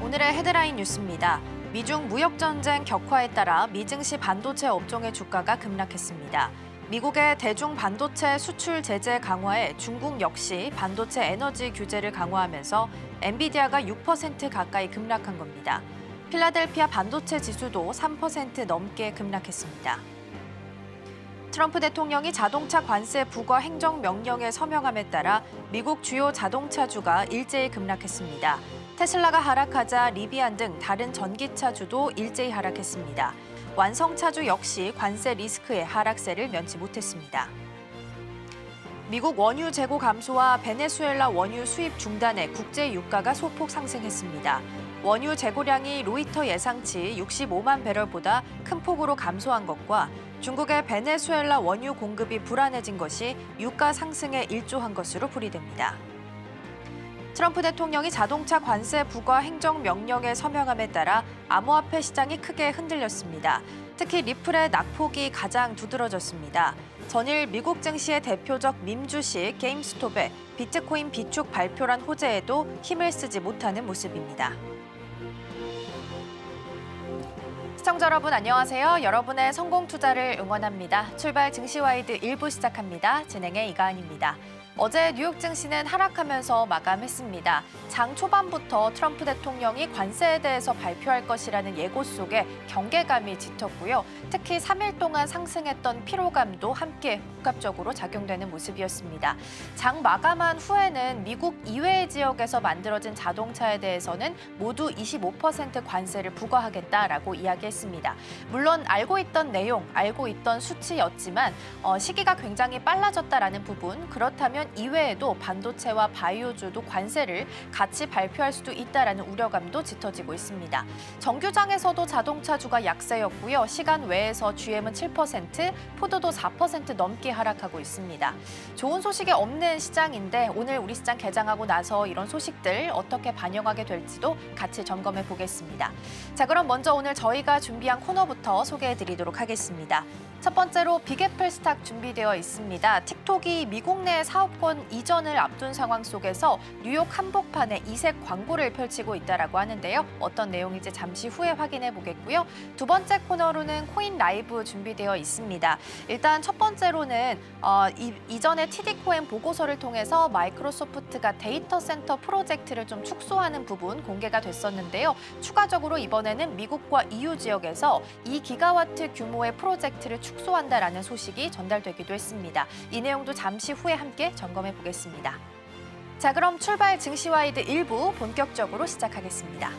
오늘의 헤드라인 뉴스입니다. 미중 무역전쟁 격화에 따라 미증시 반도체 업종의 주가가 급락했습니다. 미국의 대중 반도체 수출 제재 강화에 중국 역시 반도체 에너지 규제를 강화하면서 엔비디아가 6% 가까이 급락한 겁니다. 필라델피아 반도체 지수도 3% 넘게 급락했습니다. 트럼프 대통령이 자동차 관세 부과 행정명령에 서명함에 따라 미국 주요 자동차주가 일제히 급락했습니다. 테슬라가 하락하자 리비안 등 다른 전기차주도 일제히 하락했습니다. 완성차주 역시 관세 리스크의 하락세를 면치 못했습니다. 미국 원유 재고 감소와 베네수엘라 원유 수입 중단에 국제 유가가 소폭 상승했습니다. 원유 재고량이 로이터 예상치 65만 배럴보다 큰 폭으로 감소한 것과 중국의 베네수엘라 원유 공급이 불안해진 것이 유가 상승에 일조한 것으로 풀이됩니다. 트럼프 대통령이 자동차 관세 부과 행정명령에 서명함에 따라 암호화폐 시장이 크게 흔들렸습니다. 특히 리플의 낙폭이 가장 두드러졌습니다. 전일 미국 증시의 대표적 밈 주식 게임스톱의 비트코인 비축 발표란 호재에도 힘을 쓰지 못하는 모습입니다. 시청자 여러분 안녕하세요. 여러분의 성공 투자를 응원합니다. 출발 증시와이드 1부 시작합니다. 진행의 이가은입니다. 어제 뉴욕 증시는 하락하면서 마감했습니다. 장 초반부터 트럼프 대통령이 관세에 대해서 발표할 것이라는 예고 속에 경계감이 짙었고요. 특히 3일 동안 상승했던 피로감도 함께 복합적으로 작용되는 모습이었습니다. 장 마감한 후에는 미국 이외의 지역에서 만들어진 자동차에 대해서는 모두 25% 관세를 부과하겠다라고 이야기했습니다. 물론 알고 있던 내용, 알고 있던 수치였지만 시기가 굉장히 빨라졌다라는 부분, 그렇다면 이외에도 반도체와 바이오주도 관세를 같이 발표할 수도 있다라는 우려감도 짙어지고 있습니다. 정규장에서도 자동차주가 약세였고요. 시간 외에서 GM은 7%, 포드도 4% 넘게 하락하고 있습니다. 좋은 소식이 없는 시장인데 오늘 우리 시장 개장하고 나서 이런 소식들 어떻게 반영하게 될지도 같이 점검해 보겠습니다. 자, 그럼 먼저 오늘 저희가 준비한 코너부터 소개해 드리도록 하겠습니다. 첫 번째로 빅애플 스탁 준비되어 있습니다. 틱톡이 미국 내 사업권 이전을 앞둔 상황 속에서 뉴욕 한복판에 이색 광고를 펼치고 있다라고 하는데요. 어떤 내용인지 잠시 후에 확인해 보겠고요. 두 번째 코너로는 코인 라이브 준비되어 있습니다. 일단 첫 번째로는 이전에 TD코인 보고서를 통해서 마이크로소프트가 데이터 센터 프로젝트를 좀 축소하는 부분 공개가 됐었는데요. 추가적으로 이번에는 미국과 EU 지역에서 2기가와트 규모의 프로젝트를 축소한다라는 소식이 전달되기도 했습니다. 이 내용도 잠시 후에 함께 점검해 보겠습니다. 자, 그럼 출발 증시와이드 1부 본격적으로 시작하겠습니다.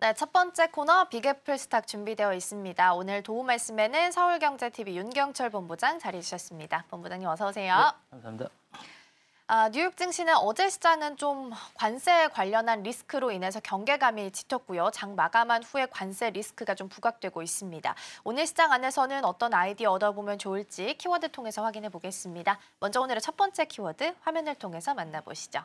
네, 첫 번째 코너 빅애플 스탁 준비되어 있습니다. 오늘 도움 말씀에는 서울경제TV 윤경철 본부장 자리해 주셨습니다. 본부장님 어서 오세요. 네, 감사합니다. 뉴욕 증시는 어제 시장은 좀 관세 관련한 리스크로 인해서 경계감이 짙었고요. 장 마감한 후에 관세 리스크가 좀 부각되고 있습니다. 오늘 시장 안에서는 어떤 아이디어 얻어보면 좋을지 키워드 통해서 확인해 보겠습니다. 먼저 오늘의 첫 번째 키워드 화면을 통해서 만나보시죠.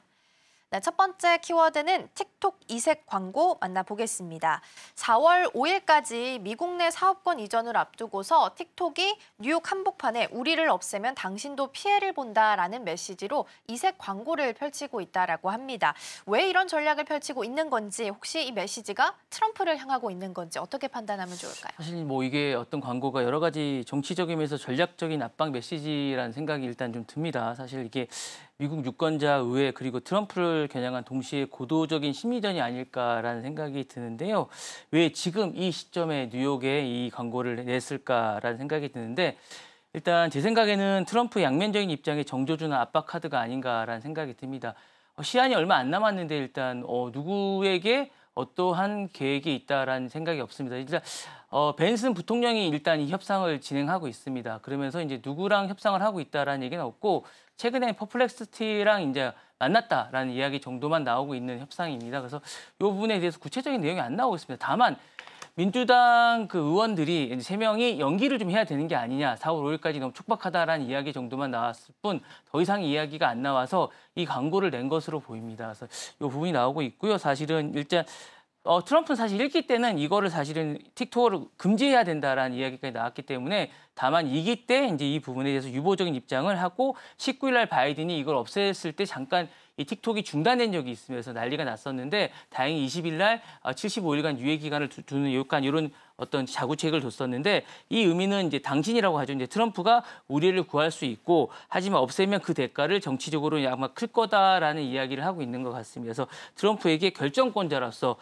네, 첫 번째 키워드는 틱톡 이색 광고 만나보겠습니다. 4월 5일까지 미국 내 사업권 이전을 앞두고서 틱톡이 뉴욕 한복판에 우리를 없애면 당신도 피해를 본다라는 메시지로 이색 광고를 펼치고 있다라고 합니다. 왜 이런 전략을 펼치고 있는 건지, 혹시 이 메시지가 트럼프를 향하고 있는 건지 어떻게 판단하면 좋을까요? 사실 뭐 이게 어떤 광고가 여러 가지 정치적이면서 전략적인 압박 메시지라는 생각이 일단 좀 듭니다. 사실 이게 미국 유권자 의회 그리고 트럼프를 겨냥한 동시에 고도적인 심리전이 아닐까라는 생각이 드는데요. 왜 지금 이 시점에 뉴욕에 이 광고를 냈을까라는 생각이 드는데 일단 제 생각에는 트럼프 양면적인 입장의 정조주나 압박 카드가 아닌가라는 생각이 듭니다. 시한이 얼마 안 남았는데 일단 누구에게 어떠한 계획이 있다라는 생각이 없습니다. 일단 벤슨 부통령이 일단 이 협상을 진행하고 있습니다. 그러면서 이제 누구랑 협상을 하고 있다라는 얘기는 없고 최근에 퍼플렉스티랑 이제 만났다라는 이야기 정도만 나오고 있는 협상입니다. 그래서 이 부분에 대해서 구체적인 내용이 안 나오고 있습니다. 다만 민주당 그 의원들이 이제 3명이 연기를 좀 해야 되는 게 아니냐, 4월 5일까지 너무 촉박하다라는 이야기 정도만 나왔을 뿐 더 이상 이야기가 안 나와서 이 광고를 낸 것으로 보입니다. 그래서 이 부분이 나오고 있고요. 사실은 일단 트럼프는 사실 1기 때는 이거를 사실은 틱톡을 금지해야 된다라는 이야기까지 나왔기 때문에 다만 2기 때 이제 이 부분에 대해서 유보적인 입장을 하고 19일 날 바이든이 이걸 없앴을 때 잠깐 이 틱톡이 중단된 적이 있으면서 난리가 났었는데 다행히 20일 날 75일간 유예 기간을 두는 약간 이런 어떤 자구책을 뒀었는데 이 의미는 이제 당신이라고 하죠. 이제 트럼프가 우리를 구할 수 있고 하지만 없애면 그 대가를 정치적으로 아마 클 거다라는 이야기를 하고 있는 것 같습니다. 그래서 트럼프에게 결정권자로서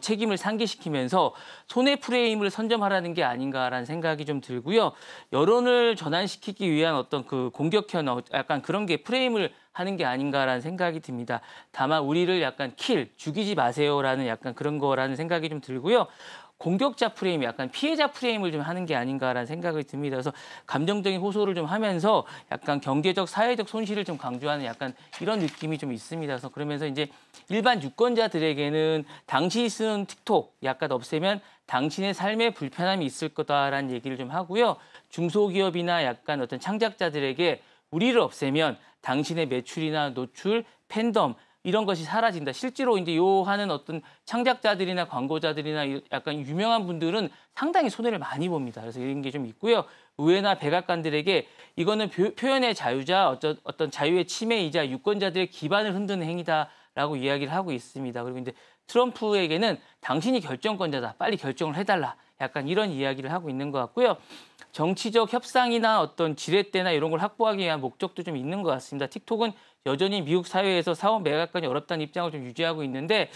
책임을 상기시키면서 손해 프레임을 선점하라는 게 아닌가라는 생각이 좀 들고요. 여론을 전환시키기 위한 어떤 그 공격형 약간 그런 게 프레임을 하는 게 아닌가라는 생각이 듭니다. 다만 우리를 약간 죽이지 마세요라는 약간 그런 거라는 생각이 좀 들고요. 공격자 프레임, 약간 피해자 프레임을 좀 하는 게 아닌가라는 생각이 듭니다. 그래서 감정적인 호소를 좀 하면서 약간 경제적, 사회적 손실을 좀 강조하는 약간 이런 느낌이 좀 있습니다. 그래서 그러면서 이제 일반 유권자들에게는 당신이 쓰는 틱톡 약간 없애면 당신의 삶에 불편함이 있을 거다라는 얘기를 좀 하고요. 중소기업이나 약간 어떤 창작자들에게 우리를 없애면 당신의 매출이나 노출, 팬덤 이런 것이 사라진다. 실제로 이제 요 하는 어떤 창작자들이나 광고자들이나 약간 유명한 분들은 상당히 손해를 많이 봅니다. 그래서 이런 게 좀 있고요. 의회나 백악관들에게 이거는 표현의 자유자, 어떤 자유의 침해이자 유권자들의 기반을 흔드는 행위다라고 이야기를 하고 있습니다. 그리고 이제 트럼프에게는 당신이 결정권자다. 빨리 결정을 해달라. 약간 이런 이야기를 하고 있는 것 같고요. 정치적 협상이나 어떤 지렛대나 이런 걸 확보하기 위한 목적도 좀 있는 것 같습니다. 틱톡은 여전히 미국 사회에서 사업 매각까지 어렵다는 입장을 좀 유지하고 있는데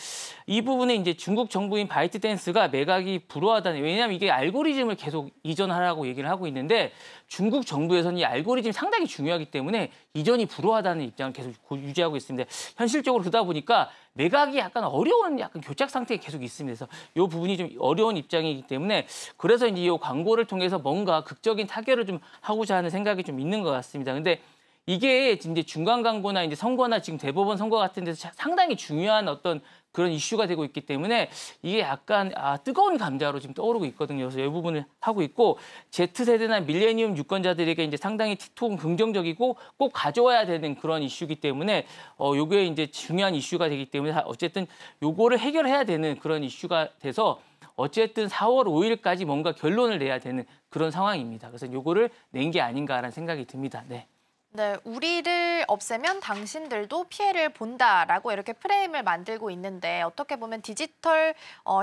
이 부분에 이제 중국 정부인 바이트댄스가 매각이 불허하다는, 왜냐하면 이게 알고리즘을 계속 이전하라고 얘기를 하고 있는데 중국 정부에서는 이 알고리즘이 상당히 중요하기 때문에 이전이 불허하다는 입장을 계속 유지하고 있습니다. 현실적으로 그러다 보니까 매각이 약간 어려운 약간 교착 상태에 계속 있습니다. 그래서 이 부분이 좀 어려운 입장이기 때문에 그래서 이제 이 광고를 통해서 뭔가 극적인 타결을 좀 하고자 하는 생각이 좀 있는 것 같습니다. 근데 이게 이제 중간 광고나 이제 선거나 지금 대법원 선거 같은 데서 상당히 중요한 어떤 그런 이슈가 되고 있기 때문에 이게 약간 뜨거운 감자로 지금 떠오르고 있거든요. 그래서 이 부분을 하고 있고 Z세대나 밀레니엄 유권자들에게 이제 상당히 틱톡은 긍정적이고 꼭 가져와야 되는 그런 이슈이기 때문에 요게 이제 중요한 이슈가 되기 때문에 어쨌든 요거를 해결해야 되는 그런 이슈가 돼서 어쨌든 4월 5일까지 뭔가 결론을 내야 되는 그런 상황입니다. 그래서 요거를 낸 게 아닌가라는 생각이 듭니다. 네. 네, 우리를 없애면 당신들도 피해를 본다라고 이렇게 프레임을 만들고 있는데 어떻게 보면 디지털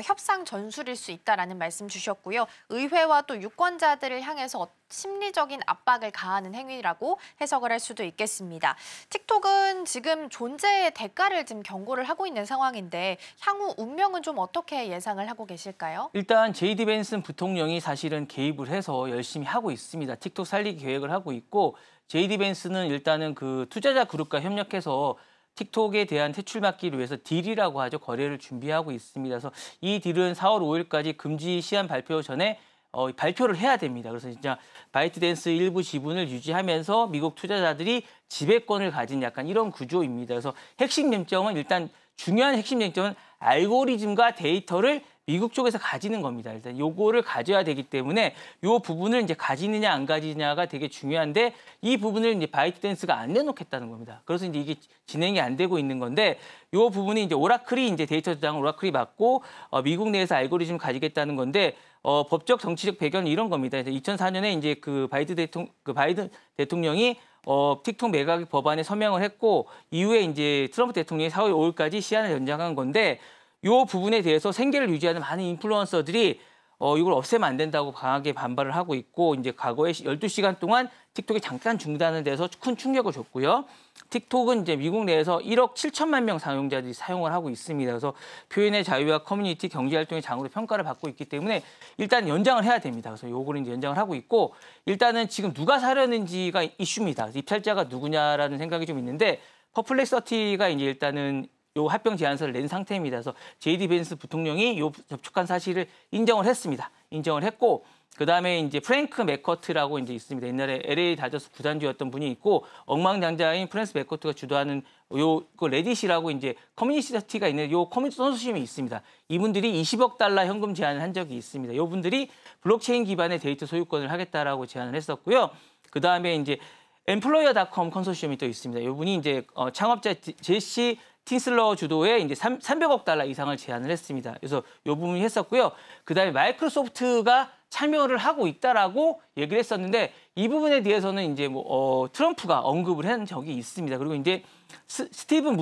협상 전술일 수 있다라는 말씀 주셨고요. 의회와 또 유권자들을 향해서 심리적인 압박을 가하는 행위라고 해석을 할 수도 있겠습니다. 틱톡은 지금 존재의 대가를 지금 경고를 하고 있는 상황인데 향후 운명은 좀 어떻게 예상을 하고 계실까요? 일단 제이디 벤슨 부통령이 사실은 개입을 해서 열심히 하고 있습니다. 틱톡 살리기 계획을 하고 있고 제이디 벤슨은 일단은 그 투자자 그룹과 협력해서 틱톡에 대한 퇴출 막기를 위해서 딜이라고 하죠. 거래를 준비하고 있습니다. 그래서 이 딜은 4월 5일까지 금지 시한 발표 전에 발표를 해야 됩니다. 그래서 진짜 바이트댄스 일부 지분을 유지하면서 미국 투자자들이 지배권을 가진 약간 이런 구조입니다. 그래서 핵심 쟁점은 일단 중요한 핵심 쟁점은 알고리즘과 데이터를 미국 쪽에서 가지는 겁니다. 일단 요거를 가져야 되기 때문에 요 부분을 이제 가지느냐 안 가지느냐가 되게 중요한데 이 부분을 이제 바이트댄스가 안 내놓겠다는 겁니다. 그래서 이제 이게 진행이 안 되고 있는 건데 요 부분이 이제 오라클이 이제 데이터 저장 오라클이 맡고 미국 내에서 알고리즘을 가지겠다는 건데 법적 정치적 배경은 이런 겁니다. 2004년에 이제 그 바이든 대통령이 틱톡 매각 법안에 서명을 했고 이후에 이제 트럼프 대통령이 4월 5일까지 시한을 연장한 건데 이 부분에 대해서 생계를 유지하는 많은 인플루언서들이 이걸 없애면 안 된다고 강하게 반발을 하고 있고 이제 과거에 12시간 동안 틱톡이 잠깐 중단을 돼서 큰 충격을 줬고요. 틱톡은 이제 미국 내에서 1억 7천만 명 사용자들이 사용을 하고 있습니다. 그래서 표현의 자유와 커뮤니티 경제 활동의 장으로 평가를 받고 있기 때문에 일단 연장을 해야 됩니다. 그래서 요거를 이제 연장을 하고 있고 일단은 지금 누가 사려는지가 이슈입니다. 입찰자가 누구냐라는 생각이 좀 있는데 퍼플렉서티가 이제 일단은 요 합병 제안서를 낸 상태입니다. 그래서 제이디 벤스 부통령이 요 접촉한 사실을 인정을 했습니다. 인정을 했고 그다음에 이제 프랭크 맥커트라고 이제 있습니다. 옛날에 LA 다저스 구단주였던 분이 있고 억망장자인 프랭크 맥커트가 주도하는 그 레딧이라고 이제 커뮤니티가 있는 요 커뮤니티 컨소시엄이 있습니다. 이분들이 20억 달러 현금 제안을 한 적이 있습니다. 요분들이 블록체인 기반의 데이터 소유권을 하겠다라고 제안을 했었고요. 그다음에 이제 엠플로이어.com 컨소시엄이 또 있습니다. 요분이 이제 창업자 제시 틴슬러 주도의 이제 300억 달러 이상을 제안을 했습니다. 그래서 요 부분이 했었고요. 그다음에 마이크로소프트가 참여를 하고 있다라고 얘기를 했었는데 이 부분에 대해서는 이제 트럼프가 언급을 한 적이 있습니다. 그리고 이제 스티븐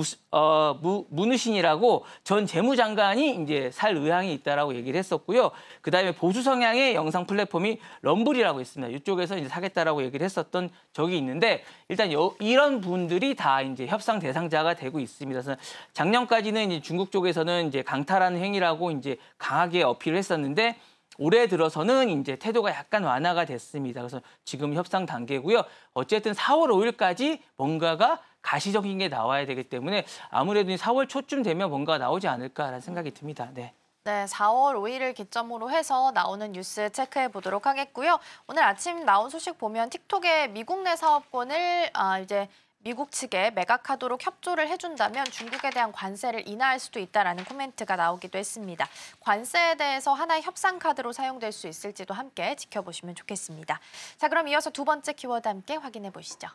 무누신이라고 전 재무장관이 이제 살 의향이 있다라고 얘기를 했었고요. 그다음에 보수 성향의 영상 플랫폼이 럼블이라고 있습니다. 이쪽에서 이제 사겠다라고 얘기를 했었던 적이 있는데 일단 이런 분들이 다 이제 협상 대상자가 되고 있습니다. 그래서 작년까지는 이제 중국 쪽에서는 이제 강탈하는 행위라고 이제 강하게 어필을 했었는데 올해 들어서는 이제 태도가 약간 완화가 됐습니다. 그래서 지금 협상 단계고요. 어쨌든 4월 5일까지 뭔가가 가시적인 게 나와야 되기 때문에 아무래도 4월 초쯤 되면 뭔가가 나오지 않을까라는 생각이 듭니다. 네. 네, 4월 5일을 기점으로 해서 나오는 뉴스 체크해 보도록 하겠고요. 오늘 아침 나온 소식 보면 틱톡의 미국 내 사업권을 이제 미국 측에 매각하도록 협조를 해준다면 중국에 대한 관세를 인하할 수도 있다라는 코멘트가 나오기도 했습니다. 관세에 대해서 하나의 협상 카드로 사용될 수 있을지도 함께 지켜보시면 좋겠습니다. 자, 그럼 이어서 두 번째 키워드 함께 확인해 보시죠.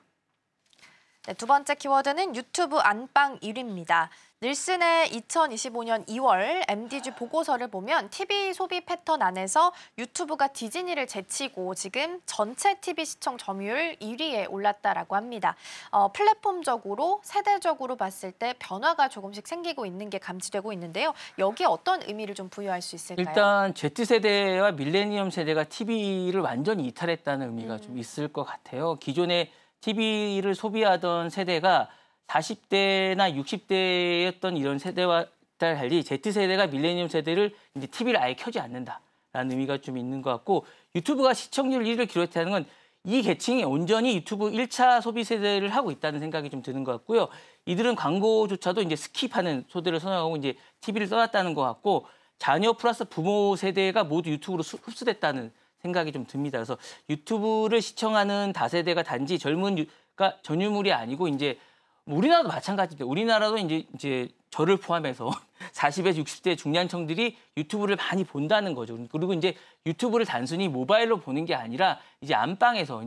네, 두 번째 키워드는 유튜브 안방 1위입니다. 닐슨의 2025년 2월 MDG 보고서를 보면 TV 소비 패턴 안에서 유튜브가 디즈니를 제치고 지금 전체 TV 시청 점유율 1위에 올랐다라고 합니다. 플랫폼적으로 세대적으로 봤을 때 변화가 조금씩 생기고 있는 게 감지되고 있는데요. 여기에 어떤 의미를 좀 부여할 수 있을까요? 일단 Z세대와 밀레니엄 세대가 TV를 완전히 이탈했다는 의미가 좀 있을 것 같아요. 기존에 TV를 소비하던 세대가 40대나 60대였던 이런 세대와 달리 Z세대가 밀레니엄 세대를 이제 TV를 아예 켜지 않는다라는 의미가 좀 있는 것 같고 유튜브가 시청률 1위를 기록했다는 건 이 계층이 온전히 유튜브 1차 소비 세대를 하고 있다는 생각이 좀 드는 것 같고요. 이들은 광고조차도 이제 스킵하는 소대를 선호하고 이제 TV를 떠났다는 것 같고 자녀 플러스 부모 세대가 모두 유튜브로 흡수됐다는 생각이 좀 듭니다. 그래서 유튜브를 시청하는 다세대가 단지 젊은가 전유물이 아니고 이제 우리나라도 마찬가지입니다. 우리나라도 이제 저를 포함해서 40에서 60대 중년층들이 유튜브를 많이 본다는 거죠. 그리고 이제 유튜브를 단순히 모바일로 보는 게 아니라 이제 안방에서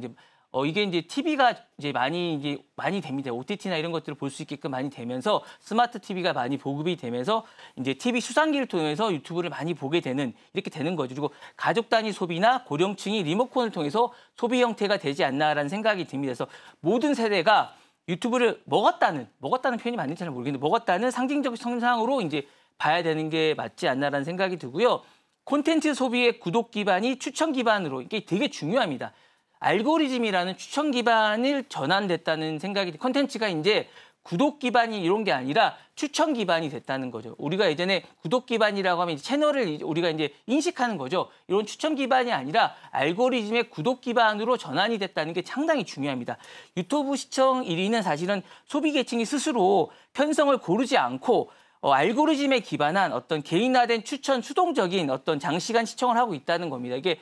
이게 이제 TV가 이제 많이 됩니다. OTT나 이런 것들을 볼 수 있게끔 많이 되면서 스마트 TV가 많이 보급이 되면서 이제 TV 수상기를 통해서 유튜브를 많이 보게 되는 이렇게 되는 거죠. 그리고 가족 단위 소비나 고령층이 리모컨을 통해서 소비 형태가 되지 않나라는 생각이 듭니다. 그래서 모든 세대가 유튜브를 먹었다는 표현이 맞는지는 모르겠는데 먹었다는 상징적 성상으로 이제 봐야 되는 게 맞지 않나라는 생각이 들고요. 콘텐츠 소비의 구독 기반이 추천 기반으로 이게 되게 중요합니다. 알고리즘이라는 추천 기반을 전환됐다는 생각이 콘텐츠가 이제 구독 기반이 이런 게 아니라 추천 기반이 됐다는 거죠. 우리가 예전에 구독 기반이라고 하면 채널을 우리가 이제 인식하는 거죠. 이런 추천 기반이 아니라 알고리즘의 구독 기반으로 전환이 됐다는 게 상당히 중요합니다. 유튜브 시청 1위는 사실은 소비 계층이 스스로 편성을 고르지 않고 알고리즘에 기반한 어떤 개인화된 추천, 수동적인 어떤 장시간 시청을 하고 있다는 겁니다. 이게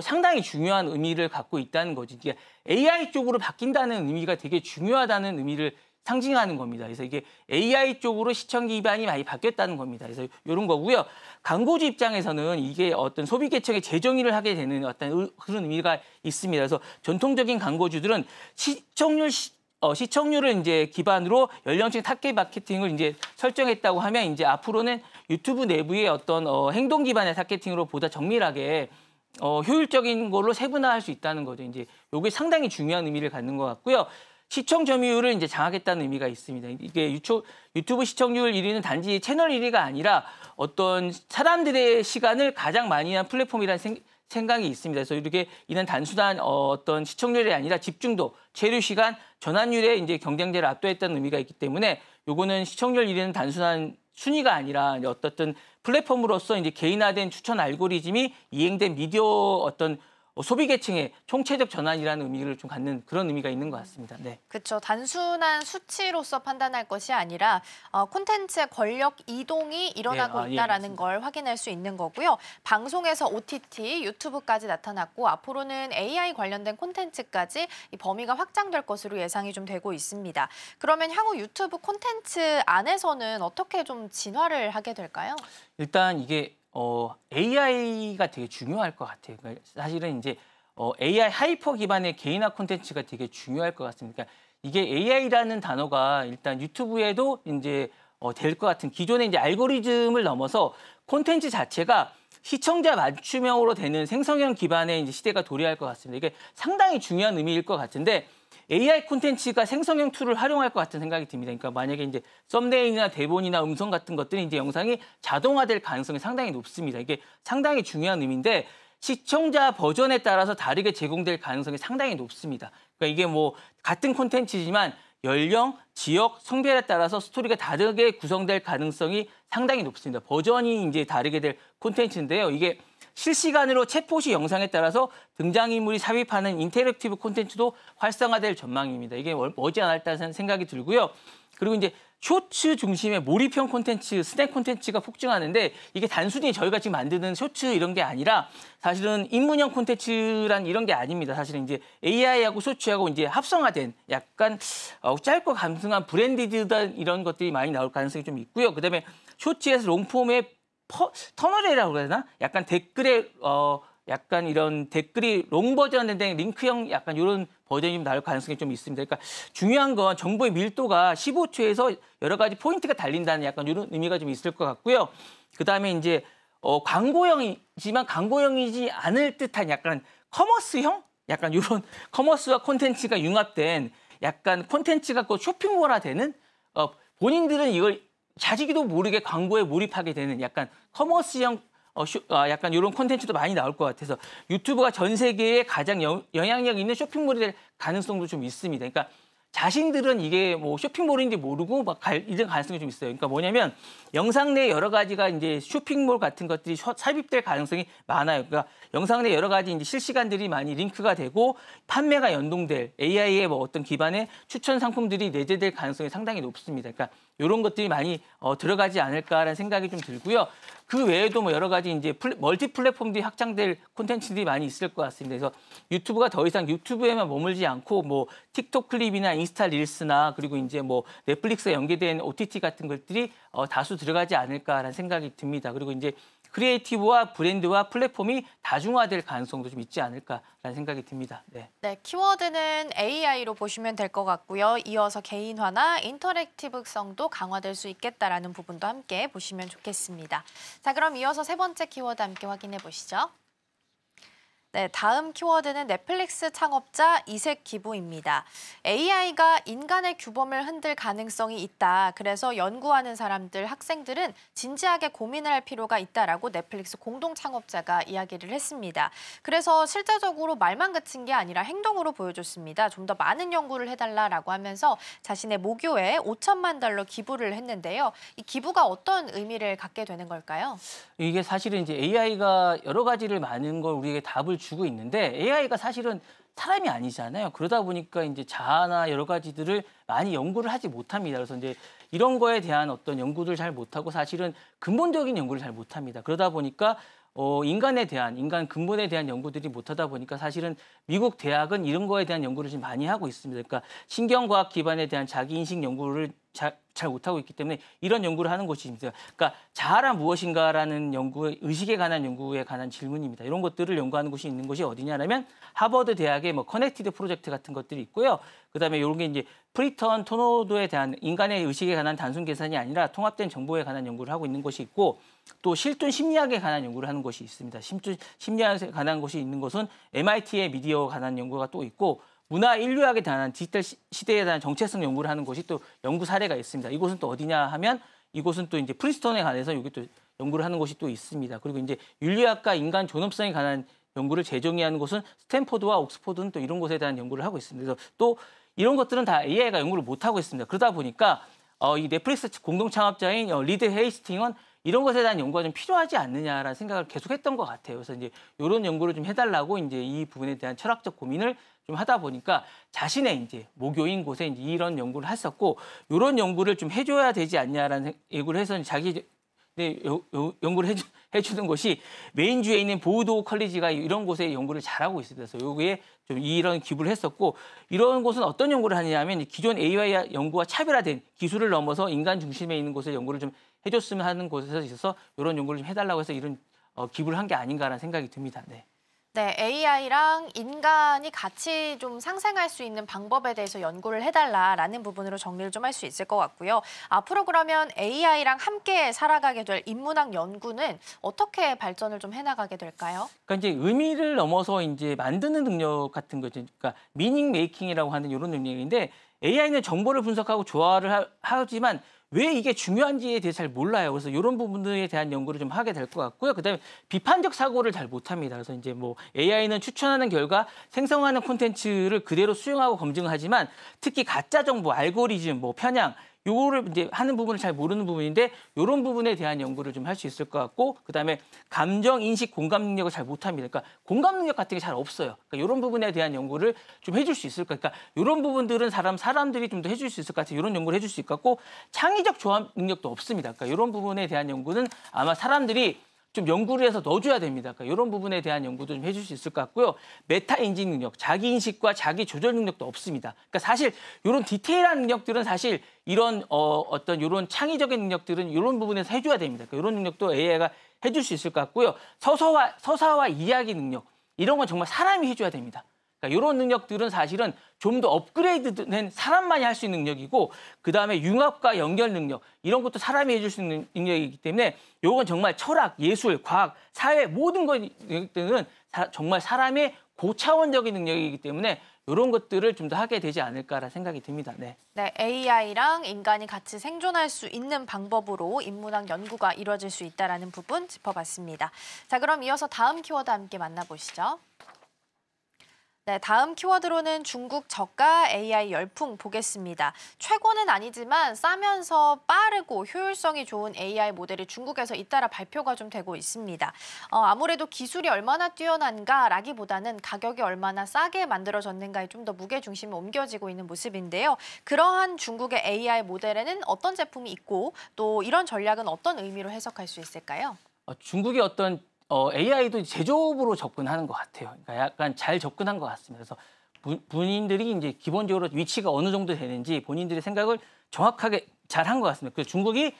상당히 중요한 의미를 갖고 있다는 거지. 이게 AI 쪽으로 바뀐다는 의미가 되게 중요하다는 의미를 상징하는 겁니다. 그래서 이게 AI 쪽으로 시청 기반이 많이 바뀌었다는 겁니다. 그래서 이런 거고요. 광고주 입장에서는 이게 어떤 소비 계층의 재정의를 하게 되는 어떤 그런 의미가 있습니다. 그래서 전통적인 광고주들은 시청률을 이제 기반으로 연령층 타겟 마케팅을 이제 설정했다고 하면 이제 앞으로는 유튜브 내부의 어떤 행동 기반의 타겟팅으로 보다 정밀하게 효율적인 걸로 세분화할 수 있다는 거죠. 이제 이게 상당히 중요한 의미를 갖는 것 같고요. 시청 점유율을 이제 장악했다는 의미가 있습니다. 이게 유튜브 시청률 1위는 단지 채널 1위가 아니라 어떤 사람들의 시간을 가장 많이 한 플랫폼이라는 생각이 있습니다. 그래서 이렇게 이는 단순한 어떤 시청률이 아니라 집중도, 체류 시간, 전환율에 이제 경쟁자를 압도했다는 의미가 있기 때문에 요거는 시청률 1위는 단순한 순위가 아니라 이제 어떻든 플랫폼으로서 이제 개인화된 추천 알고리즘이 이행된 미디어 어떤 소비 계층의 총체적 전환이라는 의미를 좀 갖는 그런 의미가 있는 것 같습니다. 네. 그렇죠. 단순한 수치로서 판단할 것이 아니라 콘텐츠의 권력 이동이 일어나고 예, 있다라는 맞습니다. 걸 확인할 수 있는 거고요. 방송에서 OTT, 유튜브까지 나타났고 앞으로는 AI 관련된 콘텐츠까지 이 범위가 확장될 것으로 예상이 좀 되고 있습니다. 그러면 향후 유튜브 콘텐츠 안에서는 어떻게 좀 진화를 하게 될까요? 일단 이게 AI가 되게 중요할 것 같아요. 그러니까 사실은 이제 AI 하이퍼 기반의 개인화 콘텐츠가 되게 중요할 것 같습니다. 그러니까 이게 AI라는 단어가 일단 유튜브에도 이제 될 것 같은 기존의 이제 알고리즘을 넘어서 콘텐츠 자체가 시청자 맞춤형으로 되는 생성형 기반의 이제 시대가 도래할 것 같습니다. 이게 상당히 중요한 의미일 것 같은데 AI 콘텐츠가 생성형 툴을 활용할 것 같은 생각이 듭니다. 그러니까 만약에 이제 썸네일이나 대본이나 음성 같은 것들이 이제 영상이 자동화될 가능성이 상당히 높습니다. 이게 상당히 중요한 의미인데 시청자 버전에 따라서 다르게 제공될 가능성이 상당히 높습니다. 그러니까 이게 뭐 같은 콘텐츠지만 연령, 지역, 성별에 따라서 스토리가 다르게 구성될 가능성이 상당히 높습니다. 버전이 이제 다르게 될 콘텐츠인데요. 이게 실시간으로 챗봇이 영상에 따라서 등장인물이 삽입하는 인터랙티브 콘텐츠도 활성화될 전망입니다. 이게 머지않았다는 생각이 들고요. 그리고 이제 쇼츠 중심의 몰입형 콘텐츠, 스낵 콘텐츠가 폭증하는데 이게 단순히 저희가 지금 만드는 쇼츠 이런 게 아니라 사실은 입문형 콘텐츠란 이런 게 아닙니다. 사실은 이제 AI하고 쇼츠하고 이제 합성화된 약간 짧고 감성한 브랜디드한 이런 것들이 많이 나올 가능성이 좀 있고요. 그다음에 쇼츠에서 롱폼의 터널이라고 그래야 되나? 약간 댓글에 약간 이런 댓글이 롱 버전인데 링크형 약간 이런 버전이 좀 나올 가능성이 좀 있습니다. 그러니까 중요한 건 정보의 밀도가 15초에서 여러 가지 포인트가 달린다는 약간 이런 의미가 좀 있을 것 같고요. 그다음에 이제 광고형이지만 광고형이지 않을 듯한 약간 커머스형? 약간 이런 커머스와 콘텐츠가 융합된 약간 콘텐츠 갖고 쇼핑몰화되는 본인들은 이걸 자기도 모르게 광고에 몰입하게 되는 약간 커머스형 약간 이런 콘텐츠도 많이 나올 것 같아서 유튜브가 전 세계에 가장 영향력 있는 쇼핑몰이 될 가능성도 좀 있습니다. 그러니까 자신들은 이게 뭐 쇼핑몰인지 모르고 막 이런 가능성이 좀 있어요. 그러니까 뭐냐면 영상 내 여러 가지가 이제 쇼핑몰 같은 것들이 삽입될 가능성이 많아요. 그러니까 영상 내 여러 가지 이제 실시간들이 많이 링크가 되고 판매가 연동될 AI의 뭐 어떤 기반의 추천 상품들이 내재될 가능성이 상당히 높습니다. 그러니까 이런 것들이 많이 들어가지 않을까라는 생각이 좀 들고요. 그 외에도 뭐 여러 가지 이제 멀티 플랫폼들이 확장될 콘텐츠들이 많이 있을 것 같습니다. 그래서 유튜브가 더 이상 유튜브에만 머물지 않고 뭐 틱톡 클립이나 인스타 릴스나 그리고 이제 뭐 넷플릭스에 연계된 OTT 같은 것들이 다수 들어가지 않을까라는 생각이 듭니다. 그리고 이제 크리에이티브와 브랜드와 플랫폼이 다중화될 가능성도 좀 있지 않을까라는 생각이 듭니다. 네. 네, 키워드는 AI로 보시면 될 것 같고요. 이어서 개인화나 인터랙티브성도 강화될 수 있겠다라는 부분도 함께 보시면 좋겠습니다. 자, 그럼 이어서 세 번째 키워드 함께 확인해 보시죠. 네, 다음 키워드는 넷플릭스 창업자 이색 기부입니다. AI가 인간의 규범을 흔들 가능성이 있다. 그래서 연구하는 사람들, 학생들은 진지하게 고민을 할 필요가 있다라고 넷플릭스 공동 창업자가 이야기를 했습니다. 그래서 실제적으로 말만 그친 게 아니라 행동으로 보여줬습니다. 좀 더 많은 연구를 해달라라고 하면서 자신의 모교에 $5천만 기부를 했는데요. 이 기부가 어떤 의미를 갖게 되는 걸까요? 이게 사실은 이제 AI가 여러 가지를 많은 걸 우리에게 답을 주고 있는데 AI가 사실은 사람이 아니잖아요. 그러다 보니까 이제 자아나 여러 가지들을 많이 연구를 하지 못합니다. 그래서 이제 이런 거에 대한 어떤 연구를 잘 못하고 사실은 근본적인 연구를 잘 못합니다. 그러다 보니까 인간에 대한 인간 근본에 대한 연구들이 못하다 보니까 사실은 미국 대학은 이런 거에 대한 연구를 지금 많이 하고 있습니다. 그러니까 신경과학 기반에 대한 자기 인식 연구를 잘 못하고 있기 때문에 이런 연구를 하는 것입니다. 그러니까 자아란 무엇인가라는 연구, 의식에 관한 연구에 관한 질문입니다. 이런 것들을 연구하는 곳이 있는 곳이 어디냐면 하버드 대학의 뭐 커넥티드 프로젝트 같은 것들이 있고요. 그다음에 이런 게 이제 프리턴 토노도에 대한 인간의 의식에 관한 단순 계산이 아니라 통합된 정보에 관한 연구를 하고 있는 것이 있고 또 실존 심리학에 관한 연구를 하는 것이 있습니다. 심리학에 관한 것이 있는 것은 MIT의 미디어에 관한 연구가 또 있고 문화 인류학에 대한 디지털 시대에 대한 정체성 연구를 하는 곳이 또 연구 사례가 있습니다. 이곳은 또 어디냐 하면 이곳은 또 이제 프린스턴에 관해서 여기 또 연구를 하는 곳이 또 있습니다. 그리고 이제 윤리학과 인간 존엄성에 관한 연구를 재정의하는 곳은 스탠포드와 옥스퍼드는 또 이런 곳에 대한 연구를 하고 있습니다. 그래서 또 이런 것들은 다 AI가 연구를 못 하고 있습니다. 그러다 보니까 이 넷플릭스 공동 창업자인 리드 헤이스팅은 이런 것에 대한 연구가 좀 필요하지 않느냐라는 생각을 계속했던 것 같아요. 그래서 이제 이런 연구를 좀 해달라고 이제 이 부분에 대한 철학적 고민을 좀 하다 보니까 자신의 이제 모교인 곳에 이제 이런 연구를 했었고 이런 연구를 좀 해줘야 되지 않냐라는 얘기를 해서 자기 연구를 해주는 곳이 메인주에 있는 보우도 컬리지가 이런 곳에 연구를 잘하고 있어요. 그래서 여기에 좀 이런 기부를 했었고 이런 곳은 어떤 연구를 하냐면 기존 AI 연구와 차별화된 기술을 넘어서 인간 중심에 있는 곳에 연구를 좀 해줬으면 하는 곳에서 있어서 이런 연구를 좀 해달라고 해서 이런 기부를 한 게 아닌가라는 생각이 듭니다. 네. 네, AI랑 인간이 같이 좀 상생할 수 있는 방법에 대해서 연구를 해달라라는 부분으로 정리를 좀 할 수 있을 것 같고요. 앞으로 그러면 AI랑 함께 살아가게 될 인문학 연구는 어떻게 발전을 좀 해나가게 될까요? 그러니까 이제 의미를 넘어서 이제 만드는 능력 같은 거죠. 그러니까 미닝 메이킹이라고 하는 이런 능력인데 AI는 정보를 분석하고 조화를 하지만 왜 이게 중요한지에 대해 잘 몰라요. 그래서 이런 부분들에 대한 연구를 좀 하게 될 것 같고요. 그다음에 비판적 사고를 잘 못합니다. 그래서 이제 뭐 AI는 추천하는 결과 생성하는 콘텐츠를 그대로 수용하고 검증을 하지만 특히 가짜 정보, 알고리즘, 뭐 편향 요거를 이제 하는 부분을 잘 모르는 부분인데 이런 부분에 대한 연구를 좀 할 수 있을 것 같고 그다음에 감정, 인식, 공감 능력을 잘 못합니다. 그러니까 공감 능력 같은 게 잘 없어요. 그러니까 이런 부분에 대한 연구를 좀 해줄 수 있을 것 같아요. 그러니까 이런 부분들은 사람들이 좀 더 해줄 수 있을 것 같아요. 이런 연구를 해줄 수 있을 것 같고 창의적 조합 능력도 없습니다. 그러니까 이런 부분에 대한 연구는 아마 사람들이 좀 연구를 해서 넣어줘야 됩니다. 그러니까 이런 부분에 대한 연구도 좀 해줄 수 있을 것 같고요. 메타 인지 능력, 자기 인식과 자기 조절 능력도 없습니다. 그러니까 사실 이런 디테일한 능력들은 사실 이런 어떤 이런 창의적인 능력들은 이런 부분에서 해줘야 됩니다. 그러니까 이런 능력도 AI가 해줄 수 있을 것 같고요. 서사와 이야기 능력 이런 건 정말 사람이 해줘야 됩니다. 그러니까 이런 능력들은 사실은 좀 더 업그레이드된 사람만이 할 수 있는 능력이고 그다음에 융합과 연결 능력 이런 것도 사람이 해줄 수 있는 능력이기 때문에 이건 정말 철학, 예술, 과학, 사회 모든 것들은 정말 사람의 고차원적인 능력이기 때문에 이런 것들을 좀 더 하게 되지 않을까라는 생각이 듭니다. 네. 네, AI랑 인간이 같이 생존할 수 있는 방법으로 인문학 연구가 이루어질 수 있다는 부분 짚어봤습니다. 자, 그럼 이어서 다음 키워드 함께 만나보시죠. 네, 다음 키워드로는 중국 저가 AI 열풍 보겠습니다. 최고는 아니지만 싸면서 빠르고 효율성이 좋은 AI 모델이 중국에서 잇따라 발표가 좀 되고 있습니다. 아무래도 기술이 얼마나 뛰어난가라기보다는 가격이 얼마나 싸게 만들어졌는가에 좀 더 무게중심이 옮겨지고 있는 모습인데요. 그러한 중국의 AI 모델에는 어떤 제품이 있고 또 이런 전략은 어떤 의미로 해석할 수 있을까요? 중국의 어떤 AI도 제조업으로 접근하는 것 같아요. 그러니까 약간 잘 접근한 것 같습니다. 그래서 본인들이 이제 기본적으로 위치가 어느 정도 되는지 본인들의 생각을 정확하게 잘 한 것 같습니다. 그래서 중국이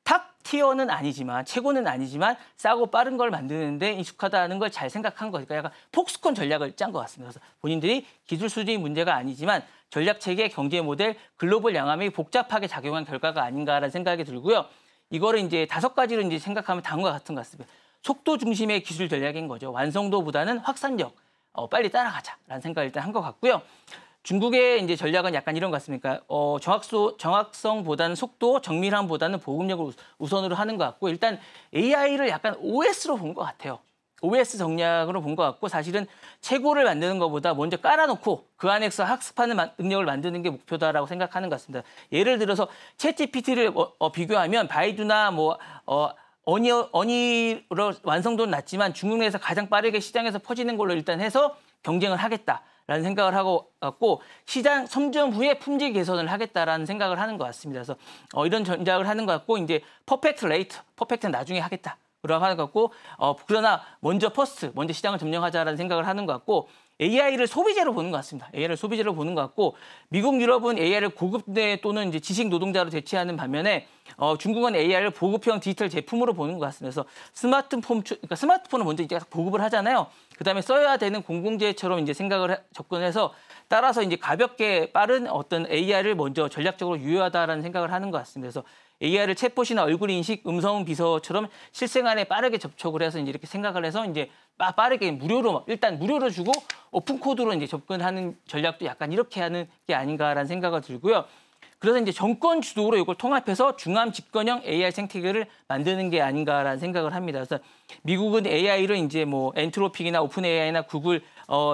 탑 티어는 아니지만 최고는 아니지만 싸고 빠른 걸 만드는데 익숙하다는 걸 잘 생각한 거니까 약간 폭스콘 전략을 짠 것 같습니다. 그래서 본인들이 기술 수준이 문제가 아니지만 전략 체계, 경제 모델, 글로벌 양함이 복잡하게 작용한 결과가 아닌가라는 생각이 들고요. 이거를 이제 5가지로 이제 생각하면 다음과 같은 것 같습니다. 속도 중심의 기술 전략인 거죠. 완성도보다는 확산력, 빨리 따라가자라는 생각을 일단 한 것 같고요. 중국의 이제 전략은 약간 이런 것 같습니까? 정확성보다는 속도, 정밀함보다는 보급력을 우선으로 하는 것 같고 일단 AI를 약간 OS로 본 것 같아요. OS 전략으로 본 것 같고 사실은 최고를 만드는 것보다 먼저 깔아놓고 그 안에서 학습하는 능력을 만드는 게 목표다라고 생각하는 것 같습니다. 예를 들어서 챗GPT를 비교하면 바이두나 어니로 완성도는 낮지만 중국 내에서 가장 빠르게 시장에서 퍼지는 걸로 일단 해서 경쟁을 하겠다라는 생각을 하고 갖고 시장 선점 후에 품질 개선을 하겠다라는 생각을 하는 것 같습니다. 그래서 이런 전략을 하는 것 같고 이제 퍼펙트 레이트, 퍼펙트는 나중에 하겠다. 그러고 하는 것 같고 그러나 먼저 시장을 점령하자라는 생각을 하는 것 같고 AI를 소비재로 보는 것 같습니다. AI를 소비재로 보는 것 같고 미국, 유럽은 AI를 고급대 또는 이제 지식 노동자로 대체하는 반면에 중국은 AI를 보급형 디지털 제품으로 보는 것 같습니다. 그래서 그러니까 스마트폰을 먼저 이제 보급을 하잖아요. 그다음에 써야 되는 공공재처럼 이제 접근해서 따라서 이제 가볍게 빠른 어떤 AI를 먼저 전략적으로 유효하다라는 생각을 하는 것 같습니다. 그래서 AI를 챗봇이나 얼굴 인식, 음성 비서처럼 실생활에 빠르게 접촉을 해서 이제 이렇게 생각을 해서 이제 빠르게 무료로 일단 무료로 주고 오픈 코드로 이제 접근하는 전략도 약간 이렇게 하는 게 아닌가라는 생각이 들고요. 그래서 이제 정권 주도로 이걸 통합해서 중앙 집권형 AI 생태계를 만드는 게 아닌가라는 생각을 합니다. 그래서 미국은 AI를 이제 뭐 엔트로픽이나 오픈 AI나 구글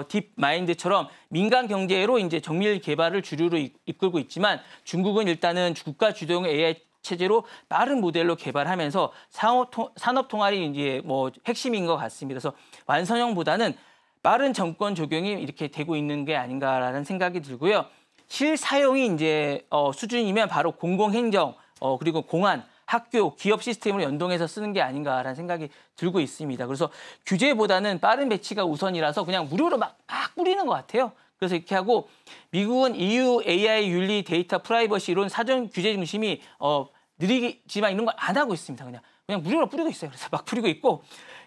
딥 마인드처럼 민간 경제로 이제 정밀 개발을 주류로 이끌고 있지만 중국은 일단은 국가 주도형 AI 체제로 빠른 모델로 개발하면서 산업 통합이 이제 뭐 핵심인 것 같습니다. 그래서 완성형보다는 빠른 정권 적용이 이렇게 되고 있는 게 아닌가라는 생각이 들고요. 실사용이 이제 수준이면 바로 공공행정 그리고 공안, 학교, 기업 시스템을 연동해서 쓰는 게 아닌가라는 생각이 들고 있습니다. 그래서 규제보다는 빠른 배치가 우선이라서 그냥 무료로 막 뿌리는 것 같아요. 그래서 이렇게 하고 미국은 EU AI 윤리 데이터 프라이버시 이런 사전 규제 중심이 느리지만 이런 걸 안 하고 있습니다. 그냥 무료로 뿌리고 있어요. 그래서 막 뿌리고 있고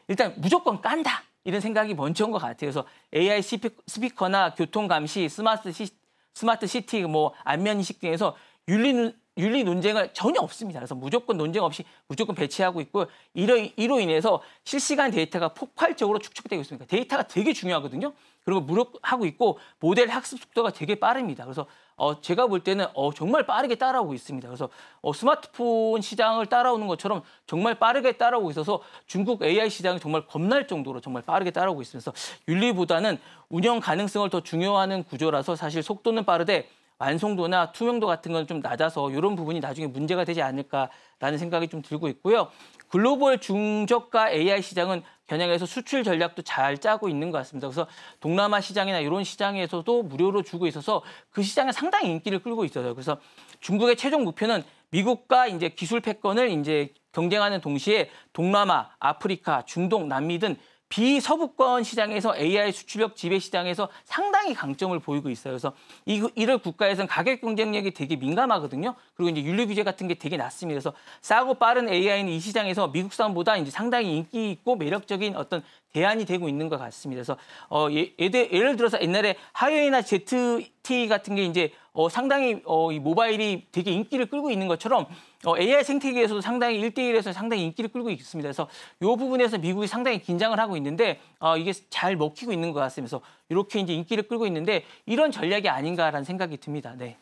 일단 무조건 깐다 이런 생각이 먼저인 것 같아요. 그래서 AI 스피커나 교통 감시, 스마트 시티, 뭐 안면 인식 등에서 윤리 논쟁은 전혀 없습니다. 그래서 무조건 논쟁 없이 무조건 배치하고 있고 이로 인해서 실시간 데이터가 폭발적으로 축적되고 있습니다. 데이터가 되게 중요하거든요. 그리고 무력하고 있고 모델 학습 속도가 되게 빠릅니다. 그래서 제가 볼 때는 정말 빠르게 따라오고 있습니다. 그래서 스마트폰 시장을 따라오는 것처럼 정말 빠르게 따라오고 있어서 중국 AI 시장이 정말 겁날 정도로 정말 빠르게 따라오고 있으면서 윤리보다는 운영 가능성을 더 중요하는 구조라서 사실 속도는 빠르되 완성도나 투명도 같은 건 좀 낮아서 이런 부분이 나중에 문제가 되지 않을까라는 생각이 좀 들고 있고요. 글로벌 중저가 AI 시장은 겨냥해서 수출 전략도 잘 짜고 있는 것 같습니다. 그래서 동남아 시장이나 이런 시장에서도 무료로 주고 있어서 그 시장에 상당히 인기를 끌고 있어요. 그래서 중국의 최종 목표는 미국과 이제 기술 패권을 이제 경쟁하는 동시에 동남아, 아프리카, 중동, 남미 등 비서부권 시장에서 AI 수출력 지배 시장에서 상당히 강점을 보이고 있어요. 그래서 이를 국가에서는 가격 경쟁력이 되게 민감하거든요. 그리고 이제 윤리 규제 같은 게 되게 낮습니다. 그래서 싸고 빠른 AI는 이 시장에서 미국산보다 이제 상당히 인기 있고 매력적인 어떤 대안이 되고 있는 것 같습니다. 그래서 예를 들어서 옛날에 하웨이나 ZT 같은 게 이제 상당히 이 모바일이 되게 인기를 끌고 있는 것처럼 AI 생태계에서도 상당히 1대1에서 상당히 인기를 끌고 있습니다. 그래서 이 부분에서 미국이 상당히 긴장을 하고 있는데 이게 잘 먹히고 있는 것 같습니다. 그래서 이렇게 이제 인기를 끌고 있는데 이런 전략이 아닌가라는 생각이 듭니다. 네.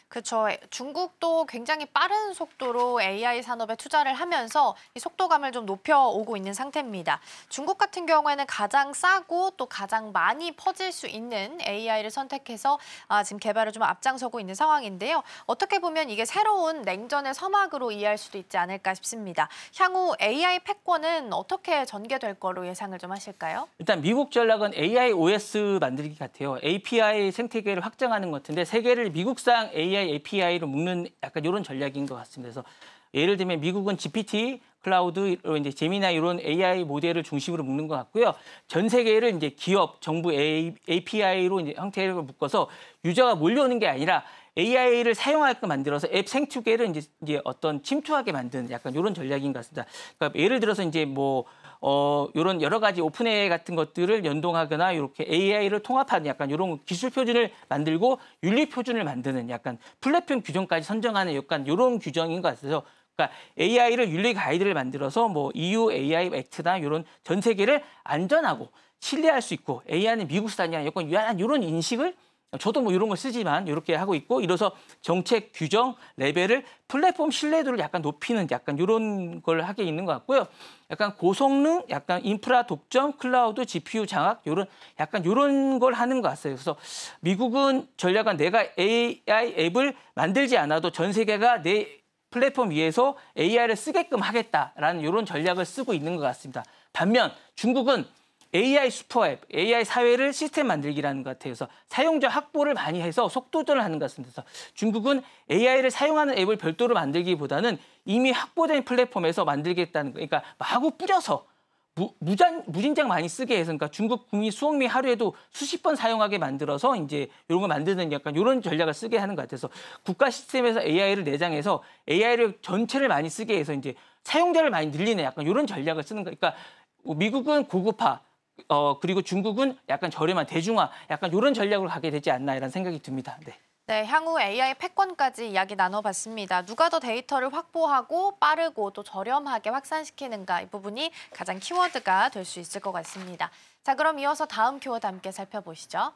그렇죠. 중국도 굉장히 빠른 속도로 AI 산업에 투자를 하면서 이 속도감을 좀 높여오고 있는 상태입니다. 중국 같은 경우에는 가장 싸고 또 가장 많이 퍼질 수 있는 AI를 선택해서 지금 개발을 좀 앞장서고 있는 상황인데요. 어떻게 보면 이게 새로운 냉전의 서막으로 이해할 수도 있지 않을까 싶습니다. 향후 AI 패권은 어떻게 전개될 거로 예상을 좀 하실까요? 일단 미국 전략은 AI OS 만들기 같아요. API 생태계를 확장하는 것 같은데 세계를 미국상 AI API로 묶는 약간 이런 전략인 것 같습니다. 그래서 예를 들면 미국은 GPT, 클라우드, 이제 제미나이 이런 AI 모델을 중심으로 묶는 것 같고요. 전 세계를 이제 기업, 정부 API로 이제 형태를 묶어서 유저가 몰려오는 게 아니라 AI를 사용하게끔 만들어서 앱 생태계를 이제 어떤 침투하게 만드는 약간 이런 전략인 것 같습니다. 그러니까 예를 들어서 이제 뭐 이런 여러 가지 오픈 AI 같은 것들을 연동하거나 이렇게 AI를 통합하는 약간 이런 기술 표준을 만들고 윤리 표준을 만드는 약간 플랫폼 규정까지 선정하는 약간 이런 규정인 것 같아서 그러니까 AI를 윤리 가이드를 만들어서 뭐 EU AI 액트나 이런 전 세계를 안전하고 신뢰할 수 있고 AI는 미국산이나 약간 유한한 이런 인식을 저도 뭐 이런 걸 쓰지만 이렇게 하고 있고 이래서 정책 규정 레벨을 플랫폼 신뢰도를 약간 높이는 약간 이런 걸 하게 있는 것 같고요. 약간 고성능, 약간 인프라 독점, 클라우드, GPU 장악 이런 약간 이런 걸 하는 것 같아요. 그래서 미국은 전략은 내가 AI 앱을 만들지 않아도 전 세계가 내 플랫폼 위에서 AI를 쓰게끔 하겠다라는 이런 전략을 쓰고 있는 것 같습니다. 반면 중국은 AI 슈퍼앱, AI 사회를 시스템 만들기라는 것 같아요. 그래서 사용자 확보를 많이 해서 속도전을 하는 것 같습니다. 그래서 중국은 AI를 사용하는 앱을 별도로 만들기보다는 이미 확보된 플랫폼에서 만들겠다는 거. 그러니까 마구 뿌려서 무진장 많이 쓰게 해서 그러니까 중국 국민 수억 명 하루에도 수십 번 사용하게 만들어서 이제 이런 걸 만드는 약간 이런 전략을 쓰게 하는 것 같아서 국가 시스템에서 AI를 내장해서 AI를 전체를 많이 쓰게 해서 이제 사용자를 많이 늘리는 약간 이런 전략을 쓰는 거. 그러니까 미국은 고급화, 그리고 중국은 약간 저렴한 대중화, 약간 이런 전략으로 가게 되지 않나 이런 생각이 듭니다. 네. 네, 향후 AI 패권까지 이야기 나눠봤습니다. 누가 더 데이터를 확보하고 빠르고 또 저렴하게 확산시키는가 이 부분이 가장 키워드가 될 수 있을 것 같습니다. 자, 그럼 이어서 다음 키워드 함께 살펴보시죠.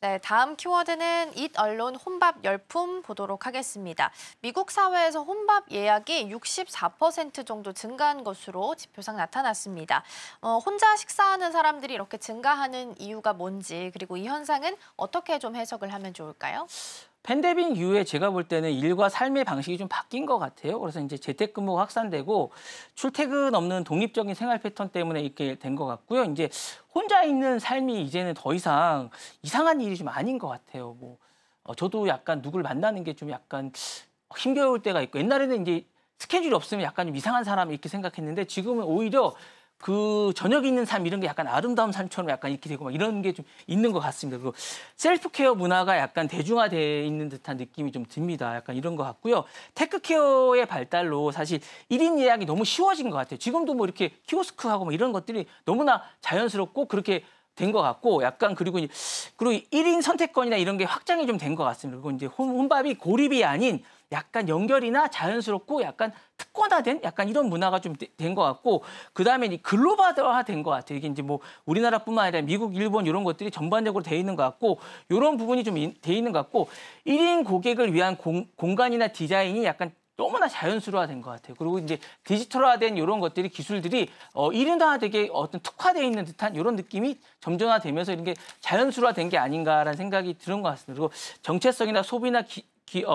네, 다음 키워드는 Eat Alone 혼밥 열풍 보도록 하겠습니다. 미국 사회에서 혼밥 예약이 64% 정도 증가한 것으로 지표상 나타났습니다. 혼자 식사하는 사람들이 이렇게 증가하는 이유가 뭔지, 그리고 이 현상은 어떻게 좀 해석을 하면 좋을까요? 팬데믹 이후에 제가 볼 때는 일과 삶의 방식이 좀 바뀐 것 같아요. 그래서 이제 재택근무가 확산되고 출퇴근 없는 독립적인 생활 패턴 때문에 이렇게 된 것 같고요. 이제 혼자 있는 삶이 이제는 더 이상 이상한 일이 좀 아닌 것 같아요. 뭐 저도 약간 누굴 만나는 게 좀 약간 힘겨울 때가 있고 옛날에는 이제 스케줄이 없으면 약간 좀 이상한 사람 이렇게 생각했는데 지금은 오히려 그 저녁에 있는 삶 이런 게 약간 아름다운 삶처럼 약간 이렇게 되고 막 이런 게 좀 있는 것 같습니다. 그리고 셀프 케어 문화가 약간 대중화돼 있는 듯한 느낌이 좀 듭니다. 약간 이런 것 같고요. 테크 케어의 발달로 사실 1인 예약이 너무 쉬워진 것 같아요. 지금도 뭐 이렇게 키오스크하고 뭐 이런 것들이 너무나 자연스럽고 그렇게 된 것 같고 약간 그리고 1인 선택권이나 이런 게 확장이 좀 된 것 같습니다. 그리고 이제 혼밥이 고립이 아닌 약간 연결이나 자연스럽고 약간 특권화된 약간 이런 문화가 좀 된 것 같고 그다음에 글로벌화된 것 같아요. 이게 이제 뭐 우리나라뿐만 아니라 미국, 일본 이런 것들이 전반적으로 돼 있는 것 같고 이런 부분이 좀 돼 있는 것 같고 1인 고객을 위한 공간이나 디자인이 약간 너무나 자연스러워된 것 같아요. 그리고 이제 디지털화된 이런 것들이 기술들이 1인화 되게 어떤 특화되어 있는 듯한 이런 느낌이 점점화되면서 이런 게 자연스러워된 게 아닌가라는 생각이 드는 것 같습니다. 그리고 정체성이나 소비나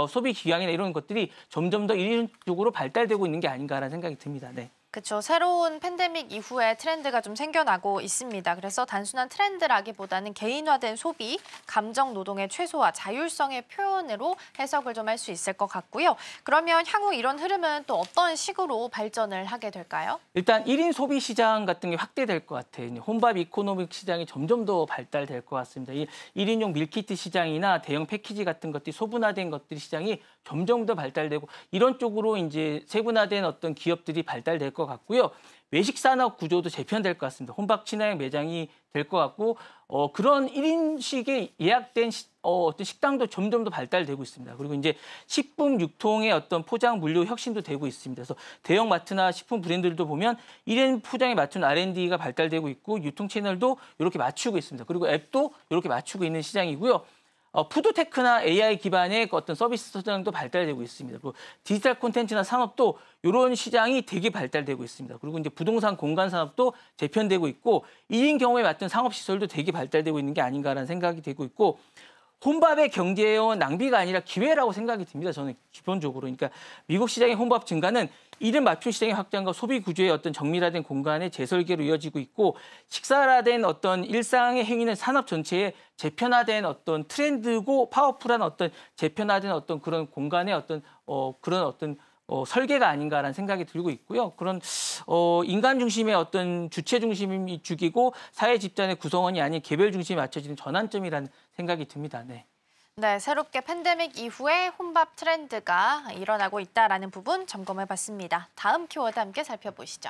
소비 기왕이나 이런 것들이 점점 더 일인적으로 발달되고 있는 게 아닌가라는 생각이 듭니다. 네. 그렇죠. 새로운 팬데믹 이후에 트렌드가 좀 생겨나고 있습니다. 그래서 단순한 트렌드라기보다는 개인화된 소비, 감정 노동의 최소화, 자율성의 표현으로 해석을 좀 할 수 있을 것 같고요. 그러면 향후 이런 흐름은 또 어떤 식으로 발전을 하게 될까요? 일단 1인 소비 시장 같은 게 확대될 것 같아요. 혼밥 이코노믹 시장이 점점 더 발달될 것 같습니다. 1인용 밀키트 시장이나 대형 패키지 같은 것들이 소분화된 것들이 시장이 점점 더 발달되고 이런 쪽으로 이제 세분화된 어떤 기업들이 발달될 것 같고요. 외식 산업 구조도 재편될 것 같습니다. 혼밥 친화형 매장이 될 것 같고 그런 1인식의 예약된 어떤 식당도 점점 더 발달되고 있습니다. 그리고 이제 식품 유통의 어떤 포장 물류 혁신도 되고 있습니다. 그래서 대형 마트나 식품 브랜드들도 보면 1인 포장에 맞춘 R&D가 발달되고 있고 유통 채널도 이렇게 맞추고 있습니다. 그리고 앱도 이렇게 맞추고 있는 시장이고요. 푸드테크나 AI 기반의 어떤 서비스 시장도 발달되고 있습니다. 그리고 디지털 콘텐츠나 산업도 이런 시장이 되게 발달되고 있습니다. 그리고 이제 부동산 공간 산업도 재편되고 있고 1인 경우에 맞는 상업 시설도 되게 발달되고 있는 게 아닌가라는 생각이 되고 있고 혼밥의 경제의 낭비가 아니라 기회라고 생각이 듭니다. 저는 기본적으로. 그러니까 미국 시장의 혼밥 증가는 1인 맞춤 시장의 확장과 소비 구조의 어떤 정밀화된 공간의 재설계로 이어지고 있고 식사화된 어떤 일상의 행위는 산업 전체의 재편화된 어떤 트렌드고 파워풀한 어떤 재편화된 어떤 그런 공간의 어떤 그런 어떤 설계가 아닌가라는 생각이 들고 있고요. 그런 인간 중심의 어떤 주체 중심이 죽이고 사회 집단의 구성원이 아닌 개별 중심에 맞춰지는 전환점이라는 생각이 듭니다. 네. 네, 새롭게 팬데믹 이후에 혼밥 트렌드가 일어나고 있다라는 부분 점검해봤습니다. 다음 키워드 함께 살펴보시죠.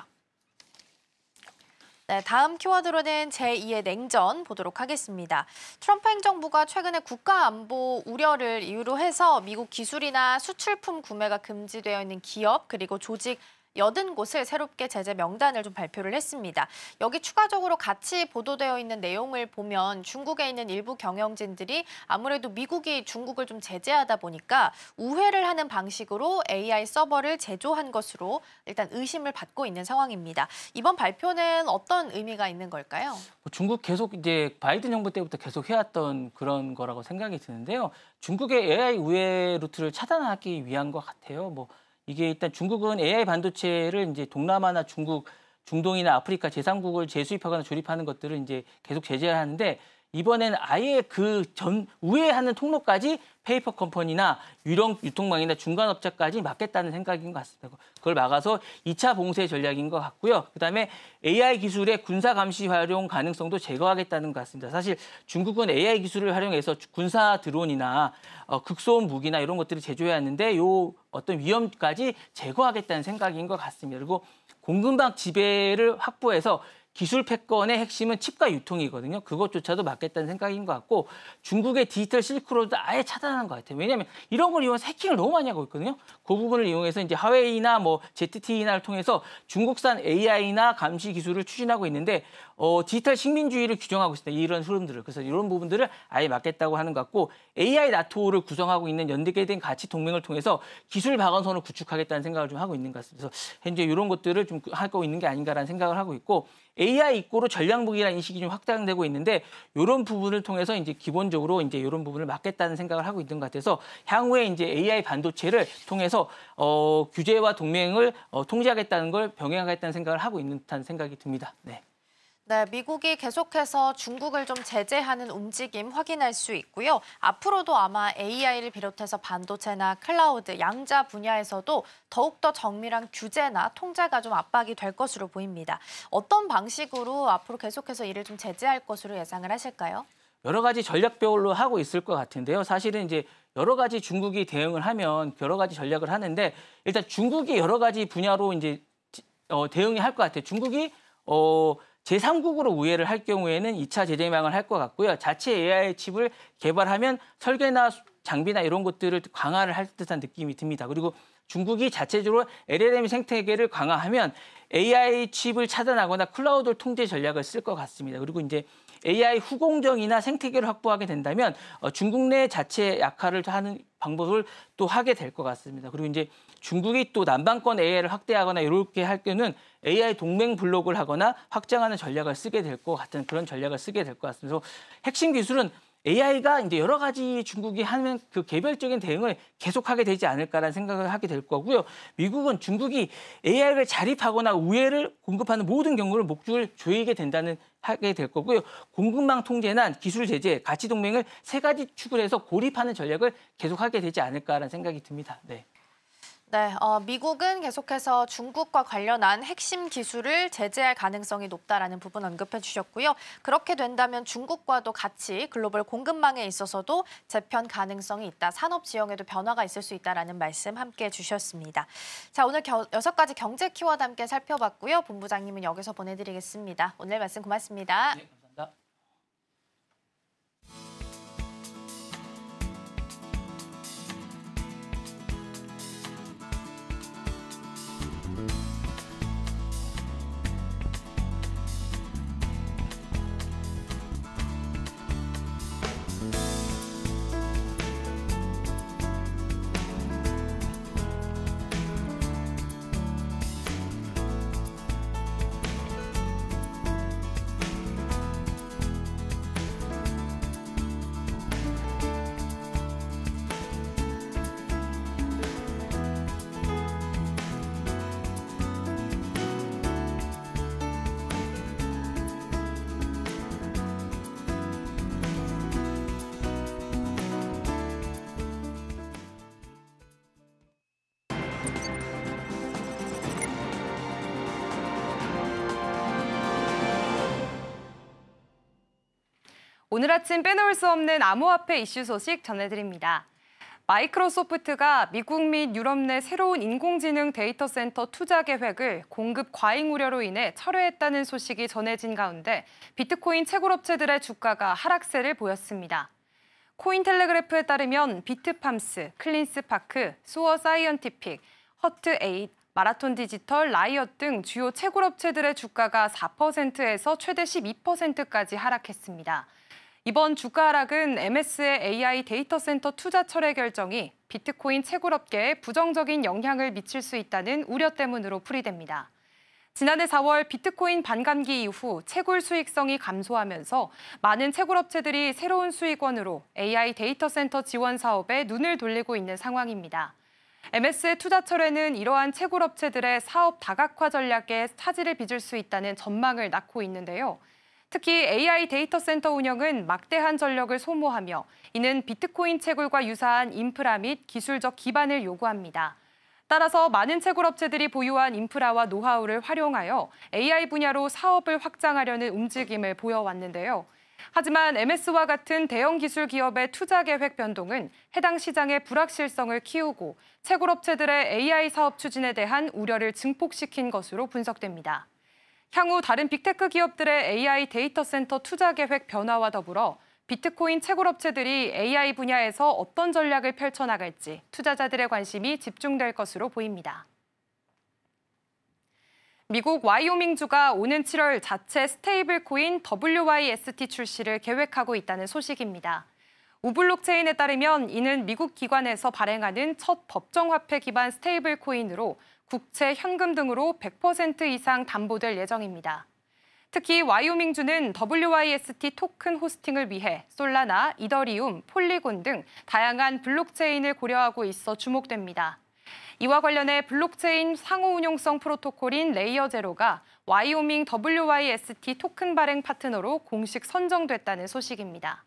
네, 다음 키워드로는 제2의 냉전 보도록 하겠습니다. 트럼프 행정부가 최근에 국가 안보 우려를 이유로 해서 미국 기술이나 수출품 구매가 금지되어 있는 기업 그리고 조직 80곳을 새롭게 제재 명단을 좀 발표를 했습니다. 여기 추가적으로 같이 보도되어 있는 내용을 보면 중국에 있는 일부 경영진들이 아무래도 미국이 중국을 좀 제재하다 보니까 우회를 하는 방식으로 AI 서버를 제조한 것으로 일단 의심을 받고 있는 상황입니다. 이번 발표는 어떤 의미가 있는 걸까요? 중국 계속 이제 바이든 정부 때부터 계속 해왔던 그런 거라고 생각이 드는데요. 중국의 AI 우회 루트를 차단하기 위한 것 같아요. 뭐 이게 일단 중국은 AI 반도체를 이제 동남아나 중국, 중동이나 아프리카 제3국을 재수입하거나 조립하는 것들을 이제 계속 제재하는데 이번에는 아예 그 우회하는 통로까지 페이퍼 컴퍼니나 유통망이나 중간업자까지 막겠다는 생각인 것 같습니다. 그걸 막아서 2차 봉쇄 전략인 것 같고요. 그다음에 AI 기술의 군사 감시 활용 가능성도 제거하겠다는 것 같습니다. 사실 중국은 AI 기술을 활용해서 군사 드론이나 극소음 무기나 이런 것들을 제조해 왔는데 요 어떤 위험까지 제거하겠다는 생각인 것 같습니다. 그리고 공급망 지배를 확보해서 기술 패권의 핵심은 칩과 유통이거든요. 그것조차도 막겠다는 생각인 것 같고 중국의 디지털 실크로드 아예 차단하는 것 같아요. 왜냐하면 이런 걸 이용해서 해킹을 너무 많이 하고 있거든요. 그 부분을 이용해서 이제 하웨이나 뭐 ZTE나를 통해서 중국산 AI나 감시 기술을 추진하고 있는데 디지털 식민주의를 규정하고 있습니다. 이런 흐름들을. 그래서 이런 부분들을 아예 막겠다고 하는 것 같고 AI 나토를 구성하고 있는 연계된 가치 동맹을 통해서 기술 방어선을 구축하겠다는 생각을 좀 하고 있는 것 같습니다. 그래서 현재 이런 것들을 좀 하고 있는 게 아닌가라는 생각을 하고 있고 AI 입고로 전략무기라는 인식이 좀 확장되고 있는데 이런 부분을 통해서 이제 기본적으로 이제 이런 부분을 막겠다는 생각을 하고 있는 것 같아서 향후에 이제 AI 반도체를 통해서 규제와 동맹을 통제하겠다는 걸 병행하겠다는 생각을 하고 있는 듯한 생각이 듭니다. 네. 네, 미국이 계속해서 중국을 좀 제재하는 움직임 확인할 수 있고요. 앞으로도 아마 AI를 비롯해서 반도체나 클라우드, 양자 분야에서도 더욱더 정밀한 규제나 통제가 좀 압박이 될 것으로 보입니다. 어떤 방식으로 앞으로 계속해서 이를 좀 제재할 것으로 예상을 하실까요? 여러 가지 전략별로 하고 있을 것 같은데요. 사실은 이제 여러 가지 중국이 대응을 하면 여러 가지 전략을 하는데 일단 중국이 여러 가지 분야로 이제 대응이 할 것 같아요. 중국이 제3국으로 우회를 할 경우에는 2차 제재망을 할 것 같고요. 자체 AI 칩을 개발하면 설계나 장비나 이런 것들을 강화를 할 듯한 느낌이 듭니다. 그리고 중국이 자체적으로 LLM 생태계를 강화하면 AI 칩을 차단하거나 클라우드 통제 전략을 쓸 것 같습니다. 그리고 이제 AI 후공정이나 생태계를 확보하게 된다면 중국 내 자체 약화를 하는 방법을 또 하게 될 것 같습니다. 그리고 이제 중국이 또 남반권 AI를 확대하거나 이렇게 할 때는 AI 동맹 블록을 하거나 확장하는 전략을 쓰게 될 것 같은 그런 전략을 쓰게 될 것 같습니다. 그래서 핵심 기술은 AI가 이제 여러 가지 중국이 하는 그 개별적인 대응을 계속하게 되지 않을까라는 생각을 하게 될 거고요. 미국은 중국이 AI를 자립하거나 우회를 공급하는 모든 경우를 목줄 조이게 된다는 하게 될 거고요. 공급망 통제나 기술 제재, 가치 동맹을 세 가지 축을 해서 고립하는 전략을 계속하게 되지 않을까라는 생각이 듭니다. 네. 네, 미국은 계속해서 중국과 관련한 핵심 기술을 제재할 가능성이 높다라는 부분 언급해 주셨고요. 그렇게 된다면 중국과도 같이 글로벌 공급망에 있어서도 재편 가능성이 있다. 산업 지형에도 변화가 있을 수 있다라는 말씀 함께 주셨습니다. 자, 오늘 6가지 경제 키워드 함께 살펴봤고요. 본부장님은 여기서 보내드리겠습니다. 오늘 말씀 고맙습니다. 네, 감사합니다. 오늘 아침 빼놓을 수 없는 암호화폐 이슈 소식 전해드립니다. 마이크로소프트가 미국 및 유럽 내 새로운 인공지능 데이터 센터 투자 계획을 공급 과잉 우려로 인해 철회했다는 소식이 전해진 가운데 비트코인 채굴업체들의 주가가 하락세를 보였습니다. 코인텔레그래프에 따르면 비트팜스, 클린스파크, 수어 사이언티픽, 허트8, 마라톤 디지털, 라이엇 등 주요 채굴업체들의 주가가 4%에서 최대 12%까지 하락했습니다. 이번 주가 하락은 MS의 AI 데이터 센터 투자 철회 결정이 비트코인 채굴업계에 부정적인 영향을 미칠 수 있다는 우려 때문으로 풀이됩니다. 지난해 4월 비트코인 반감기 이후 채굴 수익성이 감소하면서 많은 채굴업체들이 새로운 수익원으로 AI 데이터 센터 지원 사업에 눈을 돌리고 있는 상황입니다. MS의 투자 철회는 이러한 채굴업체들의 사업 다각화 전략에 차질을 빚을 수 있다는 전망을 낳고 있는데요. 특히 AI 데이터 센터 운영은 막대한 전력을 소모하며 이는 비트코인 채굴과 유사한 인프라 및 기술적 기반을 요구합니다. 따라서 많은 채굴업체들이 보유한 인프라와 노하우를 활용하여 AI 분야로 사업을 확장하려는 움직임을 보여왔는데요. 하지만 MS와 같은 대형 기술 기업의 투자 계획 변동은 해당 시장의 불확실성을 키우고 채굴업체들의 AI 사업 추진에 대한 우려를 증폭시킨 것으로 분석됩니다. 향후 다른 빅테크 기업들의 AI 데이터 센터 투자 계획 변화와 더불어 비트코인 채굴업체들이 AI 분야에서 어떤 전략을 펼쳐나갈지 투자자들의 관심이 집중될 것으로 보입니다. 미국 와이오밍주가 오는 7월 자체 스테이블 코인 WYST 출시를 계획하고 있다는 소식입니다. 우블록체인에 따르면 이는 미국 기관에서 발행하는 첫 법정화폐 기반 스테이블 코인으로 국채, 현금 등으로 100% 이상 담보될 예정입니다. 특히 와이오밍주는 WYST 토큰 호스팅을 위해 솔라나, 이더리움, 폴리곤 등 다양한 블록체인을 고려하고 있어 주목됩니다. 이와 관련해 블록체인 상호운용성 프로토콜인 레이어제로가 와이오밍 WYST 토큰 발행 파트너로 공식 선정됐다는 소식입니다.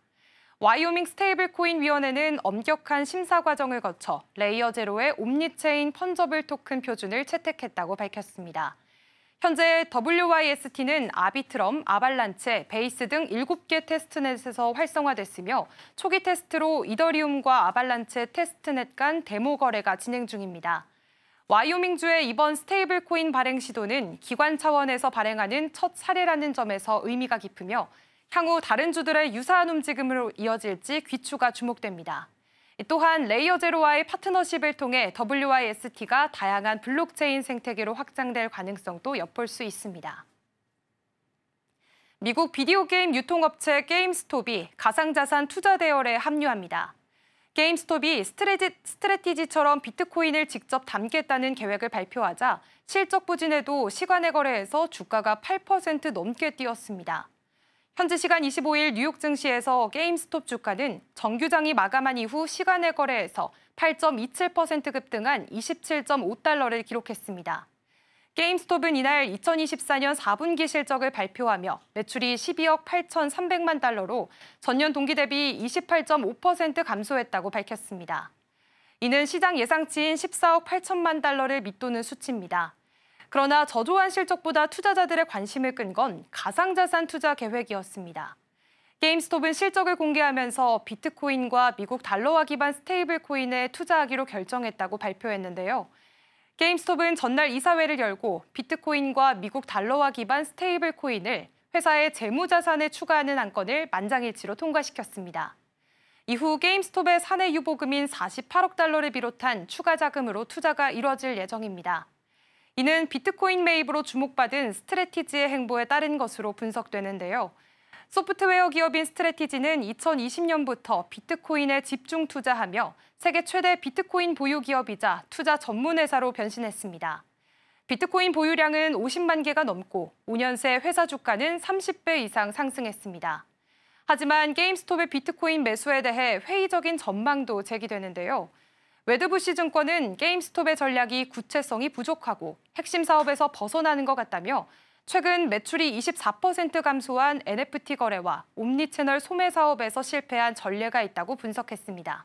와이오밍 스테이블코인 위원회는 엄격한 심사 과정을 거쳐 레이어제로의 옴니체인 펀저블 토큰 표준을 채택했다고 밝혔습니다. 현재 WYST는 아비트럼, 아발란체, 베이스 등 7개 테스트넷에서 활성화됐으며 초기 테스트로 이더리움과 아발란체 테스트넷 간 데모 거래가 진행 중입니다. 와이오밍주의 이번 스테이블 코인 발행 시도는 기관 차원에서 발행하는 첫 사례라는 점에서 의미가 깊으며 향후 다른 주들의 유사한 움직임으로 이어질지 귀추가 주목됩니다. 또한 레이어제로와의 파트너십을 통해 WYST가 다양한 블록체인 생태계로 확장될 가능성도 엿볼 수 있습니다. 미국 비디오 게임 유통업체 게임스톱이 가상자산 투자 대열에 합류합니다. 게임스톱이 스트래티지처럼 비트코인을 직접 담겠다는 계획을 발표하자 실적 부진에도 시간의 거래에서 주가가 8% 넘게 뛰었습니다. 현지 시간 25일 뉴욕 증시에서 게임스톱 주가는 정규장이 마감한 이후 시간의 거래에서 8.27% 급등한 27.5달러를 기록했습니다. 게임스톱은 이날 2024년 4분기 실적을 발표하며 매출이 12억 8,300만 달러로 전년 동기 대비 28.5% 감소했다고 밝혔습니다. 이는 시장 예상치인 14억 8천만 달러를 밑도는 수치입니다. 그러나 저조한 실적보다 투자자들의 관심을 끈 건 가상자산 투자 계획이었습니다. 게임스톱은 실적을 공개하면서 비트코인과 미국 달러화 기반 스테이블 코인에 투자하기로 결정했다고 발표했는데요. 게임스톱은 전날 이사회를 열고 비트코인과 미국 달러화 기반 스테이블 코인을 회사의 재무자산에 추가하는 안건을 만장일치로 통과시켰습니다. 이후 게임스톱의 사내 유보금인 48억 달러를 비롯한 추가 자금으로 투자가 이뤄질 예정입니다. 이는 비트코인 매입으로 주목받은 스트래티지의 행보에 따른 것으로 분석되는데요. 소프트웨어 기업인 스트래티지는 2020년부터 비트코인에 집중 투자하며 세계 최대 비트코인 보유 기업이자 투자 전문 회사로 변신했습니다. 비트코인 보유량은 50만 개가 넘고 5년 새 회사 주가는 30배 이상 상승했습니다. 하지만 게임스톱의 비트코인 매수에 대해 회의적인 전망도 제기되는데요. 웨드부시 증권은 게임스톱의 전략이 구체성이 부족하고 핵심 사업에서 벗어나는 것 같다며 최근 매출이 24% 감소한 NFT 거래와 옴니채널 소매 사업에서 실패한 전례가 있다고 분석했습니다.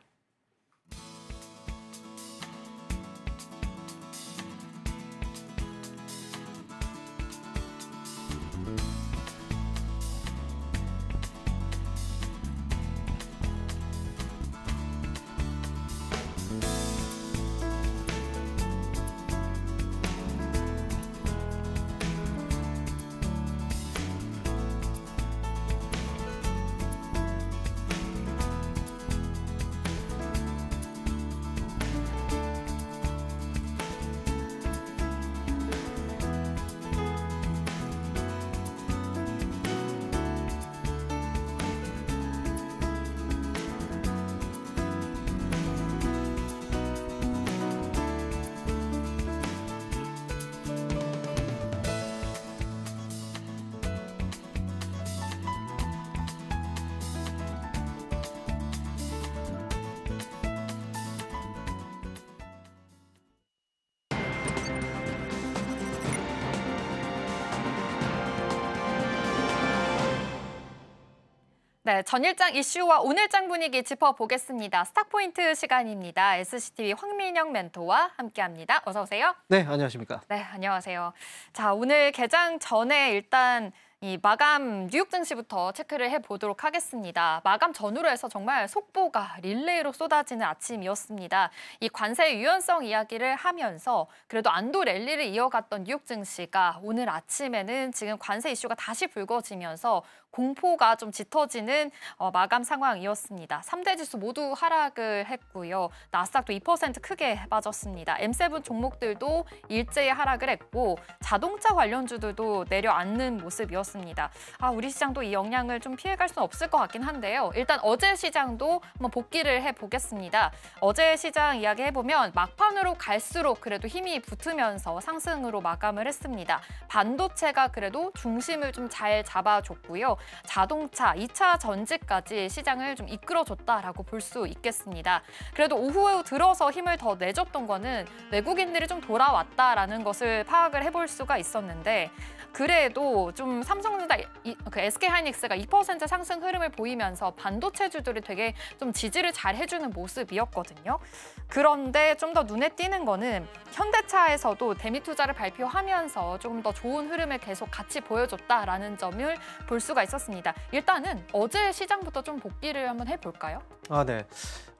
네, 전일장 이슈와 오늘장 분위기 짚어보겠습니다. 스탁포인트 시간입니다. SCTV 황민영 멘토와 함께합니다. 어서 오세요. 네, 안녕하십니까. 네, 안녕하세요. 자, 오늘 개장 전에 일단 이 마감 뉴욕 증시부터 체크를 해보도록 하겠습니다. 마감 전후로 해서 정말 속보가 릴레이로 쏟아지는 아침이었습니다. 이 관세 유연성 이야기를 하면서 그래도 안도 랠리를 이어갔던 뉴욕 증시가 오늘 아침에는 지금 관세 이슈가 다시 불거지면서 공포가 좀 짙어지는 마감 상황이었습니다. 3대 지수 모두 하락을 했고요. 나스닥도 2% 크게 빠졌습니다. M7 종목들도 일제히 하락을 했고 자동차 관련주들도 내려앉는 모습이었습니다. 우리 시장도 이 영향을 좀 피해갈 수는 없을 것 같긴 한데요. 일단 어제 시장도 한번 복기를 해보겠습니다. 어제 시장 이야기 해보면 막판으로 갈수록 그래도 힘이 붙으면서 상승으로 마감을 했습니다. 반도체가 그래도 중심을 좀 잘 잡아줬고요. 자동차, 2차 전지까지 시장을 좀 이끌어줬다라고 볼 수 있겠습니다. 그래도 오후 들어서 힘을 더 내줬던 거는 외국인들이 좀 돌아왔다라는 것을 파악을 해볼 수가 있었는데 그래도 좀 삼성전자, SK하이닉스가 2% 상승 흐름을 보이면서 반도체주들이 되게 좀 지지를 잘 해주는 모습이었거든요. 그런데 좀 더 눈에 띄는 거는 현대차에서도 대미 투자를 발표하면서 조금 더 좋은 흐름을 계속 같이 보여줬다라는 점을 볼 수가 있었습니다. 일단은 어제 시장부터 좀 복기를 한번 해볼까요? 네.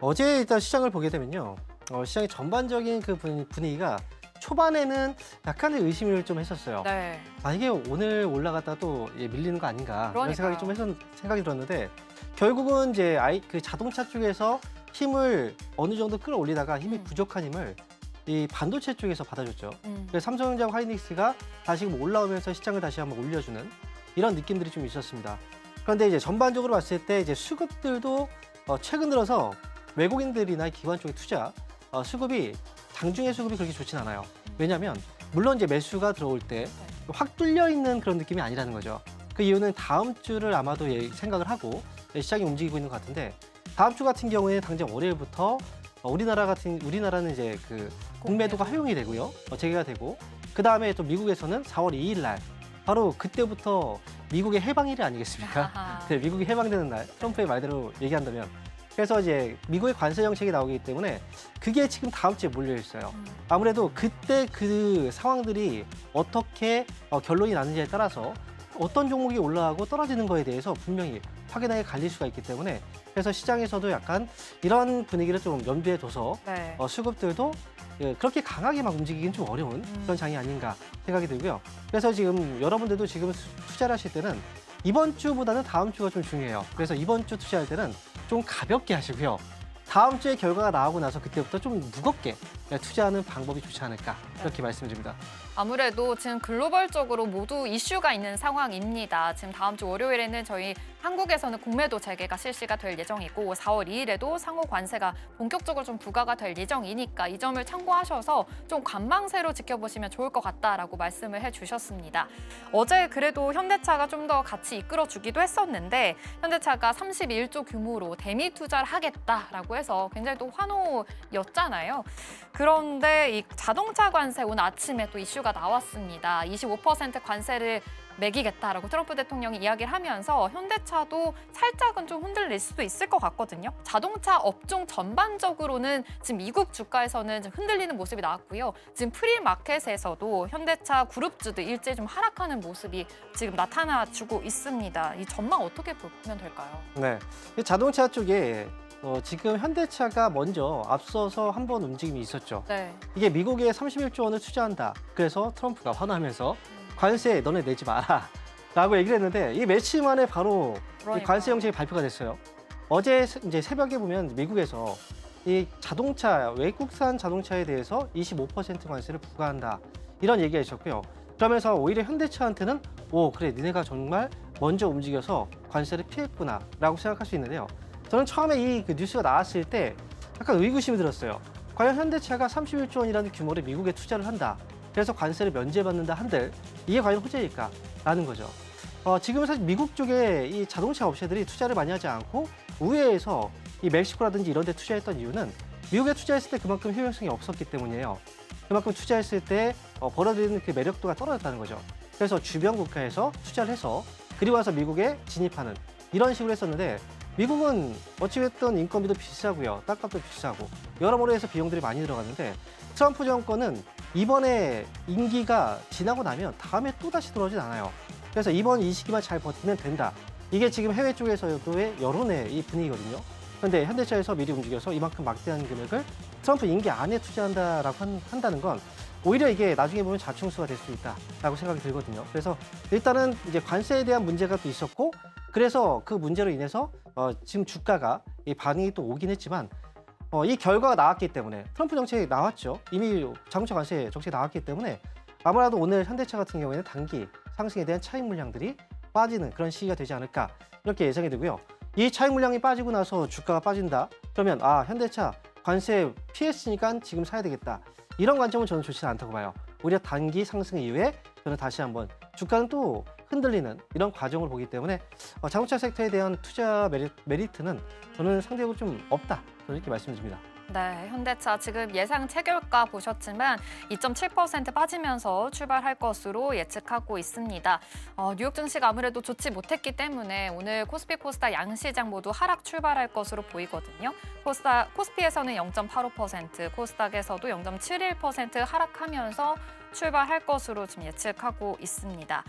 어제 일단 시장을 보게 되면요. 시장의 전반적인 그 분위기가 초반에는 약간의 의심을 좀 했었어요. 네. 이게 오늘 올라갔다 또 밀리는 거 아닌가 이런 생각이 그러니까요. 생각이 들었는데 결국은 이제 그 자동차 쪽에서 힘을 어느 정도 끌어올리다가 힘이 부족한 힘을 이 반도체 쪽에서 받아줬죠. 그래서 삼성전자와 하이닉스가 다시금 올라오면서 시장을 다시 한번 올려주는 이런 느낌들이 좀 있었습니다. 그런데 이제 전반적으로 봤을 때 이제 수급들도 최근 들어서 외국인들이나 기관 쪽의 투자 수급이 장중의 수급이 그렇게 좋진 않아요. 왜냐하면 물론 이제 매수가 들어올 때 확 뚫려 있는 그런 느낌이 아니라는 거죠. 그 이유는 다음 주를 아마도 생각을 하고 시장이 움직이고 있는 것 같은데 다음 주 같은 경우에 당장 월요일부터 우리나라는 이제 그 공매도가 허용이 되고요, 재개가 되고 그 다음에 또 미국에서는 4월 2일 날 바로 그때부터 미국의 해방일이 아니겠습니까? 네, 미국이 해방되는 날 트럼프의 말대로 얘기한다면 그래서 이제 미국의 관세 정책이 나오기 때문에 그게 지금 다음 주에 몰려 있어요. 아무래도 그때 그 상황들이 어떻게 결론이 나는지에 따라서 어떤 종목이 올라가고 떨어지는 거에 대해서 분명히 확연하게 갈릴 수가 있기 때문에 그래서 시장에서도 약간 이런 분위기를 좀 염두에 둬서 네. 수급들도 그렇게 강하게 막 움직이긴 좀 어려운 그런 장이 아닌가 생각이 들고요. 그래서 지금 여러분들도 지금 투자를 하실 때는 이번 주보다는 다음 주가 좀 중요해요. 그래서 이번 주 투자할 때는 좀 가볍게 하시고요. 다음 주에 결과가 나오고 나서 그때부터 좀 무겁게 투자하는 방법이 좋지 않을까 이렇게 말씀드립니다. 아무래도 지금 글로벌적으로 모두 이슈가 있는 상황입니다. 지금 다음 주 월요일에는 저희 한국에서는 공매도 재개가 실시가 될 예정이고 4월 2일에도 상호 관세가 본격적으로 좀 부과가 될 예정이니까 이 점을 참고하셔서 좀 관망세로 지켜보시면 좋을 것 같다라고 말씀을 해주셨습니다. 어제 그래도 현대차가 좀 더 같이 이끌어주기도 했었는데 현대차가 31조 규모로 대미 투자를 하겠다라고 해서 굉장히 또 환호였잖아요. 그런데 이 자동차 관세 오늘 아침에 또 이슈가 나왔습니다. 25% 관세를 매기겠다라고 트럼프 대통령이 이야기를 하면서 현대차도 살짝은 좀 흔들릴 수도 있을 것 같거든요. 자동차 업종 전반적으로는 지금 미국 주가에서는 좀 흔들리는 모습이 나왔고요. 지금 프리마켓에서도 현대차 그룹주들 일제히 좀 하락하는 모습이 지금 나타나주고 있습니다. 이 전망 어떻게 보면 될까요? 네, 이 자동차 쪽에 지금 현대차가 먼저 앞서서 한번 움직임이 있었죠. 네. 이게 미국에 31조 원을 투자한다. 그래서 트럼프가 화나면서 관세 너네 내지 마라 라고 얘기를 했는데 이 며칠 만에 바로 이 관세 정책이 발표가 됐어요. 어제 이제 새벽에 보면 미국에서 이 자동차, 외국산 자동차에 대해서 25% 관세를 부과한다. 이런 얘기가 있었고요. 그러면서 오히려 현대차한테는 그래 니네가 정말 먼저 움직여서 관세를 피했구나 라고 생각할 수 있는데요. 저는 처음에 이 뉴스가 나왔을 때 약간 의구심이 들었어요. 과연 현대차가 31조 원이라는 규모를 미국에 투자를 한다. 그래서 관세를 면제받는다 한들 이게 과연 호재일까? 라는 거죠. 지금은 사실 미국 쪽에 이 자동차 업체들이 투자를 많이 하지 않고 우회해서 이 멕시코라든지 이런 데 투자했던 이유는 미국에 투자했을 때 그만큼 효용성이 없었기 때문이에요. 그만큼 투자했을 때 벌어들이는 그 매력도가 떨어졌다는 거죠. 그래서 주변 국가에서 투자를 해서 그리고 와서 미국에 진입하는 이런 식으로 했었는데 미국은 어찌됐든 인건비도 비싸고요. 땅값도 비싸고 여러모로 해서 비용들이 많이 들어가는데 트럼프 정권은 이번에 임기가 지나고 나면 다음에 또다시 돌아오진 않아요. 그래서 이번 이 시기만 잘 버티면 된다. 이게 지금 해외 쪽에서도의 여론의 이 분위기거든요. 그런데 현대차에서 미리 움직여서 이만큼 막대한 금액을 트럼프 임기 안에 투자한다라고 한다는 건 오히려 이게 나중에 보면 자충수가 될 수 있다라고 생각이 들거든요. 그래서 일단은 이제 관세에 대한 문제가 또 있었고, 그래서 그 문제로 인해서 지금 주가가 이 반응이 또 오긴 했지만 이 결과가 나왔기 때문에 트럼프 정책이 나왔죠. 이미 자동차 관세 정책이 나왔기 때문에 아무래도 오늘 현대차 같은 경우에는 단기 상승에 대한 차익 물량들이 빠지는 그런 시기가 되지 않을까 이렇게 예상이 되고요. 이 차익 물량이 빠지고 나서 주가가 빠진다. 그러면 현대차 관세 피했으니까 지금 사야 되겠다. 이런 관점은 저는 좋지 않다고 봐요. 오히려 단기 상승 이후에 저는 다시 한번 주가는 또 흔들리는 이런 과정을 보기 때문에 자동차 섹터에 대한 투자 메리트는 저는 상대적으로 좀 없다. 저는 이렇게 말씀드립니다. 네, 현대차 지금 예상 체결가 보셨지만 2.7% 빠지면서 출발할 것으로 예측하고 있습니다. 뉴욕 증시가 아무래도 좋지 못했기 때문에 오늘 코스피 코스닥 양시장 모두 하락 출발할 것으로 보이거든요. 코스피에서는 0.85%, 코스닥에서도 0.71% 하락하면서 출발할 것으로 지금 예측하고 있습니다.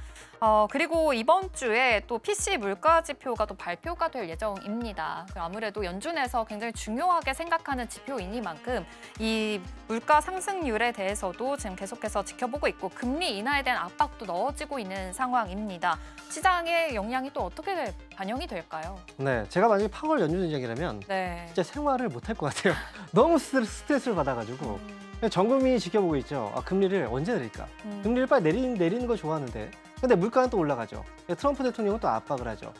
그리고 이번 주에 또 PC 물가 지표가 또 발표가 될 예정입니다. 아무래도 연준에서 굉장히 중요하게 생각하는 지표이니만큼 이 물가 상승률에 대해서도 지금 계속해서 지켜보고 있고 금리 인하에 대한 압박도 넣어지고 있는 상황입니다. 시장에 영향이 또 어떻게 반영이 될까요? 네, 제가 만약에 파월 연준 의장이라면 진짜 생활을 못할 것 같아요. 너무 스트레스를 받아가지고. 전 국민이 지켜보고 있죠. 금리를 언제 내릴까? 금리를 빨리 내리는 거 좋아하는데. 근데 물가는 또 올라가죠. 트럼프 대통령은 또 압박을 하죠.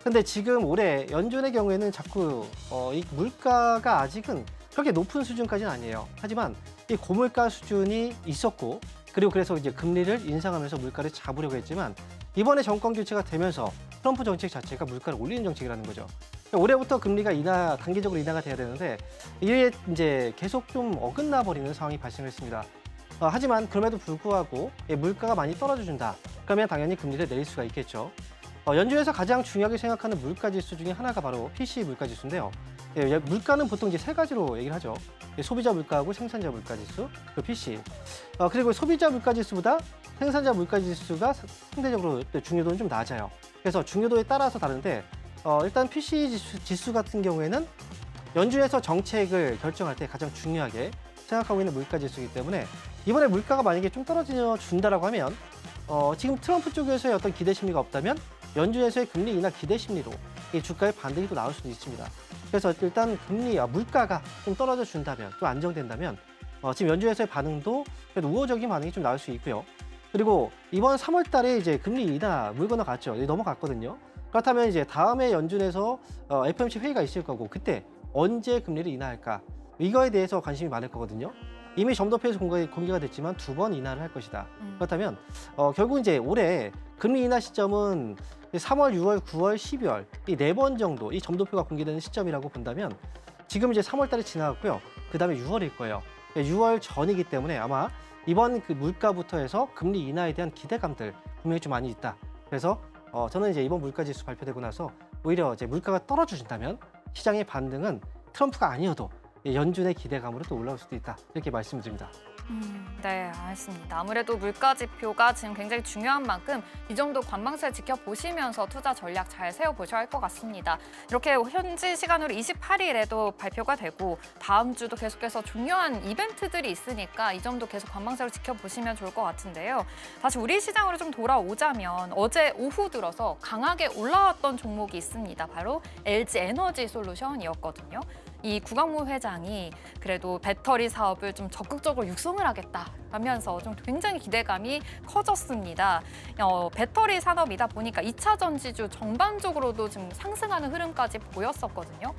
근데 지금 올해 연준의 경우에는 자꾸 이 물가가 아직은 그렇게 높은 수준까지는 아니에요. 하지만 이 고물가 수준이 있었고, 그리고 그래서 이제 금리를 인상하면서 물가를 잡으려고 했지만 이번에 정권 교체가 되면서 트럼프 정책 자체가 물가를 올리는 정책이라는 거죠. 올해부터 금리가 단기적으로 인하가 돼야 되는데 이게 이제 계속 좀 어긋나 버리는 상황이 발생했습니다. 하지만 그럼에도 불구하고 물가가 많이 떨어져 준다. 그러면 당연히 금리를 내릴 수가 있겠죠. 연준에서 가장 중요하게 생각하는 물가 지수 중에 하나가 바로 PCE 물가 지수인데요. 물가는 보통 이제 세 가지로 얘기를 하죠. 소비자 물가하고 생산자 물가 지수, 그리고 PCE. 그리고 소비자 물가 지수보다 생산자 물가 지수가 상대적으로 중요도는 좀 낮아요. 그래서 중요도에 따라서 다른데 일단 PCE 지수 같은 경우에는 연준에서 정책을 결정할 때 가장 중요하게 생각하고 있는 물가 지수이기 때문에 이번에 물가가 만약에 좀 떨어져 준다라고 하면 지금 트럼프 쪽에서의 어떤 기대 심리가 없다면 연준에서의 금리 인하 기대 심리로 이 주가의 반등이 또 나올 수도 있습니다. 그래서 일단 물가가 좀 떨어져 준다면, 좀 안정된다면 지금 연준에서의 반응도 그래도 우호적인 반응이 좀 나올 수 있고요. 그리고 이번 3월 달에 이제 금리 인하 물 건너갔죠. 넘어갔거든요. 그렇다면 이제 다음에 연준에서 FOMC 회의가 있을 거고 그때 언제 금리를 인하할까? 이거에 대해서 관심이 많을 거거든요. 이미 점도표에서 공개가 됐지만 2번 인하를 할 것이다. 그렇다면 결국 이제 올해 금리 인하 시점은 3월, 6월, 9월, 12월 이 4번 정도 이 점도표가 공개되는 시점이라고 본다면 지금 이제 3월 달이 지나갔고요. 그다음에 6월일 거예요. 6월 전이기 때문에 아마 이번 그 물가부터 해서 금리 인하에 대한 기대감들 분명히 좀 많이 있다. 그래서 저는 이제 이번 물가 지수 발표되고 나서 오히려 이제 물가가 떨어진다면 시장의 반등은 트럼프가 아니어도 연준의 기대감으로 또 올라올 수도 있다. 이렇게 말씀드립니다. 네, 알겠습니다. 아무래도 물가 지표가 지금 굉장히 중요한 만큼 이 정도 관망세 지켜보시면서 투자 전략 잘 세워보셔야 할 것 같습니다. 이렇게 현지 시간으로 28일에도 발표가 되고 다음 주도 계속해서 중요한 이벤트들이 있으니까 이 점도 계속 관망세로 지켜보시면 좋을 것 같은데요. 다시 우리 시장으로 좀 돌아오자면 어제 오후 들어서 강하게 올라왔던 종목이 있습니다. 바로 LG 에너지 솔루션이었거든요. 이 구광모 회장이 그래도 배터리 사업을 좀 적극적으로 육성을 하겠다 하면서 좀 굉장히 기대감이 커졌습니다. 배터리 산업이다 보니까 2차 전지주 전반적으로도 좀 상승하는 흐름까지 보였었거든요.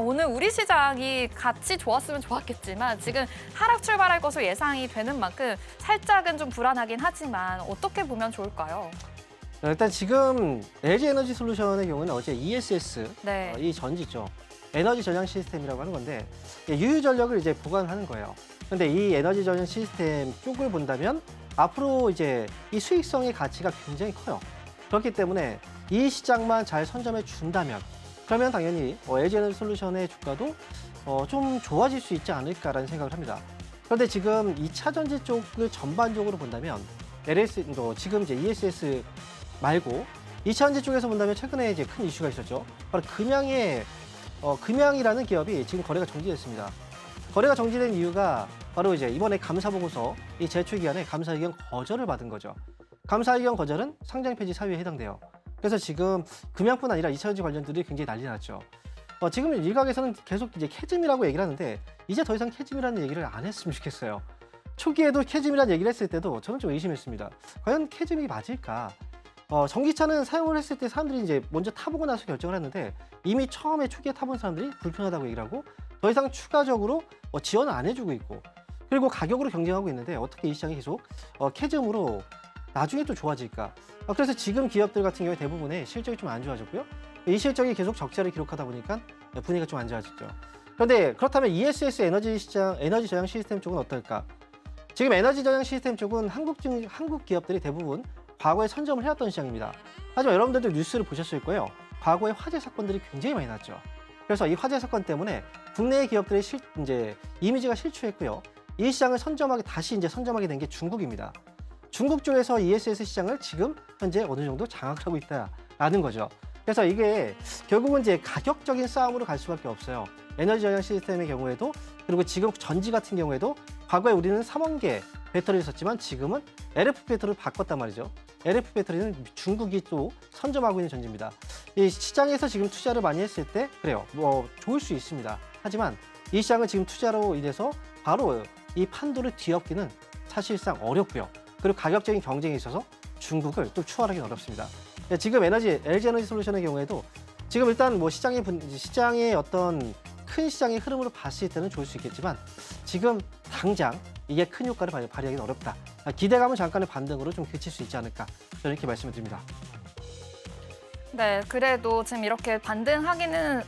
오늘 우리 시장이 같이 좋았으면 좋았겠지만 지금 하락 출발할 것으로 예상이 되는 만큼 살짝은 좀 불안하긴 하지만 어떻게 보면 좋을까요? 일단 지금 LG 에너지 솔루션의 경우는 어제 ESS, 이 전지죠. 에너지 저장 시스템이라고 하는 건데 유유 전력을 이제 보관하는 거예요. 그런데 이 에너지 저장 시스템 쪽을 본다면 앞으로 이제 이 수익성의 가치가 굉장히 커요. 그렇기 때문에 이 시장만 잘 선점해 준다면 그러면 당연히 LG 에너지 솔루션의 주가도 좀 좋아질 수 있지 않을까라는 생각을 합니다. 그런데 지금 2차 전지 쪽을 전반적으로 본다면 지금 이제 ESS 말고 2차전지 쪽에서 본다면 최근에 이제 큰 이슈가 있었죠. 바로 금양이라는 기업이 지금 거래가 정지됐습니다. 거래가 정지된 이유가 바로 이제 이번에 감사 보고서 이 제출 기간에 감사 의견 거절을 받은 거죠. 감사 의견 거절은 상장 폐지 사유에 해당돼요. 그래서 지금 금양뿐 아니라 2차전지 관련들이 굉장히 난리 났죠. 지금 일각에서는 계속 이제 캐즘이라고 얘기를 하는데 이제 더 이상 캐즘이라는 얘기를 안 했으면 좋겠어요. 초기에도 캐즘이라는 얘기를 했을 때도 저는 좀 의심했습니다. 과연 캐즘이 맞을까? 전기차는 사용을 했을 때 사람들이 이제 먼저 타보고 나서 결정을 했는데 이미 처음에 초기에 타본 사람들이 불편하다고 얘기를 하고 더 이상 추가적으로 지원을 안 해주고 있고 그리고 가격으로 경쟁하고 있는데 어떻게 이 시장이 계속 캐즘으로 나중에 또 좋아질까? 그래서 지금 기업들 같은 경우에 대부분의 실적이 좀 안 좋아졌고요. 이 실적이 계속 적자를 기록하다 보니까 분위기가 좀 안 좋아졌죠. 그런데 그렇다면 ESS 에너지 저장 시스템 쪽은 어떨까? 지금 에너지 저장 시스템 쪽은 한국 기업들이 대부분 과거에 선점을 해왔던 시장입니다. 하지만 여러분들도 뉴스를 보셨을 거예요. 과거에 화재 사건들이 굉장히 많이 났죠. 그래서 이 화재 사건 때문에 국내의 기업들의 이제 이미지가 실추했고요. 이 시장을 다시 선점하게 된 게 중국입니다. 중국 쪽에서 ESS 시장을 지금 현재 어느 정도 장악을 하고 있다라는 거죠. 그래서 이게 결국은 이제 가격적인 싸움으로 갈 수밖에 없어요. 에너지 저장 시스템의 경우에도 그리고 지금 전지 같은 경우에도 과거에 우리는 3원계 배터리를 썼지만 지금은 LF 배터리를 바꿨단 말이죠. LF 배터리는 중국이 또 선점하고 있는 전지입니다. 이 시장에서 지금 투자를 많이 했을 때 그래요. 좋을 수 있습니다. 하지만 이 시장은 지금 투자로 인해서 바로 이 판도를 뒤엎기는 사실상 어렵고요. 그리고 가격적인 경쟁에 있어서 중국을 또 추월하기는 어렵습니다. 지금 LG 에너지 솔루션의 경우에도 지금 일단 시장의 어떤 큰 시장의 흐름으로 봤을 때는 좋을 수 있겠지만 지금 당장 이게 큰 효과를 발휘하기는 어렵다. 기대감은 잠깐의 반등으로 좀 그칠 수 있지 않을까 저는 이렇게 말씀을 드립니다. 네, 그래도 지금 이렇게 반등하기는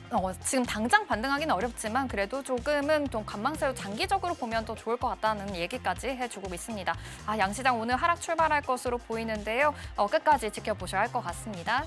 지금 당장 반등하기는 어렵지만 그래도 조금은 좀 관망세로 장기적으로 보면 더 좋을 것 같다는 얘기까지 해주고 있습니다. 양시장 오늘 하락 출발할 것으로 보이는데요. 끝까지 지켜보셔야 할 것 같습니다.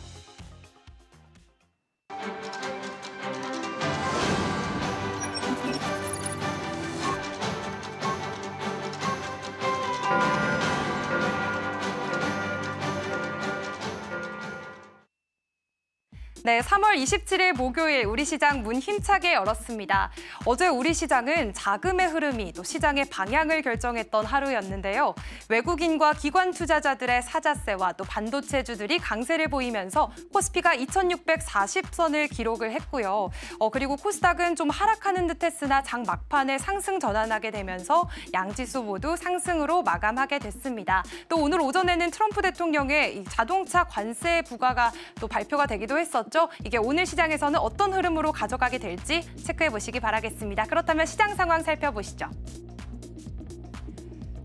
네, 3월 27일 목요일 우리 시장 문 힘차게 열었습니다. 어제 우리 시장은 자금의 흐름이 또 시장의 방향을 결정했던 하루였는데요. 외국인과 기관 투자자들의 사자세와 또 반도체주들이 강세를 보이면서 코스피가 2640선을 기록을 했고요. 그리고 코스닥은 좀 하락하는 듯했으나 장 막판에 상승 전환하게 되면서 양지수 모두 상승으로 마감하게 됐습니다. 또 오늘 오전에는 트럼프 대통령의 이 자동차 관세 부과가 또 발표가 되기도 했었죠. 이게 오늘 시장에서는 어떤 흐름으로 가져가게 될지 체크해 보시기 바라겠습니다. 그렇다면 시장 상황 살펴보시죠.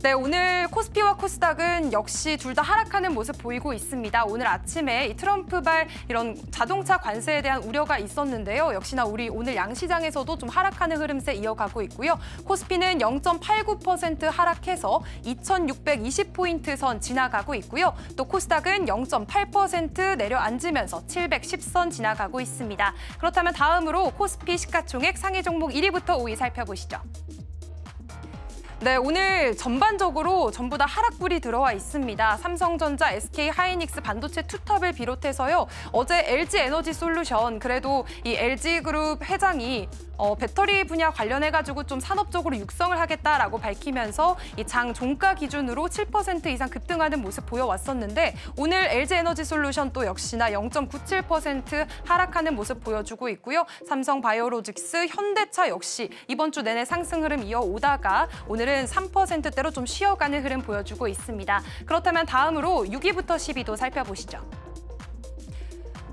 네, 오늘 코스피와 코스닥은 역시 둘 다 하락하는 모습 보이고 있습니다. 오늘 아침에 이 트럼프발 이런 자동차 관세에 대한 우려가 있었는데요. 역시나 우리 오늘 양시장에서도 좀 하락하는 흐름세 이어가고 있고요. 코스피는 0.89% 하락해서 2620포인트 선 지나가고 있고요. 또 코스닥은 0.8% 내려앉으면서 710선 지나가고 있습니다. 그렇다면 다음으로 코스피 시가총액 상위 종목 1위부터 5위 살펴보시죠. 네, 오늘 전반적으로 전부 다 하락불이 들어와 있습니다. 삼성전자, SK하이닉스 반도체 투톱을 비롯해서요. 어제 LG에너지솔루션, 그래도 이 LG그룹 회장이 배터리 분야 관련해가지고 좀 산업적으로 육성을 하겠다라고 밝히면서 이 장 종가 기준으로 7% 이상 급등하는 모습 보여왔었는데 오늘 LG에너지솔루션 또 역시나 0.97% 하락하는 모습 보여주고 있고요. 삼성바이오로직스, 현대차 역시 이번 주 내내 상승 흐름 이어오다가 오늘은 3%대로 좀 쉬어가는 흐름 보여주고 있습니다. 그렇다면 다음으로 6위부터 10위도 살펴보시죠.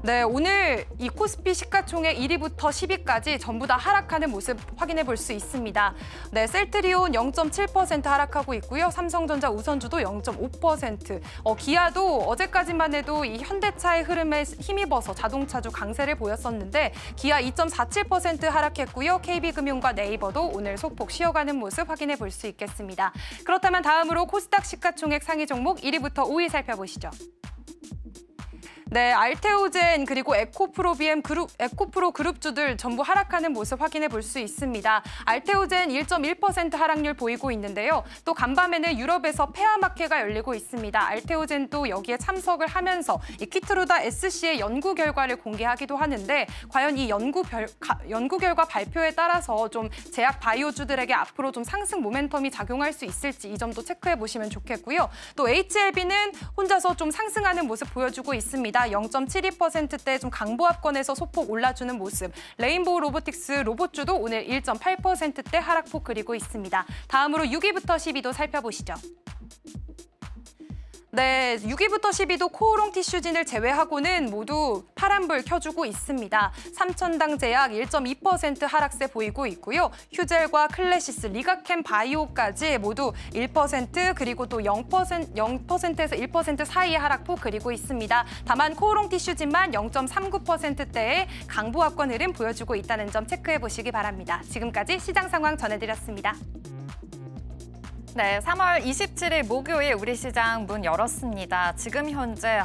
네, 오늘 이 코스피 시가총액 1위부터 10위까지 전부 다 하락하는 모습 확인해 볼 수 있습니다. 네, 셀트리온 0.7% 하락하고 있고요. 삼성전자 우선주도 0.5%. 기아도 어제까지만 해도 이 현대차의 흐름에 힘입어서 자동차주 강세를 보였었는데 기아 2.47% 하락했고요. KB금융과 네이버도 오늘 소폭 쉬어가는 모습 확인해 볼 수 있겠습니다. 그렇다면 다음으로 코스닥 시가총액 상위 종목 1위부터 5위 살펴보시죠. 네, 알테오젠 그리고 에코프로 그룹주들 전부 하락하는 모습 확인해 볼 수 있습니다. 알테오젠 1.1% 하락률 보이고 있는데요. 또 간밤에는 유럽에서 폐하마케가 열리고 있습니다. 알테오젠도 여기에 참석을 하면서 이 키트루다 SC의 연구 결과를 공개하기도 하는데 과연 이 연구 결과 발표에 따라서 좀 제약 바이오주들에게 앞으로 좀 상승 모멘텀이 작용할 수 있을지 이 점도 체크해 보시면 좋겠고요. 또 HLB는 혼자서 좀 상승하는 모습 보여주고 있습니다. 0.72%대 좀 강보합권에서 소폭 올라주는 모습. 레인보우 로보틱스 로봇주도 오늘 1.8%대 하락폭 그리고 있습니다. 다음으로 6위부터 10위도 살펴보시죠. 네, 6위부터 10위도 코오롱 티슈진을 제외하고는 모두 파란불 켜주고 있습니다. 삼천당 제약 1.2% 하락세 보이고 있고요. 휴젤과 클래시스, 리가캠 바이오까지 모두 1% 그리고 또 0%에서 1% 사이의 하락폭 그리고 있습니다. 다만 코오롱 티슈진만 0.39%대의 강보합권 흐름 보여주고 있다는 점 체크해 보시기 바랍니다. 지금까지 시장 상황 전해드렸습니다. 네, 3월 27일 목요일 우리 시장 문 열었습니다. 지금 현재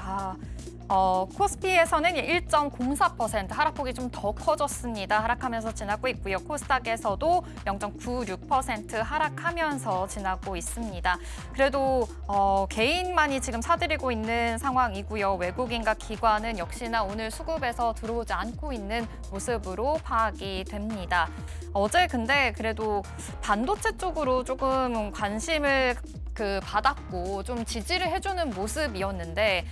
코스피에서는 1.04% 하락폭이 좀 더 커졌습니다. 하락하면서 지나고 있고요. 코스닥에서도 0.96% 하락하면서 지나고 있습니다. 그래도 개인만이 지금 사들이고 있는 상황이고요. 외국인과 기관은 역시나 오늘 수급에서 들어오지 않고 있는 모습으로 파악이 됩니다. 어제 근데 그래도 반도체 쪽으로 조금 관심을 받았고 좀 지지를 해주는 모습이었는데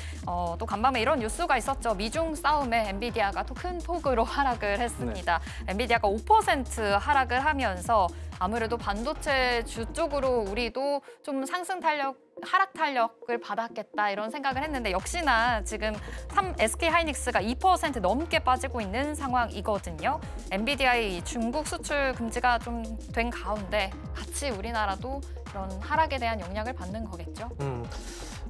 또 간밤에 이런 뉴스가 있었죠. 미중 싸움에 엔비디아가 또 큰 폭으로 하락을 했습니다. 네. 엔비디아가 5% 하락을 하면서 아무래도 반도체 주 쪽으로 우리도 좀 하락 탄력을 받았겠다 이런 생각을 했는데 역시나 지금 SK하이닉스가 2% 넘게 빠지고 있는 상황이거든요. 엔비디아의 중국 수출 금지가 좀 된 가운데 같이 우리나라도 그런 하락에 대한 영향을 받는 거겠죠.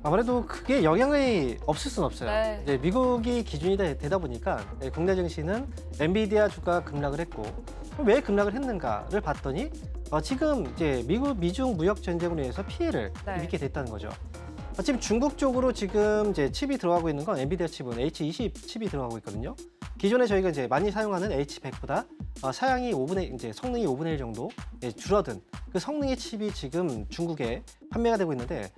아무래도 그게 영향이 없을 수는 없어요. 네. 이제 미국이 기준이 되다 보니까 국내 증시는 엔비디아 주가가 급락을 했고 왜 급락을 했는가를 봤더니 지금 이제 미중 무역 전쟁으로 인해서 피해를 입게 됐다는 거죠. 지금 중국 쪽으로 지금 이제 칩이 들어가고 있는 건 엔비디아 칩은 H20 칩이 들어가고 있거든요. 기존에 저희가 이제 많이 사용하는 H100보다 사양이 성능이 5분의 1 정도 줄어든 그 성능의 칩이 지금 중국에 판매가 되고 있는데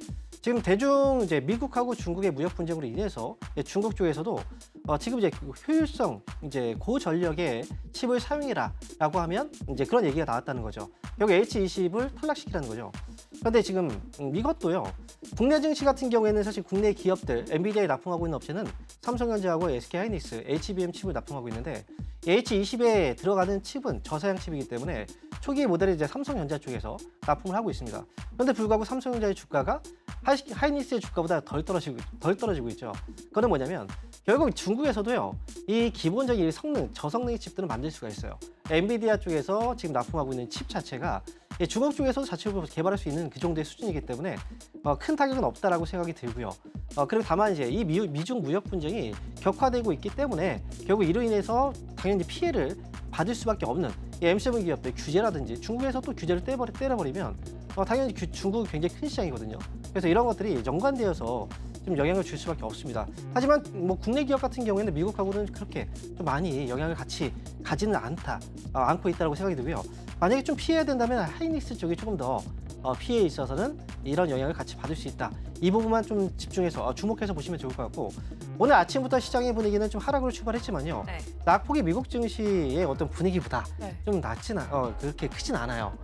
지금 대중 이제 미국하고 중국의 무역 분쟁으로 인해서 중국 쪽에서도 지금 이제 효율성 이제 고전력의 칩을 사용해라라고 하면 이제 그런 얘기가 나왔다는 거죠. 결국 H20을 탈락시키라는 거죠. 그런데 지금 이것도요. 국내 증시 같은 경우에는 사실 국내 기업들 엔비디아에 납품하고 있는 업체는 삼성전자하고 SK하이닉스, HBM 칩을 납품하고 있는데 H20에 들어가는 칩은 저사양 칩이기 때문에 초기 모델을 이제 삼성전자 쪽에서 납품을 하고 있습니다. 그런데 불구하고 삼성전자의 주가가 하이닉스의 주가보다 덜 떨어지고 있죠. 그건 뭐냐면 결국 중국에서도요. 이 기본적인 성능, 저성능의 칩들은 만들 수가 있어요. 엔비디아 쪽에서 지금 납품하고 있는 칩 자체가 중국 쪽에서도 자체적으로 개발할 수 있는 그 정도의 수준이기 때문에 큰 타격은 없다라고 생각이 들고요. 그리고 다만 이제 이 미중 무역 분쟁이 격화되고 있기 때문에 결국 이로 인해서 당연히 피해를 받을 수밖에 없는 이 M7 기업들 규제라든지 중국에서 또 규제를 때려버리면 당연히 중국이 굉장히 큰 시장이거든요. 그래서 이런 것들이 연관되어서 좀 영향을 줄 수밖에 없습니다. 하지만 뭐 국내 기업 같은 경우에는 미국하고는 그렇게 좀 많이 영향을 같이 가지는 않고 있다고 생각이 들고요. 만약에 좀 피해야 된다면 하이닉스 쪽이 조금 더 피해에 있어서는 이런 영향을 같이 받을 수 있다. 이 부분만 좀 집중해서 주목해서 보시면 좋을 것 같고 오늘 아침부터 시장의 분위기는 좀 하락으로 출발했지만요. 네. 낙폭이 미국 증시의 어떤 분위기보다 좀 그렇게 크진 않아요.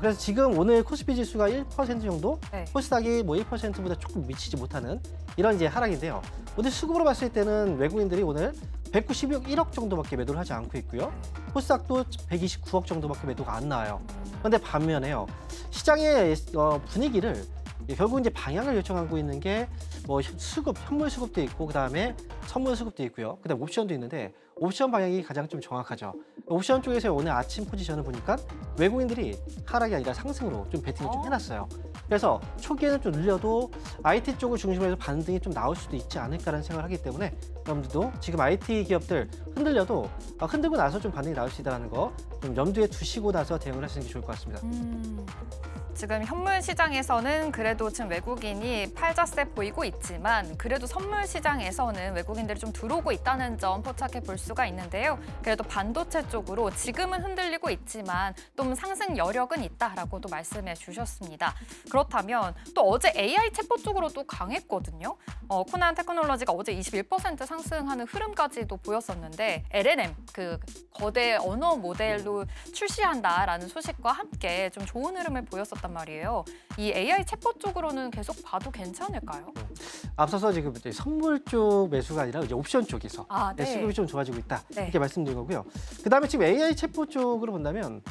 그래서 지금 오늘 코스피 지수가 1% 정도, 코스닥이 뭐 1%보다 조금 미치지 못하는 이런 이제 하락인데요. 오늘 수급으로 봤을 때는 외국인들이 오늘 191억 정도밖에 매도를 하지 않고 있고요. 코스닥도 129억 정도밖에 매도가 안 나와요. 그런데 반면에요. 시장의 분위기를 결국 이제 방향을 요청하고 있는 게 뭐 현물 수급도 있고 그다음에 선물 수급도 있고요. 그다음에 옵션도 있는데 옵션 방향이 가장 좀 정확하죠. 옵션 쪽에서 오늘 아침 포지션을 보니까 외국인들이 하락이 아니라 상승으로 좀 베팅을 좀 해놨어요. 그래서 초기에는 좀 늘려도 IT 쪽을 중심으로 해서 반등이 좀 나올 수도 있지 않을까라는 생각을 하기 때문에 여러분들도 지금 IT 기업들 흔들려도 흔들고 나서 좀 반등이 나올 수 있다는 거 좀 염두에 두시고 나서 대응을 하시는 게 좋을 것 같습니다. 지금 현물 시장에서는 그래도 지금 외국인이 팔자세 보이고 있지만 그래도 선물 시장에서는 외국인들이 좀 들어오고 있다는 점 포착해 볼 수가 있는데요. 그래도 반도체 쪽으로 지금은 흔들리고 있지만 좀 상승 여력은 있다라고도 말씀해 주셨습니다. 그렇다면 또 어제 AI 챗봇 쪽으로 또 강했거든요. 코난 테크놀로지가 어제 21% 상승하는 흐름까지도 보였었는데 LLM, 그 거대 언어 모델로 출시한다라는 소식과 함께 좀 좋은 흐름을 보였었단 말이에요. 이 AI 챗봇 쪽으로는 계속 봐도 괜찮을까요? 앞서서 지금 이제 선물 쪽 매수가 아니라 이제 옵션 쪽에서 네. 수급이 좀 좋아지고 있다 네. 이렇게 말씀드린 거고요. 그다음에 지금 AI 챗봇 쪽으로 본다면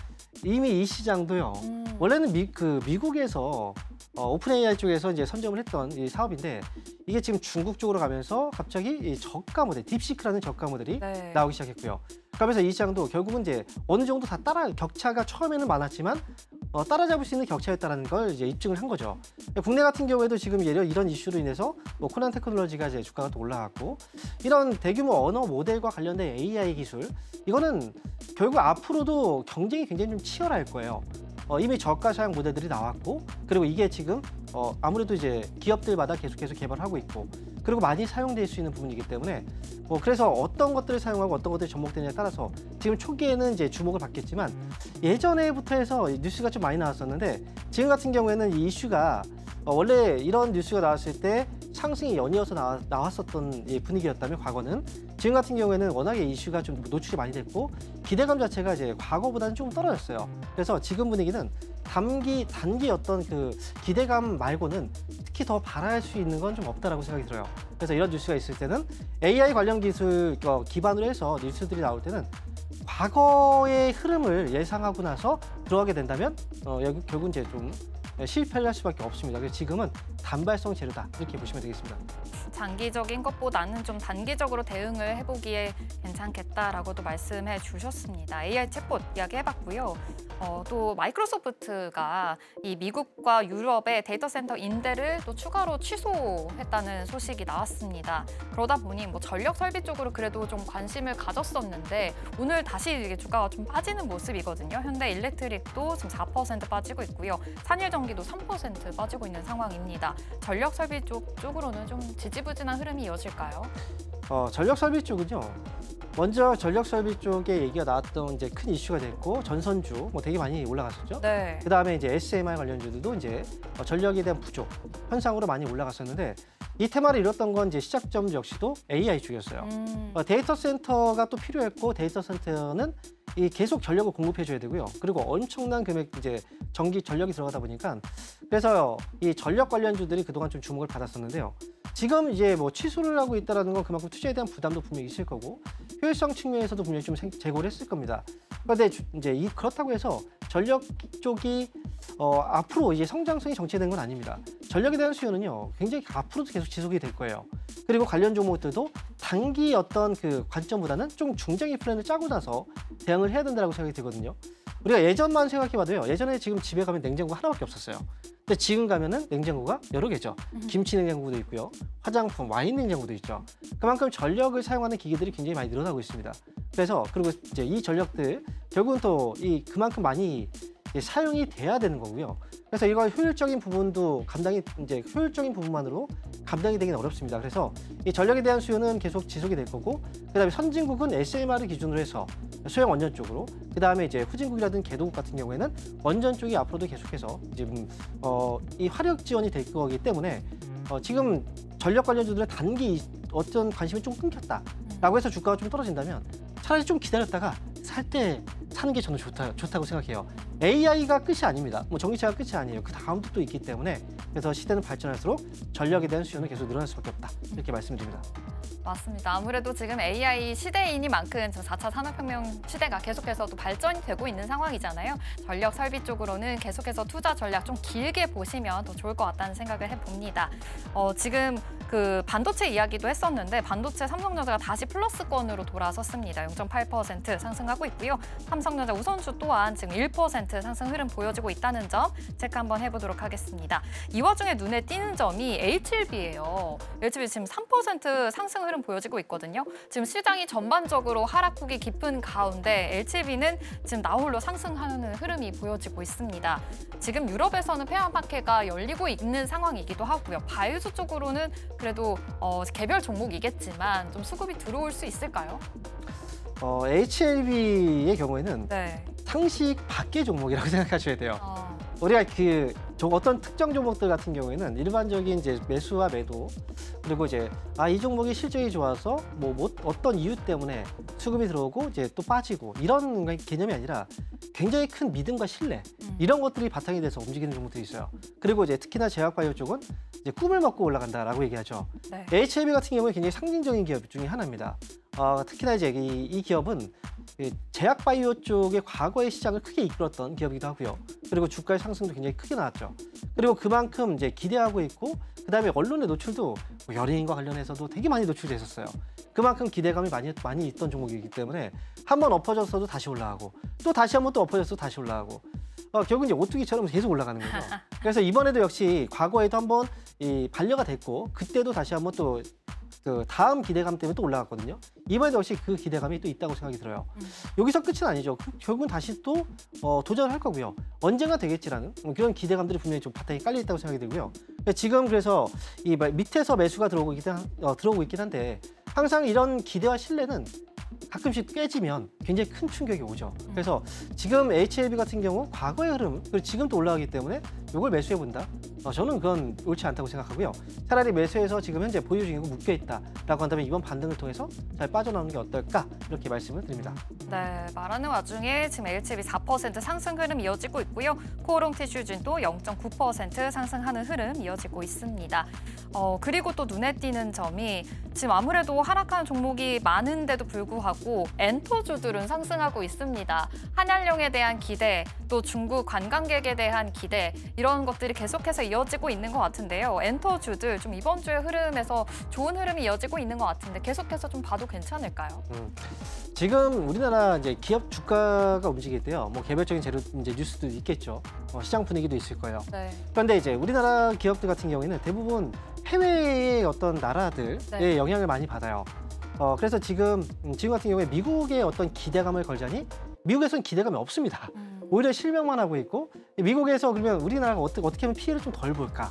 이미 이 시장도요. 원래는 미국에서 오픈 AI 쪽에서 이제 선점을 했던 이 사업인데 이게 지금 중국 쪽으로 가면서 갑자기 이 저가 모델, 딥시크라는 저가 모델이 네. 나오기 시작했고요. 그러면서 이 시장도 결국은 이제 어느 정도 다 격차가 처음에는 많았지만 따라잡을 수 있는 격차였다는 걸 이제 입증을 한 거죠. 국내 같은 경우에도 지금 이런 이슈로 인해서 코난 테크놀로지가 이제 주가가 또 올라갔고 이런 대규모 언어 모델과 관련된 AI 기술 이거는 결국 앞으로도 경쟁이 굉장히 좀 치열할 거예요. 이미 저가 사양 모델들이 나왔고 그리고 이게 지금 아무래도 이제 기업들마다 계속해서 개발하고 있고 그리고 많이 사용될 수 있는 부분이기 때문에 그래서 어떤 것들을 사용하고 어떤 것들이 접목되느냐에 따라서 지금 초기에는 이제 주목을 받겠지만 예전에부터 해서 뉴스가 좀 많이 나왔었는데 지금 같은 경우에는 이 이슈가 원래 이런 뉴스가 나왔을 때 상승이 연이어서 나왔었던 분위기였다면 과거는 지금 같은 경우에는 워낙에 이슈가 좀 노출이 많이 됐고 기대감 자체가 이제 과거보다는 좀 떨어졌어요. 그래서 지금 분위기는 단기 어떤 그 기대감 말고는 특히 더 바랄 수 있는 건 좀 없다라고 생각이 들어요. 그래서 이런 뉴스가 있을 때는 AI 관련 기술 기반으로 해서 뉴스들이 나올 때는 과거의 흐름을 예상하고 나서 들어가게 된다면 결국 이제 좀 실패를 할 수밖에 없습니다. 그래서 지금은 단발성 재료다 이렇게 보시면 되겠습니다. 장기적인 것보다는 좀 단기적으로 대응을 해보기에 괜찮겠다라고도 말씀해 주셨습니다. AI 챗봇 이야기 해봤고요. 또 마이크로소프트가 이 미국과 유럽의 데이터 센터 임대를 또 추가로 취소했다는 소식이 나왔습니다. 그러다 보니 뭐 전력 설비 쪽으로 그래도 좀 관심을 가졌었는데 오늘 다시 이게 주가가 좀 빠지는 모습이거든요. 현대 일렉트릭도 지금 4% 빠지고 있고요. 산일전기도 3% 빠지고 있는 상황입니다. 전력 설비 쪽으로는 좀 지지부진한 흐름이 이어질까요? 전력 설비 쪽은요. 먼저 전력 설비 쪽에 얘기가 나왔던 이제 큰 이슈가 됐고 전선주 되게 많이 올라갔었죠. 네. 그다음에 이제 SMR 관련주들도 이제 전력에 대한 부족 현상으로 많이 올라갔었는데 이 테마를 이뤘던 건 이제 시작점 역시도 AI 쪽이었어요. 데이터 센터가 또 필요했고 데이터 센터는 계속 전력을 공급해줘야 되고요. 그리고 엄청난 금액 이제 전력이 들어가다 보니까 그래서 이 전력 관련주들이 그동안 좀 주목을 받았었는데요. 지금 이제 취소를 하고 있다는 건 그만큼 투자에 대한 부담도 분명히 있을 거고 효율성 측면에서도 분명히 좀 제고를 했을 겁니다. 그런데 이제 그렇다고 해서 전력 쪽이 앞으로 이제 성장성이 정체된 건 아닙니다. 전력에 대한 수요는요 굉장히 앞으로도 계속 지속이 될 거예요. 그리고 관련 종목들도 단기 어떤 그 관점보다는 좀 중장기 플랜을 짜고 나서 대응을 해야 된다고 생각이 들거든요. 우리가 예전만 생각해봐도요. 예전에 지금 집에 가면 냉장고 하나밖에 없었어요. 근데 지금 가면은 냉장고가 여러 개죠. 김치 냉장고도 있고요. 화장품, 와인 냉장고도 있죠. 그만큼 전력을 사용하는 기기들이 굉장히 많이 늘어나고 있습니다. 그리고 이제 이 전력들 결국은 또 그만큼 많이 사용이 돼야 되는 거고요. 그래서 이거 효율적인 부분도 효율적인 부분만으로 감당이 되기는 어렵습니다. 그래서 이 전력에 대한 수요는 계속 지속이 될 거고, 그다음에 선진국은 SMR을 기준으로 해서 소형 원전 쪽으로, 그다음에 이제 후진국이라든 개도국 같은 경우에는 원전 쪽이 앞으로도 계속해서 지금 이 화력 지원이 될 거기 때문에 지금 전력 관련주들의 단기 어떤 관심이 좀 끊겼다라고 해서 주가가 좀 떨어진다면 차라리 좀 기다렸다가 살 때 사는 게 저는 좋다고 생각해요. AI가 끝이 아닙니다. 전기차가 끝이 아니에요. 그 다음도 또 있기 때문에 그래서 시대는 발전할수록 전력에 대한 수요는 계속 늘어날 수밖에 없다. 이렇게 말씀드립니다. 맞습니다. 아무래도 지금 AI 시대이니만큼 4차 산업혁명 시대가 계속해서 또 발전이 되고 있는 상황이잖아요. 전력 설비 쪽으로는 계속해서 투자 전략 좀 길게 보시면 더 좋을 것 같다는 생각을 해봅니다. 지금 그 반도체 이야기도 했었는데 반도체 삼성전자가 다시 플러스권으로 돌아섰습니다. 0.8% 상승하고 있고요. 삼성전자 우선주 또한 지금 1% 상승 흐름 보여지고 있다는 점 체크 한번 해보도록 하겠습니다. 이 와중에 눈에 띄는 점이 H7B예요. H7B 지금 3% 상승 흐름 흐름 보여지고 있거든요. 지금 시장이 전반적으로 하락폭이 깊은 가운데 LCB는 지금 나홀로 상승하는 흐름이 보여지고 있습니다. 지금 유럽에서는 폐업 마켓가 열리고 있는 상황이기도 하고요. 바이오주 쪽으로는 그래도 개별 종목이겠지만 좀 수급이 들어올 수 있을까요? HLB의 경우에는 네. 상식 밖의 종목이라고 생각하셔야 돼요. 우리가 어떤 특정 종목들 같은 경우에는 일반적인 이제 매수와 매도 그리고 이제 이 종목이 실적이 좋아서 어떤 이유 때문에 수급이 들어오고 이제 또 빠지고 이런 개념이 아니라 굉장히 큰 믿음과 신뢰 이런 것들이 바탕이 돼서 움직이는 종목들이 있어요. 그리고 이제 특히나 제약바이오 쪽은 이제 꿈을 먹고 올라간다라고 얘기하죠. 네. HLB 같은 경우에 굉장히 상징적인 기업 중에 하나입니다. 특히나 이제 이 기업은 제약바이오 쪽의 과거의 시장을 크게 이끌었던 기업이기도 하고요. 그리고 주가의 상승도 굉장히 크게 나왔죠. 그리고 그만큼 이제 기대하고 있고 그다음에 언론의 노출도 연예인과 관련해서도 되게 많이 노출돼 있었어요. 그만큼 기대감이 많이 있던 종목이기 때문에 한번 엎어졌어도 다시 올라가고 또 다시 한번 또 엎어졌어도 다시 올라가고 결국 이제 오뚜기처럼 계속 올라가는 거죠. 그래서 이번에도 역시 과거에도 한번 반려가 됐고 그때도 다시 한번 또 그 다음 기대감 때문에 또 올라갔거든요. 이번에도 역시 그 기대감이 또 있다고 생각이 들어요. 여기서 끝은 아니죠. 결국은 다시 또 도전을 할 거고요. 언젠가 되겠지라는 그런 기대감들이 분명히 좀 바탕에 깔려 있다고 생각이 들고요. 지금 그래서 이 밑에서 매수가 들어오고 있긴 한데 항상 이런 기대와 신뢰는 가끔씩 깨지면 굉장히 큰 충격이 오죠. 그래서 지금 HLB 같은 경우 과거의 흐름 그리고 지금 또 올라가기 때문에 이걸 매수해 본다. 저는 그건 옳지 않다고 생각하고요. 차라리 매수해서 지금 현재 보유 중이고 묶여 있다라고 한다면 이번 반등을 통해서 잘 빠져나오는 게 어떨까 이렇게 말씀을 드립니다. 네, 말하는 와중에 지금 LCB 4% 상승 흐름 이어지고 있고요. 코오롱 티슈진도 0.9% 상승하는 흐름 이어지고 있습니다. 그리고 또 눈에 띄는 점이 지금 아무래도 하락하는 종목이 많은데도 불구하고 엔터주들은 상승하고 있습니다. 한일령에 대한 기대, 또 중국 관광객에 대한 기대 이런 것들이 계속해서 이어지고 있는 것 같은데요. 엔터주들 좀 이번 주의 흐름에서 좋은 흐름이 이어지고 있는 것 같은데 계속해서 좀 봐도 괜찮을까요? 지금 우리나라 이제 기업 주가가 움직일 때요. 개별적인 이제 뉴스도 있겠죠. 시장 분위기도 있을 거예요. 네. 그런데 이제 우리나라 기업들 같은 경우에는 대부분 해외의 어떤 나라들의 네. 영향을 많이 받아요. 그래서 지금 같은 경우에 미국의 어떤 기대감을 걸자니 미국에서는 기대감이 없습니다. 오히려 실망만 하고 있고 미국에서 그러면 우리나라가 어떻게 하면 피해를 좀 덜 볼까?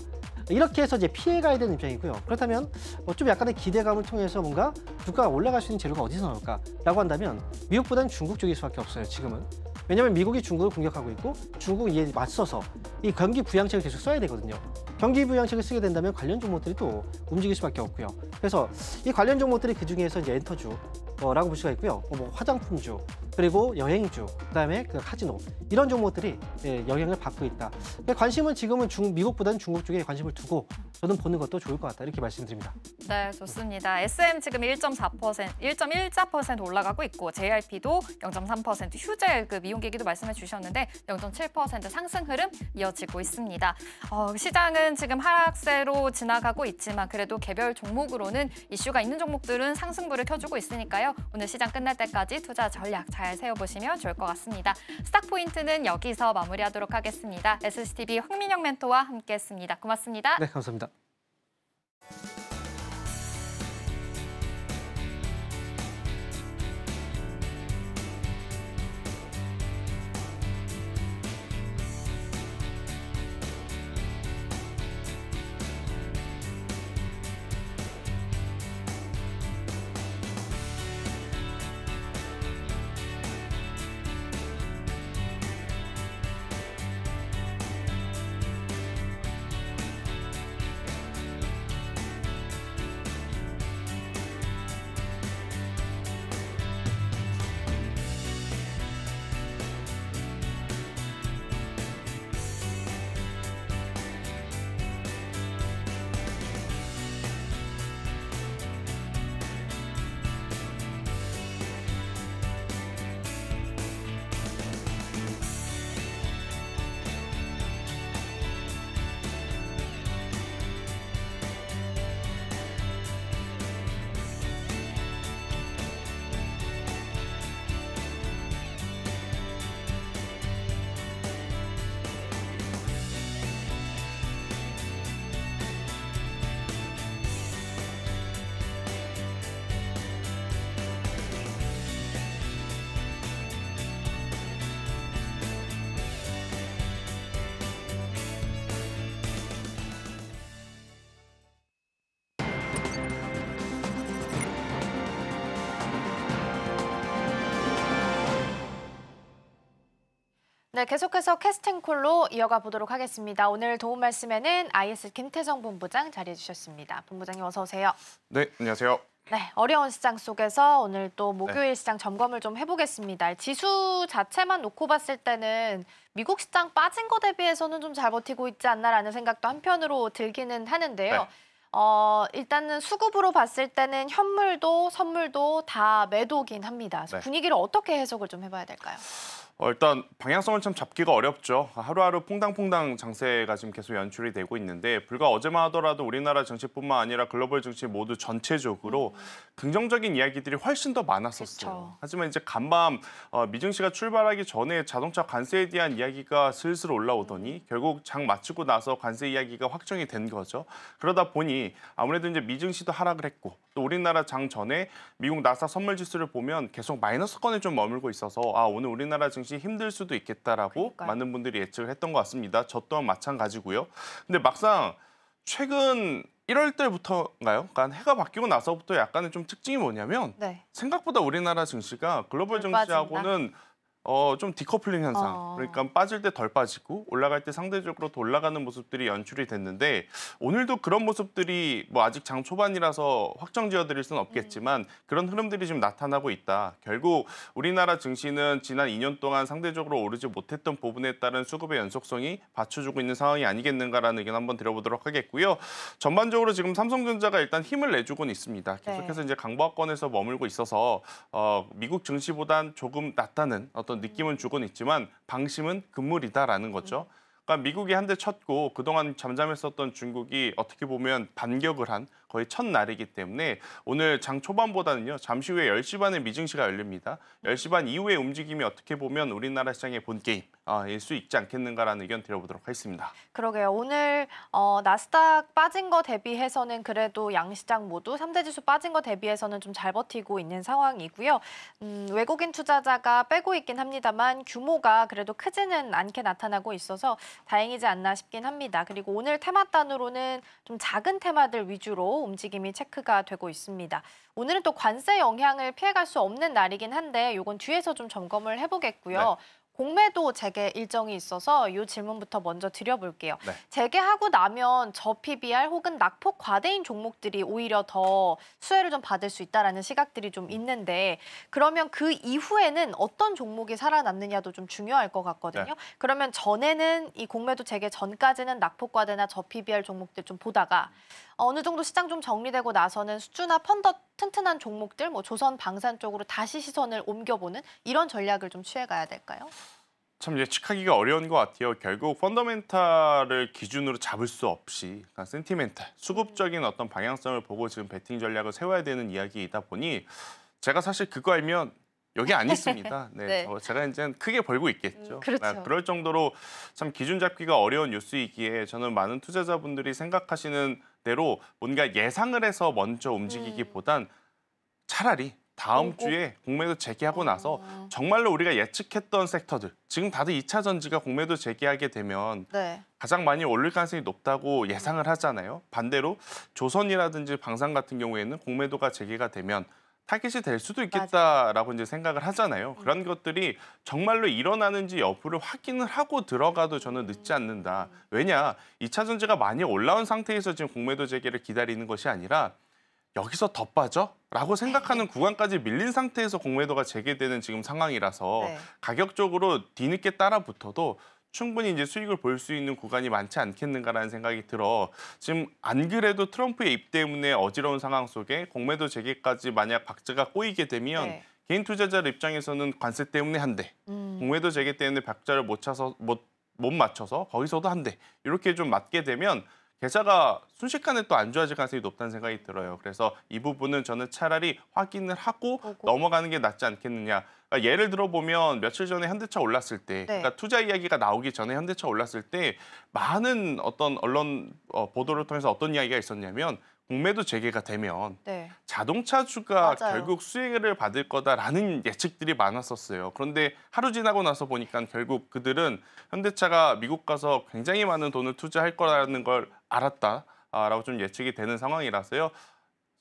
이렇게 해서 이제 피해가야 되는 입장이고요. 그렇다면 좀 약간의 기대감을 통해서 뭔가 주가가 올라갈 수 있는 재료가 어디서 나올까라고 한다면 미국보다는 중국 쪽일 수밖에 없어요. 지금은. 왜냐하면 미국이 중국을 공격하고 있고 중국은 이에 맞서서 이 경기 부양책을 계속 써야 되거든요. 경기 부양책을 쓰게 된다면 관련 종목들이 또 움직일 수밖에 없고요. 그래서 이 관련 종목들이 그 중에서 이제 엔터주라고 볼 수가 있고요. 화장품주 그리고 여행주 그다음에 그 카지노 이런 종목들이 영향을 받고 있다. 관심은 지금은 미국보다는 중국 쪽에 관심을 두고 저는 보는 것도 좋을 것 같다 이렇게 말씀드립니다. 네, 좋습니다. SM 지금 1.4% 올라가고 있고 JRP도 0.3% 휴젤 그 미용기기도 말씀해 주셨는데 0.7% 상승 흐름 이어지고 있습니다. 시장은 지금 하락세로 지나가고 있지만 그래도 개별 종목으로는 이슈가 있는 종목들은 상승불을 켜주고 있으니까요. 오늘 시장 끝날 때까지 투자 전략 잘 세워보시면 좋을 것 같습니다. 스탁 포인트는 여기서 마무리하도록 하겠습니다. SCTV 황민영 멘토와 함께했습니다. 고맙습니다. 네, 감사합니다. 네, 계속해서 캐스팅콜로 이어가 보도록 하겠습니다. 오늘 도움 말씀에는 IS 김태성 본부장 자리해 주셨습니다. 본부장님 어서 오세요. 네, 안녕하세요. 네, 어려운 시장 속에서 오늘 또 목요일 시장 점검을 좀 해보겠습니다. 지수 자체만 놓고 봤을 때는 미국 시장 빠진 거 대비해서는 좀 잘 버티고 있지 않나라는 생각도 한편으로 들기는 하는데요. 네. 일단은 수급으로 봤을 때는 현물도 선물도 다 매도긴 합니다. 그래서 네. 분위기를 어떻게 해석을 좀 해봐야 될까요? 일단 방향성을 참 잡기가 어렵죠. 하루하루 퐁당퐁당 장세가 지금 계속 연출이 되고 있는데 불과 어제만 하더라도 우리나라 증시뿐만 아니라 글로벌 증시 모두 전체적으로 긍정적인 이야기들이 훨씬 더 많았었어요. 그쵸. 하지만 이제 간밤 미증시가 출발하기 전에 자동차 관세에 대한 이야기가 슬슬 올라오더니 결국 장 마치고 나서 관세 이야기가 확정이 된 거죠. 그러다 보니 아무래도 이제 미증시도 하락을 했고 또 우리나라 장 전에 미국 나스닥 선물 지수를 보면 계속 마이너스권에 좀 머물고 있어서 오늘 우리나라 증시 힘들 수도 있겠다라고 그러니까요. 많은 분들이 예측을 했던 것 같습니다. 저 또한 마찬가지고요. 근데 막상 최근 1월 달부터인가요? 그러니까 해가 바뀌고 나서부터 약간의 좀 특징이 뭐냐면 네. 생각보다 우리나라 증시가 글로벌 덜 증시하고는 좀 디커플링 현상. 그러니까 빠질 때 덜 빠지고 올라갈 때 상대적으로 더 올라가는 모습들이 연출이 됐는데 오늘도 그런 모습들이 뭐 아직 장 초반이라서 확정 지어드릴 수는 없겠지만 그런 흐름들이 지금 나타나고 있다. 결국 우리나라 증시는 지난 2년 동안 상대적으로 오르지 못했던 부분에 따른 수급의 연속성이 받쳐주고 있는 상황이 아니겠는가라는 의견 한번 드려보도록 하겠고요. 전반적으로 지금 삼성전자가 일단 힘을 내주고는 있습니다. 계속해서 이제 강보합권에서 머물고 있어서 미국 증시보단 조금 낮다는 어떤 느낌은 주고는 있지만 방심은 금물이다라는 거죠. 그러니까 미국이 한 대 쳤고 그동안 잠잠했었던 중국이 어떻게 보면 반격을 한 거의 첫날이기 때문에 오늘 장 초반보다는요. 잠시 후에 10시 반에 미증시가 열립니다. 10시 반 이후의 움직임이 어떻게 보면 우리나라 시장의 본게임일 수 있지 않겠는가라는 의견 드려보도록 하겠습니다. 그러게요. 오늘 나스닥 빠진 거 대비해서는 그래도 양시장 모두 3대 지수 빠진 거 대비해서는 좀 잘 버티고 있는 상황이고요. 외국인 투자자가 빼고 있긴 합니다만 규모가 그래도 크지는 않게 나타나고 있어서 다행이지 않나 싶긴 합니다. 그리고 오늘 테마단으로는 좀 작은 테마들 위주로 움직임이 체크가 되고 있습니다. 오늘은 또 관세 영향을 피해갈 수 없는 날이긴 한데 이건 뒤에서 좀 점검을 해보겠고요. 네. 공매도 재개 일정이 있어서 이 질문부터 먼저 드려볼게요. 네. 재개하고 나면 저PBR 혹은 낙폭 과대인 종목들이 오히려 더 수혜를 좀 받을 수 있다라는 시각들이 좀 있는데 그러면 그 이후에는 어떤 종목이 살아남느냐도 좀 중요할 것 같거든요. 네. 그러면 전에는 이 공매도 재개 전까지는 낙폭 과대나 저PBR 종목들 좀 보다가 어느 정도 시장 좀 정리되고 나서는 수주나 펀더 튼튼한 종목들, 뭐 조선 방산 쪽으로 다시 시선을 옮겨보는 이런 전략을 좀 취해가야 될까요? 참 예측하기가 어려운 것 같아요. 결국 펀더멘탈을 기준으로 잡을 수 없이 그러니까 센티멘탈, 수급적인 어떤 방향성을 보고 지금 배팅 전략을 세워야 되는 이야기이다 보니 제가 사실 그거 알면 여기 안 있습니다. 네, 네. 제가 이제 크게 벌고 있겠죠. 그렇죠. 그럴 정도로 참 기준 잡기가 어려운 뉴스이기에 저는 많은 투자자분들이 생각하시는 대로 뭔가 예상을 해서 먼저 움직이기보단 차라리 다음 주에 공매도 재개하고 나서 정말로 우리가 예측했던 섹터들 지금 다들 2차 전지가 공매도 재개하게 되면 네. 가장 많이 오를 가능성이 높다고 예상을 하잖아요. 반대로 조선이라든지 방산 같은 경우에는 공매도가 재개가 되면 타깃이 될 수도 있겠다라고 이제 생각을 하잖아요. 그런 것들이 정말로 일어나는지 여부를 확인을 하고 들어가도 저는 늦지 않는다. 왜냐, 2차 전지가 많이 올라온 상태에서 지금 공매도 재개를 기다리는 것이 아니라 여기서 더 빠져? 라고 생각하는 구간까지 밀린 상태에서 공매도가 재개되는 지금 상황이라서 네. 가격적으로 뒤늦게 따라붙어도 충분히 이제 수익을 볼 수 있는 구간이 많지 않겠는가라는 생각이 들어 지금 안 그래도 트럼프의 입 때문에 어지러운 상황 속에 공매도 재개까지 만약 박자가 꼬이게 되면 네. 개인 투자자들 입장에서는 관세 때문에 한 대, 공매도 재개 때문에 박자를 못 맞춰서 거기서도 한 대 이렇게 좀 맞게 되면 계좌가 순식간에 또 안 좋아질 가능성이 높다는 생각이 들어요. 그래서 이 부분은 저는 차라리 확인을 하고 넘어가는 게 낫지 않겠느냐. 그러니까 예를 들어보면 며칠 전에 현대차 올랐을 때, 그러니까 투자 이야기가 나오기 전에 현대차 올랐을 때 많은 어떤 언론 보도를 통해서 어떤 이야기가 있었냐면 공매도 재개가 되면 네. 자동차주가 맞아요. 결국 수혜를 받을 거다라는 예측들이 많았었어요. 그런데 하루 지나고 나서 보니까 결국 그들은 현대차가 미국 가서 굉장히 많은 돈을 투자할 거라는 걸 알았다라고 좀 예측이 되는 상황이라서요.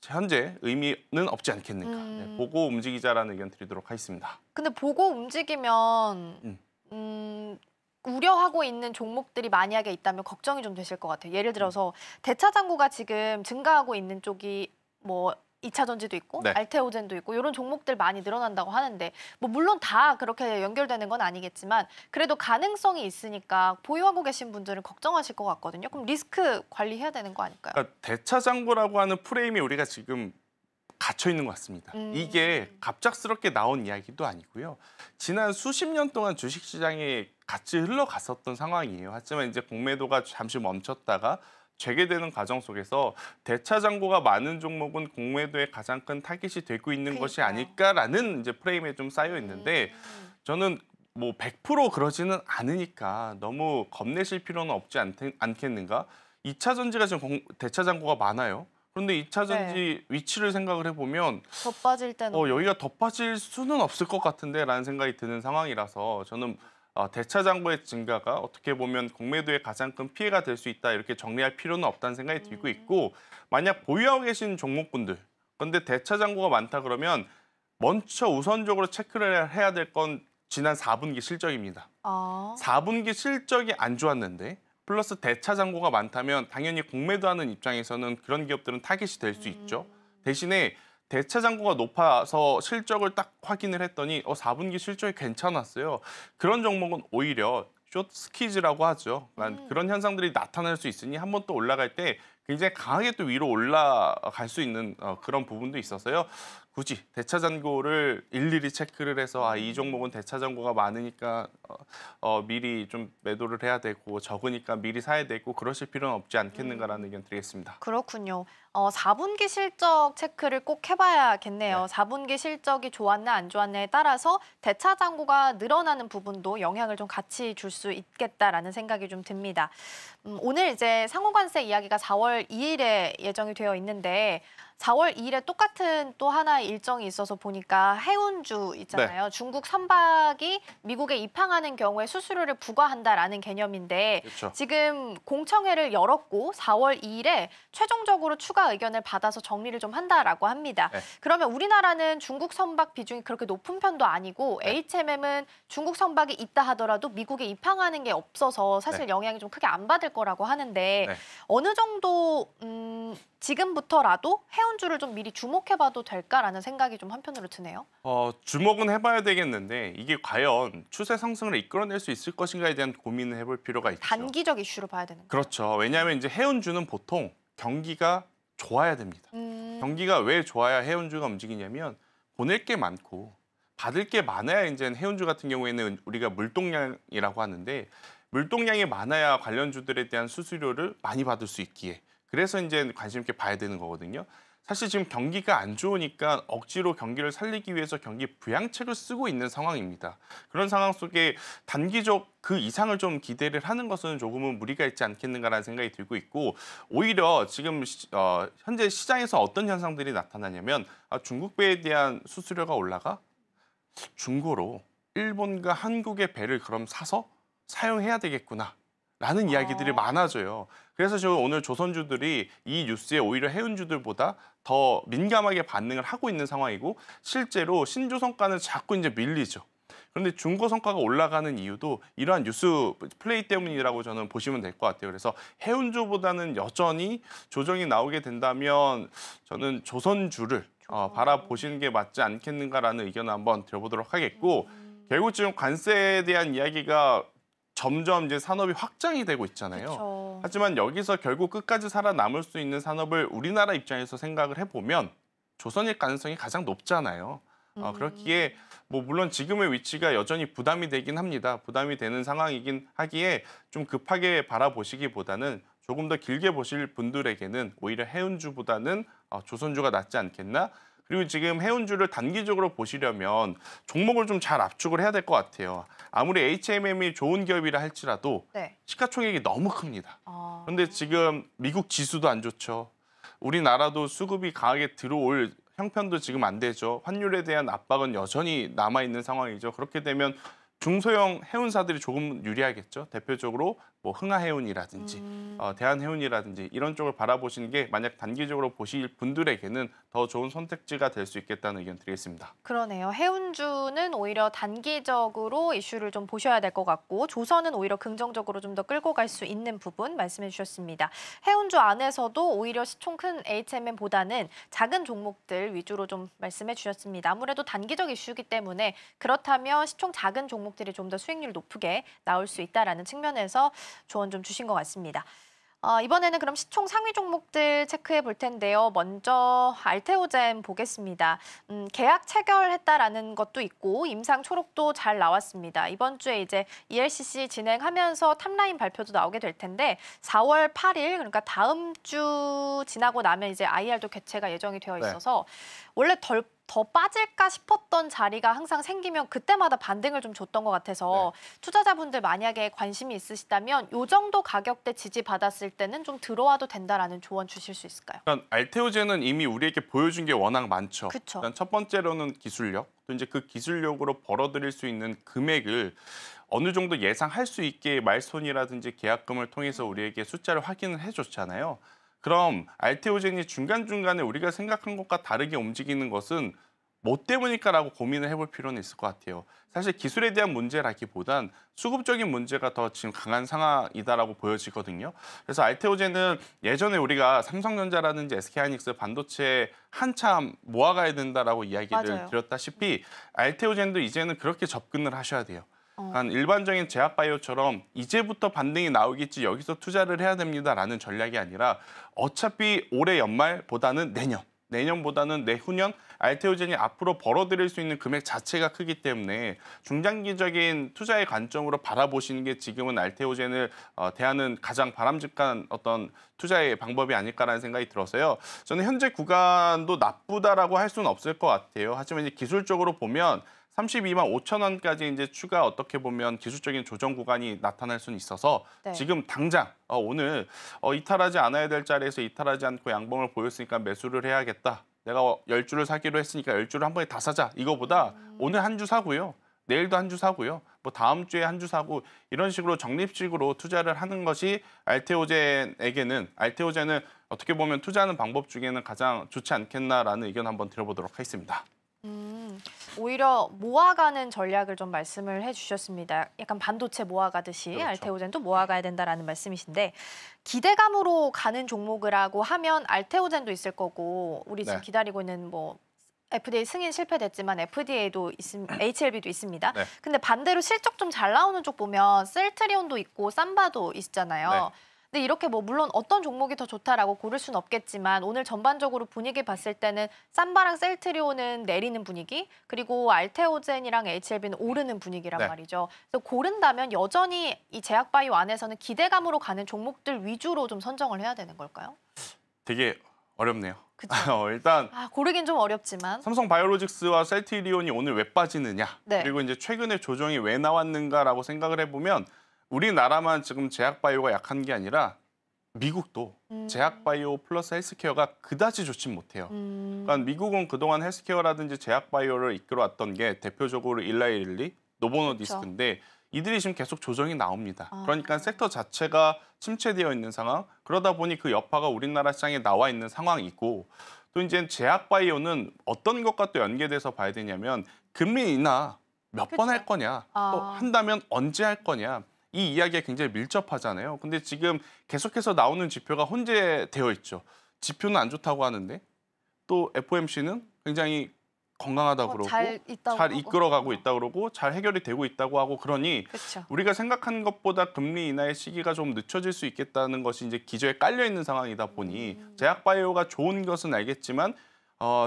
현재 의미는 없지 않겠는가. 네, 보고 움직이자라는 의견 드리도록 하겠습니다. 근데 보고 움직이면 우려하고 있는 종목들이 만약에 있다면 걱정이 좀 되실 것 같아요. 예를 들어서 대차 잔고가 지금 증가하고 있는 쪽이 뭐 2차 전지도 있고 네. 알테오젠도 있고 이런 종목들 많이 늘어난다고 하는데 뭐 물론 다 그렇게 연결되는 건 아니겠지만 그래도 가능성이 있으니까 보유하고 계신 분들은 걱정하실 것 같거든요. 그럼 리스크 관리해야 되는 거 아닐까요? 그러니까 대차장고라고 하는 프레임이 우리가 지금 갇혀 있는 것 같습니다. 이게 갑작스럽게 나온 이야기도 아니고요. 지난 수십 년 동안 주식시장에 같이 흘러갔었던 상황이에요. 하지만 이제 공매도가 잠시 멈췄다가 재개되는 과정 속에서 대차장고가 많은 종목은 공매도의 가장 큰 타깃이 되고 있는 것이 그러니까요. 아닐까라는 이제 프레임에 좀 쌓여 있는데 저는 뭐 100% 그러지는 않으니까 너무 겁내실 필요는 없지 않겠는가? 2차 전지가 지금 대차장고가 많아요. 그런데 2차 전지 위치를 생각을 해보면 더 빠질 때는 여기가 더 빠질 수는 없을 것 같은데라는 생각이 드는 상황이라서 저는 대차장고의 증가가 어떻게 보면 공매도의 가장 큰 피해가 될 수 있다 이렇게 정리할 필요는 없다는 생각이 들고 있고 만약 보유하고 계신 종목분들 그런데 대차장고가 많다 그러면 먼저 우선적으로 체크를 해야 될 건 지난 4분기 실적입니다. 4분기 실적이 안 좋았는데 플러스 대차장고가 많다면 당연히 공매도하는 입장에서는 그런 기업들은 타깃이 될 수 있죠. 대신에 대차장고가 높아서 실적을 딱 확인을 했더니 4분기 실적이 괜찮았어요. 그런 종목은 오히려 숏 스퀴즈라고 하죠. 그런 현상들이 나타날 수 있으니 한 번 또 올라갈 때 굉장히 강하게 또 위로 올라갈 수 있는 그런 부분도 있어서요. 굳이 대차장고를 일일이 체크를 해서 이 종목은 대차장고가 많으니까 미리 좀 매도를 해야 되고 적으니까 미리 사야 되고 그러실 필요는 없지 않겠는가라는 의견 드리겠습니다. 그렇군요. 4분기 실적 체크를 꼭 해봐야겠네요. 네. 4분기 실적이 좋았나 안 좋았냐에 따라서 대차 잔고가 늘어나는 부분도 영향을 좀 같이 줄 수 있겠다라는 생각이 좀 듭니다. 오늘 이제 상호관세 이야기가 4월 2일에 예정이 되어 있는데 4월 2일에 똑같은 또 하나의 일정이 있어서 보니까 해운주 있잖아요. 중국 선박이 미국에 입항하는 경우에 수수료를 부과한다라는 개념인데 그렇죠. 지금 공청회를 열었고 4월 2일에 최종적으로 추가 의견을 받아서 정리를 좀 한다라고 합니다. 네. 그러면 우리나라는 중국 선박 비중이 그렇게 높은 편도 아니고 네. HMM은 중국 선박이 있다 하더라도 미국에 입항하는 게 없어서 사실 네. 영향이 좀 크게 안 받을 거라고 하는데 네. 어느 정도 지금부터라도 해운주를 좀 미리 주목해봐도 될까라는 생각이 좀 한편으로 드네요. 주목은 해봐야 되겠는데 이게 과연 추세 상승을 이끌어낼 수 있을 것인가에 대한 고민을 해볼 필요가 있죠. 단기적 이슈로 봐야 되는 거죠. 그렇죠. 왜냐하면 이제 해운주는 보통 경기가 좋아야 됩니다. 경기가 왜 좋아야 해운주가 움직이냐면 보낼 게 많고 받을 게 많아야 이제 해운주 같은 경우에는 우리가 물동량이라고 하는데 물동량이 많아야 관련주들에 대한 수수료를 많이 받을 수 있기에 그래서 이제 관심 있게 봐야 되는 거거든요. 사실 지금 경기가 안 좋으니까 억지로 경기를 살리기 위해서 경기 부양책을 쓰고 있는 상황입니다. 그런 상황 속에 단기적 그 이상을 좀 기대를 하는 것은 조금은 무리가 있지 않겠는가라는 생각이 들고 있고 오히려 지금 현재 시장에서 어떤 현상들이 나타나냐면 중국배에 대한 수수료가 올라가 중고로 일본과 한국의 배를 그럼 사서 사용해야 되겠구나. 라는 이야기들이 많아져요. 그래서 저 오늘 조선주들이 이 뉴스에 오히려 해운주들보다 더 민감하게 반응을 하고 있는 상황이고 실제로 신조성가는 자꾸 이제 밀리죠. 그런데 중고 성과가 올라가는 이유도 이러한 뉴스 플레이 때문이라고 저는 보시면 될 것 같아요. 그래서 해운주보다는 여전히 조정이 나오게 된다면 저는 조선주를 바라보시는 게 맞지 않겠는가라는 의견을 한번 들어보도록 하겠고 결국 지금 관세에 대한 이야기가 점점 이제 산업이 확장이 되고 있잖아요. 그쵸. 하지만 여기서 결국 끝까지 살아남을 수 있는 산업을 우리나라 입장에서 생각을 해보면 조선일 가능성이 가장 높잖아요. 그렇기에 뭐 물론 지금의 위치가 여전히 부담이 되긴 합니다. 부담이 되는 상황이긴 하기에 좀 급하게 바라보시기보다는 조금 더 길게 보실 분들에게는 오히려 해운주보다는 조선주가 낫지 않겠나? 그리고 지금 해운주를 단기적으로 보시려면 종목을 좀 잘 압축을 해야 될 것 같아요. 아무리 HMM이 좋은 기업이라 할지라도 네. 시가총액이 너무 큽니다. 그런데 지금 미국 지수도 안 좋죠. 우리나라도 수급이 강하게 들어올 형편도 지금 안 되죠. 환율에 대한 압박은 여전히 남아있는 상황이죠. 그렇게 되면 중소형 해운사들이 조금 유리하겠죠. 대표적으로 뭐 흥하해운이라든지 대한해운이라든지 이런 쪽을 바라보시는 게 만약 단기적으로 보실 분들에게는 더 좋은 선택지가 될 수 있겠다는 의견 드리겠습니다. 그러네요. 해운주는 오히려 단기적으로 이슈를 좀 보셔야 될 것 같고 조선은 오히려 긍정적으로 좀 더 끌고 갈 수 있는 부분 말씀해 주셨습니다. 해운주 안에서도 오히려 시총 큰 HMM보다는 작은 종목들 위주로 좀 말씀해 주셨습니다. 아무래도 단기적 이슈이기 때문에 그렇다면 시총 작은 종목들이 좀 더 수익률 높게 나올 수 있다라는 측면에서 조언 좀 주신 것 같습니다. 이번에는 그럼 시총 상위 종목들 체크해 볼 텐데요. 먼저 알테오젠 보겠습니다. 계약 체결했다라는 것도 있고 임상 초록도 잘 나왔습니다. 이번 주에 이제 ELCC 진행하면서 탑라인 발표도 나오게 될 텐데 4월 8일 그러니까 다음 주 지나고 나면 이제 IR도 개최가 예정이 되어 있어서 원래 더 빠질까 싶었던 자리가 항상 생기면 그때마다 반등을 좀 줬던 것 같아서 투자자분들 만약에 관심이 있으시다면 이 정도 가격대 지지받았을 때는 좀 들어와도 된다라는 조언 주실 수 있을까요? 그러니까 알테오젠은 이미 우리에게 보여준 게 워낙 많죠. 그쵸. 일단 첫 번째로는 기술력, 또 이제 그 기술력으로 벌어들일 수 있는 금액을 어느 정도 예상할 수 있게 마일스톤이라든지 계약금을 통해서 우리에게 숫자를 확인을 해줬잖아요. 그럼 알테오젠이 중간중간에 우리가 생각한 것과 다르게 움직이는 것은 뭐 때문일까라고 고민을 해볼 필요는 있을 것 같아요. 사실 기술에 대한 문제라기보단 수급적인 문제가 더 지금 강한 상황이다라고 보여지거든요. 그래서 알테오젠은 예전에 우리가 삼성전자라든지 SK하이닉스 반도체 한참 모아가야 된다라고 이야기를 맞아요. 드렸다시피 알테오젠도 이제는 그렇게 접근을 하셔야 돼요. 일반적인 제약바이오처럼 이제부터 반등이 나오겠지 여기서 투자를 해야 됩니다라는 전략이 아니라 어차피 올해 연말보다는 내년보다는 내후년 알테오젠이 앞으로 벌어들일 수 있는 금액 자체가 크기 때문에 중장기적인 투자의 관점으로 바라보시는 게 지금은 알테오젠을 대하는 가장 바람직한 어떤 투자의 방법이 아닐까라는 생각이 들어서요. 저는 현재 구간도 나쁘다라고 할 수는 없을 것 같아요. 하지만 이제 기술적으로 보면 32만 5천 원까지 이제 추가 어떻게 보면 기술적인 조정 구간이 나타날 수는 있어서 지금 당장 오늘 이탈하지 않아야 될 자리에서 이탈하지 않고 양봉을 보였으니까 매수를 해야겠다. 내가 10주를 사기로 했으니까 10주를 한 번에 다 사자. 이거보다 오늘 한 주 사고요. 내일도 한 주 사고요. 뭐 다음 주에 한 주 사고 이런 식으로 적립식으로 투자를 하는 것이 알테오젠은 어떻게 보면 투자하는 방법 중에는 가장 좋지 않겠나라는 의견 한번 드려보도록 하겠습니다. 오히려 모아가는 전략을 좀 말씀을 해주셨습니다. 약간 반도체 모아가듯이 그렇죠. 알테오젠도 모아가야 된다라는 말씀이신데 기대감으로 가는 종목이라고 하면 알테오젠도 있을 거고 우리 지금 기다리고 있는 뭐 FDA 승인 실패됐지만 FDA도 HLB도 있습니다. 근데 반대로 실적 좀 잘 나오는 쪽 보면 셀트리온도 있고 삼바도 있잖아요. 근데 이렇게 뭐 물론 어떤 종목이 더 좋다라고 고를 수는 없겠지만 오늘 전반적으로 분위기 봤을 때는 삼바랑 셀트리온은 내리는 분위기 그리고 알테오젠이랑 HLB는 오르는 분위기란 말이죠. 그래서 고른다면 여전히 이 제약바이오 안에서는 기대감으로 가는 종목들 위주로 좀 선정을 해야 되는 걸까요? 되게 어렵네요. 그쵸? 일단 고르긴 좀 어렵지만 삼성바이오로직스와 셀트리온이 오늘 왜 빠지느냐 그리고 이제 최근에 조정이 왜 나왔는가라고 생각을 해보면 우리나라만 지금 제약바이오가 약한 게 아니라 미국도 제약바이오 플러스 헬스케어가 그다지 좋진 못해요. 그러니까 미국은 그동안 헬스케어라든지 제약바이오를 이끌어왔던 게 대표적으로 일라이릴리, 노보노디스크인데 이들이 지금 계속 조정이 나옵니다. 그러니까 섹터 자체가 침체되어 있는 상황, 그러다 보니 그 여파가 우리나라 시장에 나와 있는 상황이고 또 이제 제약바이오는 어떤 것과 또 연계돼서 봐야 되냐면 금리 인하 몇 번 할 거냐, 또 한다면 언제 할 거냐. 이 이야기가 굉장히 밀접하잖아요. 근데 지금 계속해서 나오는 지표가 혼재되어 있죠. 지표는 안 좋다고 하는데 또 FOMC는 굉장히 건강하다고 그러고 잘 이끌어가고 있다고 그러고 잘 해결이 되고 있다고 하고 그러니 우리가 생각한 것보다 금리 인하의 시기가 좀 늦춰질 수 있겠다는 것이 이제 기저에 깔려 있는 상황이다 보니 제약바이오가 좋은 것은 알겠지만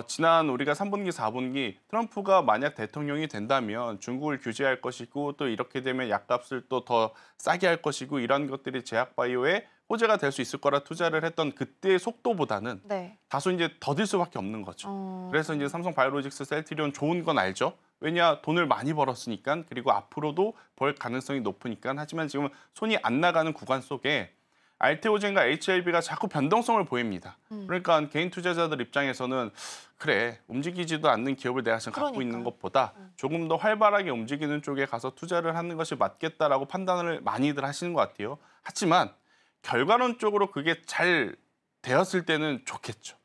지난 우리가 3분기, 4분기 트럼프가 만약 대통령이 된다면 중국을 규제할 것이고 또 이렇게 되면 약값을 또 더 싸게 할 것이고 이런 것들이 제약바이오에 호재가 될 수 있을 거라 투자를 했던 그때의 속도보다는 다소 이제 더딜 수밖에 없는 거죠. 그래서 이제 삼성바이오로직스, 셀트리온 좋은 건 알죠. 왜냐 돈을 많이 벌었으니까 그리고 앞으로도 벌 가능성이 높으니까 하지만 지금 손이 안 나가는 구간 속에 알테오젠과 HLB가 자꾸 변동성을 보입니다. 그러니까 개인 투자자들 입장에서는 그래, 움직이지도 않는 기업을 내가 지금 갖고 있는 것보다 조금 더 활발하게 움직이는 쪽에 가서 투자를 하는 것이 맞겠다라고 판단을 많이들 하시는 것 같아요. 하지만 결과론적으로 그게 잘 되었을 때는 좋겠죠.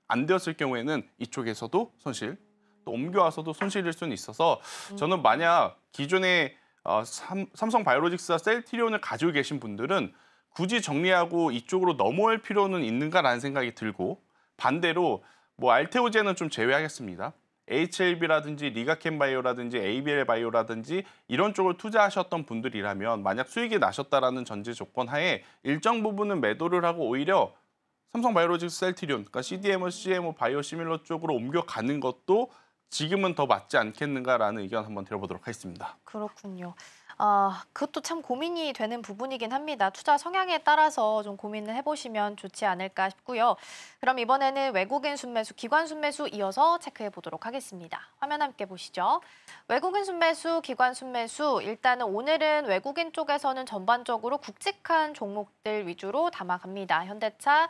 안 되었을 경우에는 이쪽에서도 손실, 또 옮겨와서도 손실일 수는 있어서 저는 만약 기존에 삼성바이오로직스와 셀트리온을 가지고 계신 분들은 굳이 정리하고 이쪽으로 넘어올 필요는 있는가라는 생각이 들고, 반대로 뭐 알테오젠은 좀 제외하겠습니다. HLB라든지 리가켄바이오라든지 ABL 바이오라든지 이런 쪽을 투자하셨던 분들이라면 만약 수익이 나셨다라는 전제 조건 하에 일정 부분은 매도를 하고 오히려 삼성바이오로직스 셀트리온, 그러니까 CDMO, CMO, 바이오 시밀러 쪽으로 옮겨가는 것도 지금은 더 맞지 않겠는가라는 의견 한번 들어보도록 하겠습니다. 그렇군요. 그것도 참 고민이 되는 부분이긴 합니다. 투자 성향에 따라서 좀 고민을 해보시면 좋지 않을까 싶고요. 그럼 이번에는 외국인 순매수, 기관 순매수 이어서 체크해 보도록 하겠습니다. 화면 함께 보시죠. 외국인 순매수, 기관 순매수, 일단은 오늘은 외국인 쪽에서는 전반적으로 굵직한 종목들 위주로 담아갑니다. 현대차,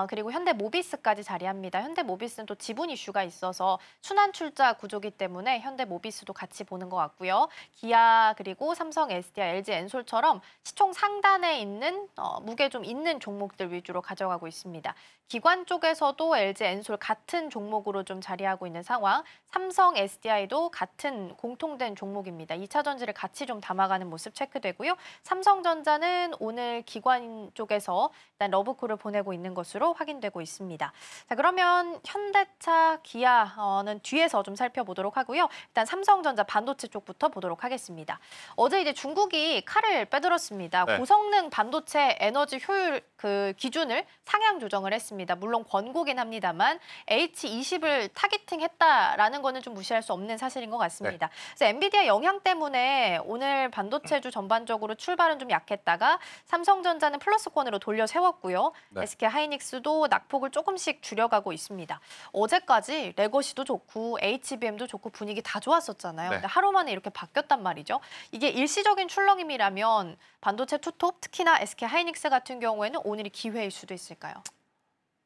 그리고 현대모비스까지 자리합니다. 현대모비스는 또 지분 이슈가 있어서 순환출자 구조기 때문에 현대모비스도 같이 보는 것 같고요. 기아, 그리고 삼성, SDI, LG, 엔솔처럼 시총 상단에 있는 무게 좀 있는 종목들 위주로 가져가고 있습니다. 기관 쪽에서도 LG, 엔솔 같은 종목으로 좀 자리하고 있는 상황. 삼성, SDI도 같은 공통된 종목입니다. 2차 전지를 같이 좀 담아가는 모습 체크되고요. 삼성전자는 오늘 기관 쪽에서 일단 러브콜을 보내고 있는 것으로 확인되고 있습니다. 자, 그러면 현대차, 기아는 뒤에서 좀 살펴보도록 하고요. 일단 삼성전자 반도체 쪽부터 보도록 하겠습니다. 어제 이제 중국이 칼을 빼들었습니다. 네. 고성능 반도체 에너지 효율 그 기준을 상향 조정을 했습니다. 물론 권고긴 합니다만 H20을 타겟팅했다라는 거는 좀 무시할 수 없는 사실인 것 같습니다. 그래서 엔비디아 영향 때문에 오늘 반도체주 전반적으로 출발은 좀 약했다가 삼성전자는 플러스권으로 돌려 세웠고요. 네. SK하이닉스도 낙폭을 조금씩 줄여가고 있습니다. 어제까지 레거시도 좋고 HBM도 좋고 분위기 다 좋았었잖아요. 네. 근데 하루 만에 이렇게 바뀌었단 말이죠. 이게 일시적인 출렁임이라면 반도체 투톱, 특히나 SK하이닉스 같은 경우에는 오늘이 기회일 수도 있을까요?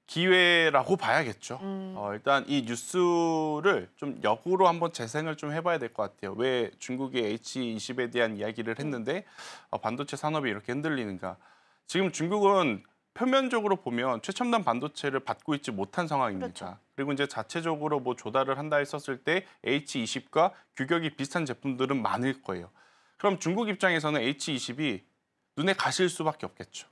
기회라고 봐야겠죠. 일단 이 뉴스를 좀 역으로 한번 재생을 좀 해봐야 될 것 같아요. 왜 중국의 H20에 대한 이야기를 했는데 반도체 산업이 이렇게 흔들리는가. 지금 중국은 표면적으로 보면 최첨단 반도체를 받고 있지 못한 상황입니다. 그렇죠. 그리고 이제 자체적으로 뭐 조달을 한다 했었을 때 H20과 규격이 비슷한 제품들은 많을 거예요. 그럼 중국 입장에서는 H20이 눈에 가실 수밖에 없겠죠.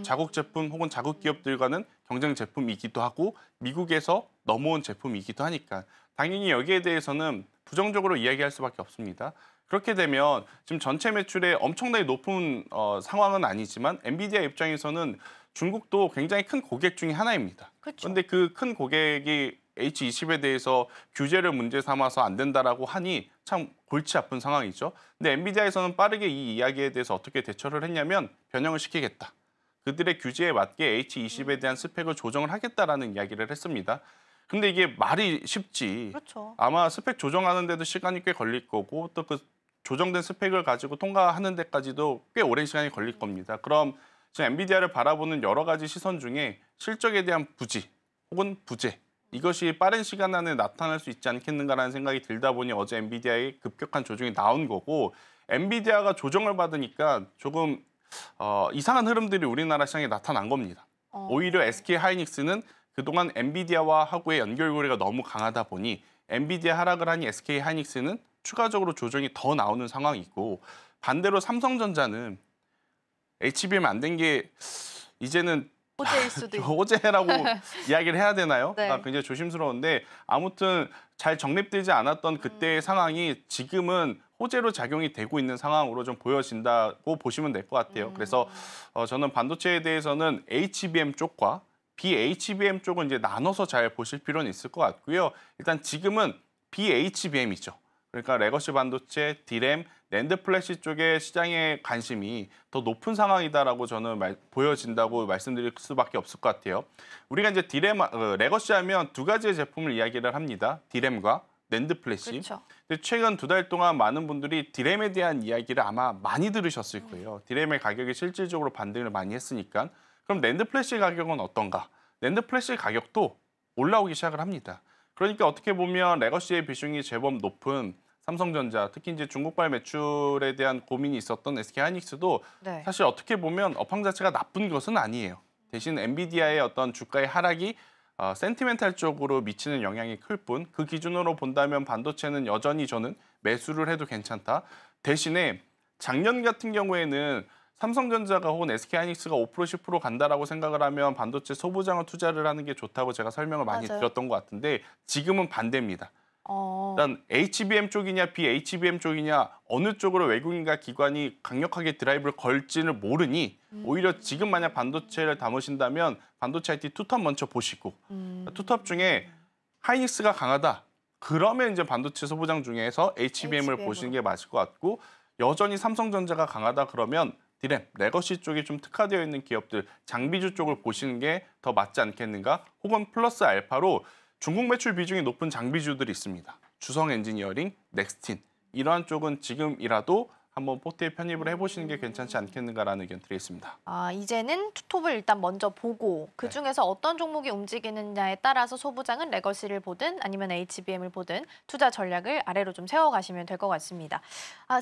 자국 제품 혹은 자국 기업들과는 경쟁 제품이기도 하고 미국에서 넘어온 제품이기도 하니까 당연히 여기에 대해서는 부정적으로 이야기할 수밖에 없습니다. 그렇게 되면 지금 전체 매출에 엄청나게 높은 상황은 아니지만 엔비디아 입장에서는 중국도 굉장히 큰 고객 중에 하나입니다. 그렇죠. 그런데 그 큰 고객이 H20에 대해서 규제를 문제 삼아서 안 된다라고 하니 참 골치 아픈 상황이죠. 근데 엔비디아에서는 빠르게 이 이야기에 대해서 어떻게 대처를 했냐면 변형을 시키겠다. 그들의 규제에 맞게 H20에 대한 스펙을 조정을 하겠다라는 이야기를 했습니다. 근데 이게 말이 쉽지. 그렇죠. 아마 스펙 조정하는 데도 시간이 꽤 걸릴 거고 또 그 조정된 스펙을 가지고 통과하는 데까지도 꽤 오랜 시간이 걸릴 겁니다. 그럼 지금 엔비디아를 바라보는 여러 가지 시선 중에 실적에 대한 부지 혹은 부재 이것이 빠른 시간 안에 나타날 수 있지 않겠는가라는 생각이 들다 보니 어제 엔비디아의 급격한 조정이 나온 거고 엔비디아가 조정을 받으니까 조금 이상한 흐름들이 우리나라 시장에 나타난 겁니다. 오히려 SK하이닉스는 그동안 엔비디아와 하고의 연결고리가 너무 강하다 보니 엔비디아 하락을 하니 SK하이닉스는 추가적으로 조정이 더 나오는 상황이고 반대로 삼성전자는 HBM 안 된 게 이제는 호재일 수도 있고. 호재라고 이야기를 해야 되나요? 네. 굉장히 조심스러운데 아무튼 잘 정립되지 않았던 그때의 상황이 지금은 호재로 작용이 되고 있는 상황으로 좀 보여진다고 보시면 될 것 같아요. 그래서 저는 반도체에 대해서는 HBM 쪽과 BHBM 쪽은 이제 나눠서 잘 보실 필요는 있을 것 같고요. 일단 지금은 BHBM이죠. 그러니까 레거시 반도체, 디램, 낸드 플래시 쪽에 시장의 관심이 더 높은 상황이다라고 저는 보여진다고 말씀드릴 수밖에 없을 것 같아요. 우리가 이제 레거시 하면 두 가지의 제품을 이야기를 합니다. 디램과 낸드 플래시. 그렇죠. 근데 최근 2달 동안 많은 분들이 디램에 대한 이야기를 아마 많이 들으셨을 거예요. 디램의 가격이 실질적으로 반등을 많이 했으니까. 그럼 낸드 플래시 가격은 어떤가? 낸드 플래시 가격도 올라오기 시작을 합니다. 그러니까 어떻게 보면 레거시의 비중이 제법 높은 삼성전자, 특히 이제 중국발 매출에 대한 고민이 있었던 SK하이닉스도 네. 사실 어떻게 보면 업황 자체가 나쁜 것은 아니에요. 대신 엔비디아의 어떤 주가의 하락이 센티멘탈 쪽으로 미치는 영향이 클 뿐, 그 기준으로 본다면 반도체는 여전히 저는 매수를 해도 괜찮다. 대신에 작년 같은 경우에는 삼성전자가 혹은 SK하이닉스가 5% 10% 간다라고 생각을 하면 반도체 소부장을 투자를 하는 게 좋다고 제가 설명을 많이 맞아요. 드렸던 것 같은데 지금은 반대입니다. 일단 HBM 쪽이냐 BHBM 쪽이냐 어느 쪽으로 외국인과 기관이 강력하게 드라이브를 걸지는 모르니 오히려 지금 만약 반도체를 담으신다면 반도체 IT 투톱 먼저 보시고 투톱 중에 하이닉스가 강하다. 그러면 이제 반도체 소부장 중에서 HBM을 보시는 게 맞을 것 같고 여전히 삼성전자가 강하다 그러면 디램, 레거시 쪽이 좀 특화되어 있는 기업들, 장비주 쪽을 보시는 게 더 맞지 않겠는가? 혹은 플러스 알파로 중국 매출 비중이 높은 장비주들이 있습니다. 주성 엔지니어링, 넥스틴 이러한 쪽은 지금이라도 한번 포트에 편입을 해보시는 게 괜찮지 않겠는가라는 의견 드리겠습니다. 이제는 투톱을 일단 먼저 보고 그중에서 어떤 종목이 움직이느냐에 따라서 소부장은 레거시를 보든 아니면 HBM을 보든 투자 전략을 아래로 좀 세워가시면 될 것 같습니다.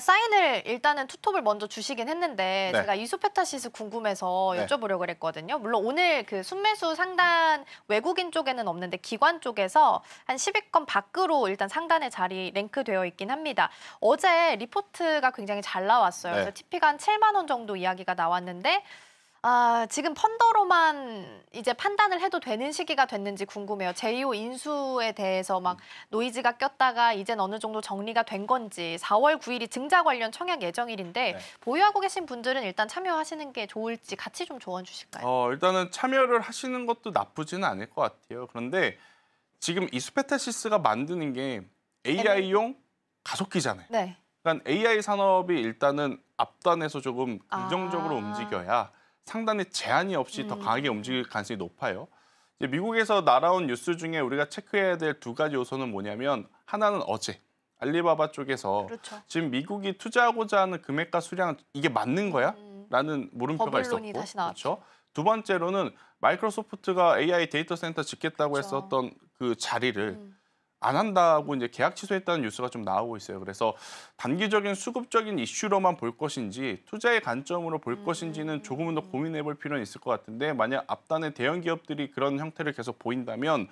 사인을 일단은 투톱을 먼저 주시긴 했는데 네. 제가 이소페타시스 궁금해서 네. 여쭤보려고 그랬거든요. 물론 오늘 그 순매수 상단 외국인 쪽에는 없는데 기관 쪽에서 한 10위권 밖으로 일단 상단에 자리 랭크되어 있긴 합니다. 어제 리포트가 굉장히 잘 나왔어요. 네. 그래서 TP가 한 7만 원 정도 이야기가 나왔는데 지금 펀더로만 이제 판단을 해도 되는 시기가 됐는지 궁금해요. 제이오 인수에 대해서 막 노이즈가 꼈다가 이젠 어느 정도 정리가 된 건지 4월 9일이 증자 관련 청약 예정일인데 네. 보유하고 계신 분들은 일단 참여하시는 게 좋을지 같이 좀 조언 주실까요? 일단은 참여를 하시는 것도 나쁘지는 않을 것 같아요. 그런데 지금 이수페타시스가 만드는 게 AI용 가속기잖아요. 네. 그러니까 AI 산업이 일단은 앞단에서 조금 긍정적으로 움직여야 상단에 제한이 없이 더 강하게 움직일 가능성이 높아요. 이제 미국에서 날아온 뉴스 중에 우리가 체크해야 될 두 가지 요소는 뭐냐면 하나는 어제 알리바바 쪽에서 그렇죠. 지금 미국이 투자하고자 하는 금액과 수량 이게 맞는 거야? 라는 물음표가 버블론이 있었고 다시 나왔죠. 그렇죠? 두 번째로는 마이크로소프트가 AI 데이터 센터 짓겠다고 그렇죠. 했었던 그 자리를 안 한다고 이제 계약 취소했다는 뉴스가 좀 나오고 있어요. 그래서 단기적인 수급적인 이슈로만 볼 것인지 투자의 관점으로 볼 것인지는 조금은 더 고민해 볼 필요는 있을 것 같은데 만약 앞단의 대형 기업들이 그런 형태를 계속 보인다면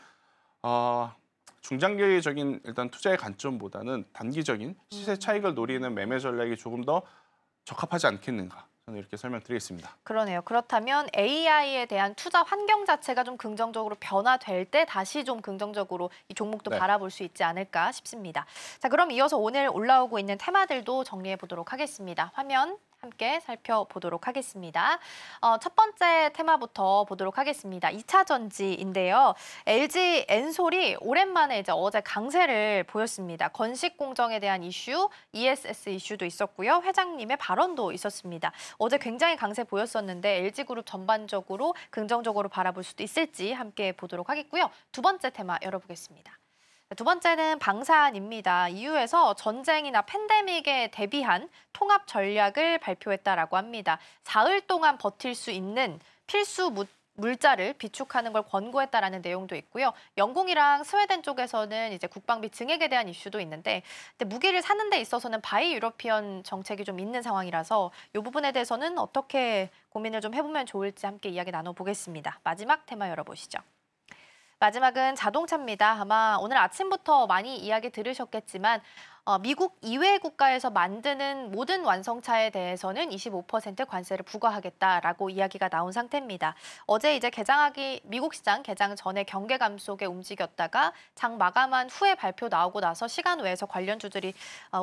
중장기적인 일단 투자의 관점보다는 단기적인 시세 차익을 노리는 매매 전략이 조금 더 적합하지 않겠는가. 저는 이렇게 설명드리겠습니다. 그러네요. 그렇다면 AI에 대한 투자 환경 자체가 좀 긍정적으로 변화될 때 다시 좀 긍정적으로 이 종목도 네. 바라볼 수 있지 않을까 싶습니다. 자, 그럼 이어서 오늘 올라오고 있는 테마들도 정리해 보도록 하겠습니다. 화면 함께 살펴보도록 하겠습니다. 첫 번째 테마부터 보도록 하겠습니다. 2차 전지인데요. LG 엔솔이 오랜만에 이제 어제 강세를 보였습니다. 건식 공정에 대한 이슈, ESS 이슈도 있었고요. 회장님의 발언도 있었습니다. 어제 굉장히 강세 보였었는데 LG그룹 전반적으로 긍정적으로 바라볼 수도 있을지 함께 보도록 하겠고요. 두 번째 테마 열어보겠습니다. 두 번째는 방산입니다. EU에서 전쟁이나 팬데믹에 대비한 통합 전략을 발표했다라고 합니다. 사흘 동안 버틸 수 있는 필수 물자를 비축하는 걸 권고했다라는 내용도 있고요. 영국이랑 스웨덴 쪽에서는 이제 국방비 증액에 대한 이슈도 있는데 근데 무기를 사는 데 있어서는 바이 유러피언 정책이 좀 있는 상황이라서 이 부분에 대해서는 어떻게 고민을 좀 해보면 좋을지 함께 이야기 나눠보겠습니다. 마지막 테마 열어보시죠. 마지막은 자동차입니다. 아마 오늘 아침부터 많이 이야기 들으셨겠지만 미국 이외 국가에서 만드는 모든 완성차에 대해서는 25% 관세를 부과하겠다라고 이야기가 나온 상태입니다. 어제 이제 미국 시장 개장 전에 경계감 속에 움직였다가 장 마감한 후에 발표 나오고 나서 시간 외에서 관련주들이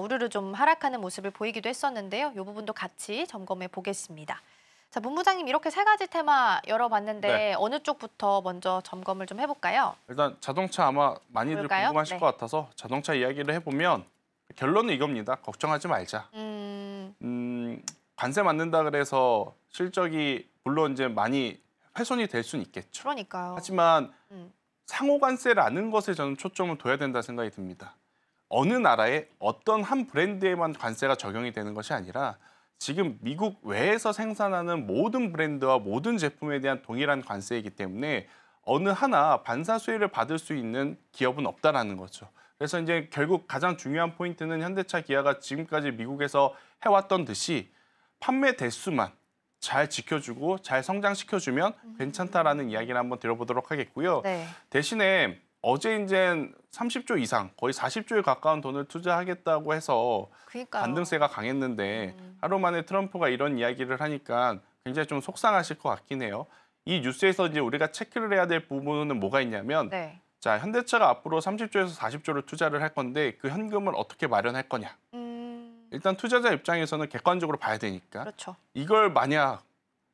우르르 좀 하락하는 모습을 보이기도 했었는데요. 이 부분도 같이 점검해 보겠습니다. 자, 본부장님 이렇게 세 가지 테마 열어봤는데 네. 어느 쪽부터 먼저 점검을 좀 해볼까요? 일단 자동차 아마 많이들 볼까요? 궁금하실 네. 것 같아서 자동차 이야기를 해보면 결론은 이겁니다. 걱정하지 말자. 관세 맞는다 그래서 실적이 물론 이제 많이 훼손이 될 수는 있겠죠. 그러니까요. 하지만 상호 관세라는 것에 저는 초점을 둬야 된다 생각이 듭니다. 어느 나라에 어떤 한 브랜드에만 관세가 적용이 되는 것이 아니라 지금 미국 외에서 생산하는 모든 브랜드와 모든 제품에 대한 동일한 관세이기 때문에 어느 하나 반사 수혜를 받을 수 있는 기업은 없다라는 거죠. 그래서 이제 결국 가장 중요한 포인트는 현대차, 기아가 지금까지 미국에서 해왔던 듯이 판매 대수만 잘 지켜주고 잘 성장시켜주면 괜찮다라는 이야기를 한번 들어보도록 하겠고요. 네. 대신에 어제 이제 30조 이상, 거의 40조에 가까운 돈을 투자하겠다고 해서 그러니까요. 반등세가 강했는데 하루 만에 트럼프가 이런 이야기를 하니까 굉장히 좀 속상하실 것 같긴 해요. 이 뉴스에서 이제 우리가 체크를 해야 될 부분은 뭐가 있냐면 네. 자, 현대차가 앞으로 30조에서 40조를 투자를 할 건데 그 현금을 어떻게 마련할 거냐. 일단 투자자 입장에서는 객관적으로 봐야 되니까 그렇죠. 이걸 만약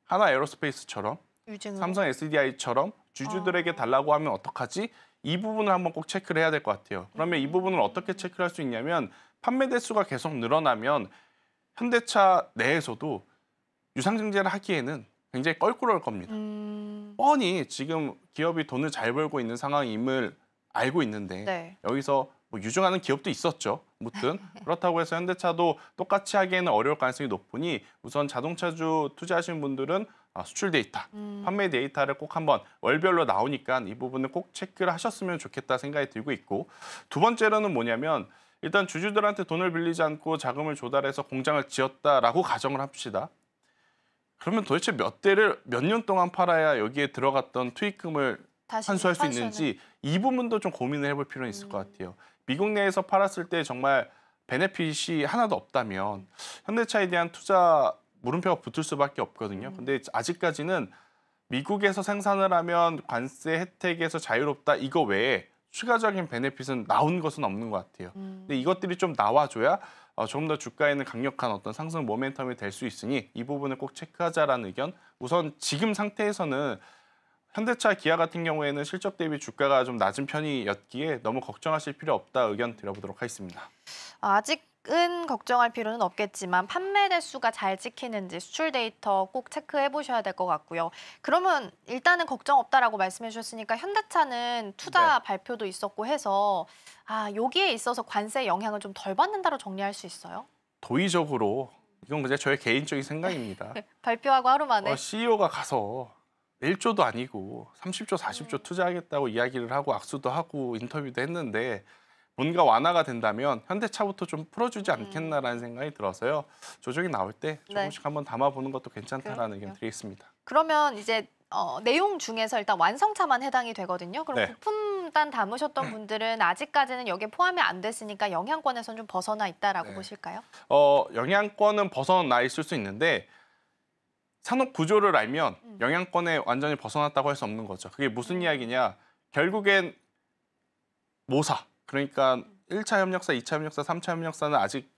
하나 에어로스페이스처럼 유증으로. 삼성 SDI처럼 주주들에게 달라고 하면 어떡하지? 이 부분을 한번 꼭 체크를 해야 될 것 같아요. 그러면 이 부분을 어떻게 체크를 할 수 있냐면 판매 대수가 계속 늘어나면 현대차 내에서도 유상증자를 하기에는 굉장히 껄끄러울 겁니다. 뻔히 지금 기업이 돈을 잘 벌고 있는 상황임을 알고 있는데 네. 여기서 뭐 유증하는 기업도 있었죠. 무튼 그렇다고 해서 현대차도 똑같이 하기에는 어려울 가능성이 높으니 우선 자동차주 투자하신 분들은 수출 데이터, 판매 데이터를 꼭 한번 월별로 나오니까 이 부분을 꼭 체크를 하셨으면 좋겠다 생각이 들고 있고 두 번째로는 뭐냐면 일단 주주들한테 돈을 빌리지 않고 자금을 조달해서 공장을 지었다라고 가정을 합시다. 그러면 도대체 몇 대를 몇 년 동안 팔아야 여기에 들어갔던 투입금을 다시 환수할 수 환수는. 있는지 이 부분도 좀 고민을 해볼 필요는 있을 것 같아요. 미국 내에서 팔았을 때 정말 베네핏이 하나도 없다면 현대차에 대한 투자 물음표가 붙을 수밖에 없거든요. 근데 아직까지는 미국에서 생산을 하면 관세 혜택에서 자유롭다 이거 외에 추가적인 베네핏은 나온 것은 없는 것 같아요. 근데 이것들이 좀 나와줘야 조금 더 주가에는 강력한 어떤 상승 모멘텀이 될 수 있으니 이 부분을 꼭 체크하자라는 의견. 우선 지금 상태에서는 현대차, 기아 같은 경우에는 실적 대비 주가가 좀 낮은 편이었기에 너무 걱정하실 필요 없다 의견 드려보도록 하겠습니다. 아직은 걱정할 필요는 없겠지만 판매 대수가 잘 찍히는지 수출 데이터 꼭 체크해 보셔야 될 것 같고요. 그러면 일단은 걱정 없다라고 말씀해 주셨으니까 현대차는 투자 네. 발표도 있었고 해서 여기에 있어서 관세 영향을 좀 덜 받는다로 정리할 수 있어요? 도의적으로 이건 그냥 저의 개인적인 생각입니다. 발표하고 하루 만에. CEO가 가서 1조도 아니고 30조, 40조 투자하겠다고 이야기를 하고 악수도 하고 인터뷰도 했는데 뭔가 완화가 된다면 현대차부터 좀 풀어주지 않겠나라는 생각이 들어서요. 조정이 나올 때 조금씩 한번 담아보는 것도 괜찮다라는 의견 드리겠습니다. 그러면 이제 내용 중에서 일단 완성차만 해당이 되거든요. 그럼 네. 부품단 담으셨던 분들은 아직까지는 여기에 포함이 안 됐으니까 영향권에서는 좀 벗어나 있다라고 네. 보실까요? 영향권은 벗어나 있을 수 있는데 산업 구조를 알면 영향권에 완전히 벗어났다고 할 수 없는 거죠. 그게 무슨 이야기냐? 결국엔 모사, 그러니까 1차 협력사, 2차 협력사, 3차 협력사는 아직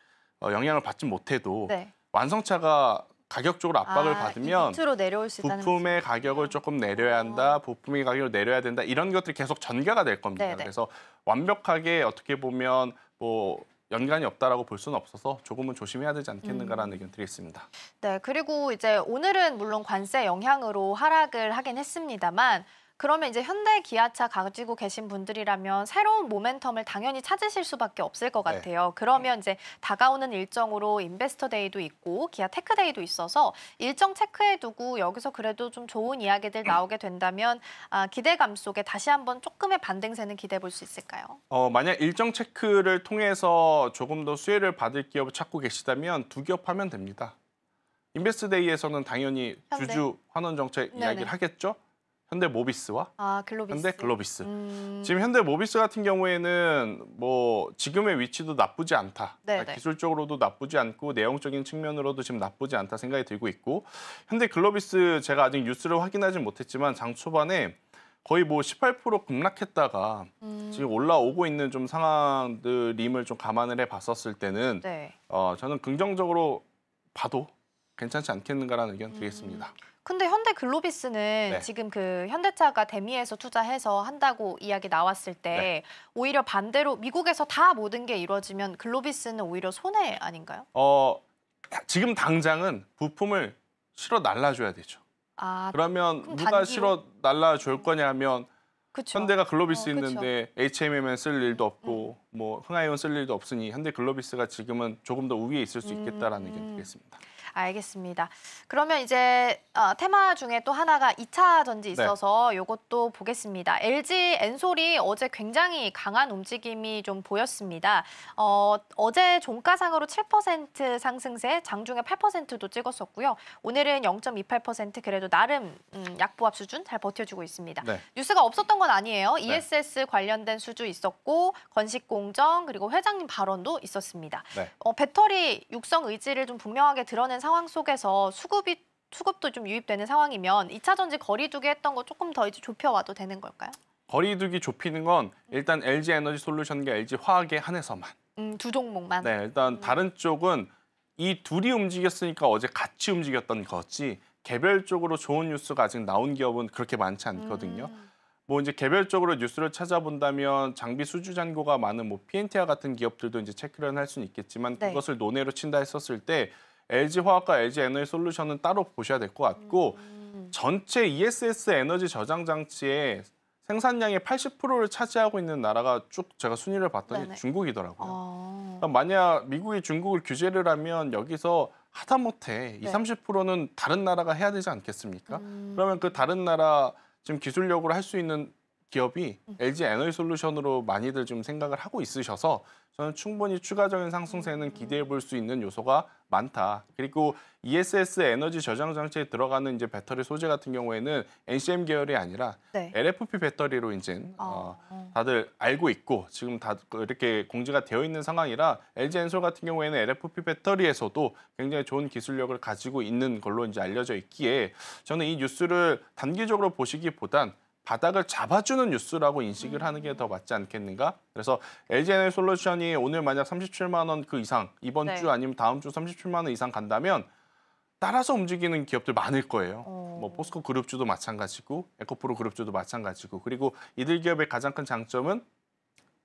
영향을 받지 못해도 네. 완성차가 가격적으로 압박을 받으면 밑으로 내려올 수 있다는 부품의 가격을 조금 내려야 한다, 부품의 가격을 내려야 된다 이런 것들이 계속 전개가 될 겁니다. 네네. 그래서 완벽하게 어떻게 보면 뭐 연관이 없다라고 볼 수는 없어서 조금은 조심해야 되지 않겠는가라는 의견 드리겠습니다. 네, 그리고 이제 오늘은 물론 관세 영향으로 하락을 하긴 했습니다만 그러면 이제 현대 기아차 가지고 계신 분들이라면 새로운 모멘텀을 당연히 찾으실 수밖에 없을 것 네. 같아요. 그러면 이제 다가오는 일정으로 인베스터 데이도 있고 기아 테크 데이도 있어서 일정 체크해두고 여기서 그래도 좀 좋은 이야기들 나오게 된다면 기대감 속에 다시 한번 조금의 반등세는 기대해 볼 수 있을까요? 만약 일정 체크를 통해서 조금 더 수혜를 받을 기업을 찾고 계시다면 두 기업 하면 됩니다. 인베스트데이에서는 당연히 현대? 주주 환원 정책 네네. 이야기를 하겠죠. 현대 모비스와 글로비스. 현대 글로비스. 지금 현대 모비스 같은 경우에는 뭐 지금의 위치도 나쁘지 않다. 네네. 기술적으로도 나쁘지 않고 내용적인 측면으로도 지금 나쁘지 않다 생각이 들고 있고 현대 글로비스 제가 아직 뉴스를 확인하진 못했지만 장 초반에 거의 뭐 18% 급락했다가 지금 올라오고 있는 좀 상황들임을 좀 감안을 해봤었을 때는 네. 저는 긍정적으로 봐도 괜찮지 않겠는가라는 의견 드리겠습니다. 근데 현대 글로비스는 네. 지금 그 현대차가 대미에서 투자해서 한다고 이야기 나왔을 때 네. 오히려 반대로 미국에서 다 모든 게 이루어지면 글로비스는 오히려 손해 아닌가요? 지금 당장은 부품을 실어 날라줘야 되죠. 그러면 그럼 누가 단기로? 실어 날라줄 거냐면 그쵸. 현대가 글로비스 그쵸. 있는데 HMM은 쓸 일도 없고 뭐 흥하이온 쓸 일도 없으니 현대 글로비스가 지금은 조금 더 우위에 있을 수 있겠다라는 의견 드리겠습니다. 알겠습니다. 그러면 이제 테마 중에 또 하나가 2차 전지 있어서 이것도 보겠습니다. LG 엔솔이 어제 굉장히 강한 움직임이 좀 보였습니다. 어제 종가상으로 7% 상승세, 장중에 8%도 찍었었고요. 오늘은 0.28% 그래도 나름 약보합 수준 잘 버텨주고 있습니다. 네. 뉴스가 없었던 건 아니에요. ESS 관련된 수주 있었고 건식공정 그리고 회장님 발언도 있었습니다. 네. 배터리 육성 의지를 좀 분명하게 드러낸 상황 속에서 수급도 좀 유입되는 상황이면 2차 전지 거리두기 했던 거 조금 더 이제 좁혀와도 되는 걸까요? 거리두기 좁히는 건 일단 LG 에너지 솔루션과 LG 화학에 한해서만. 두 종목만. 네, 일단 다른 쪽은 이 둘이 움직였으니까 어제 같이 움직였던 거지 개별적으로 좋은 뉴스가 아직 나온 기업은 그렇게 많지 않거든요. 뭐 이제 개별적으로 뉴스를 찾아본다면 장비 수주 잔고가 많은 뭐 PNT와 같은 기업들도 이제 체크를 할 수는 있겠지만 네. 그것을 논외로 친다 했었을 때 LG 화학과 LG 에너지 솔루션은 따로 보셔야 될 것 같고 전체 ESS 에너지 저장 장치의 생산량의 80%를 차지하고 있는 나라가 쭉 제가 순위를 봤더니 네네. 중국이더라고요. 그러니까 만약 미국이 중국을 규제를 하면 여기서 하다못해 20-30%는 다른 나라가 해야 되지 않겠습니까? 그러면 그 다른 나라 지금 기술력으로 할 수 있는 기업이 LG 에너지 솔루션으로 많이들 좀 생각을 하고 있으셔서 저는 충분히 추가적인 상승세는 기대해 볼 수 있는 요소가 많다. 그리고 ESS 에너지 저장 장치에 들어가는 이제 배터리 소재 같은 경우에는 NCM 계열이 아니라 LFP 배터리로 이제 다들 알고 있고 지금 다 이렇게 공지가 되어 있는 상황이라 LG 엔솔 같은 경우에는 LFP 배터리에서도 굉장히 좋은 기술력을 가지고 있는 걸로 이제 알려져 있기에 저는 이 뉴스를 단기적으로 보시기보단 바닥을 잡아주는 뉴스라고 인식을 하는 게 더 맞지 않겠는가? 그래서 LG 에너지 솔루션이 오늘 만약 37만 원 그 이상 이번 주 아니면 다음 주 37만 원 이상 간다면 따라서 움직이는 기업들 많을 거예요. 뭐 포스코 그룹주도 마찬가지고 에코프로 그룹주도 마찬가지고 그리고 이들 기업의 가장 큰 장점은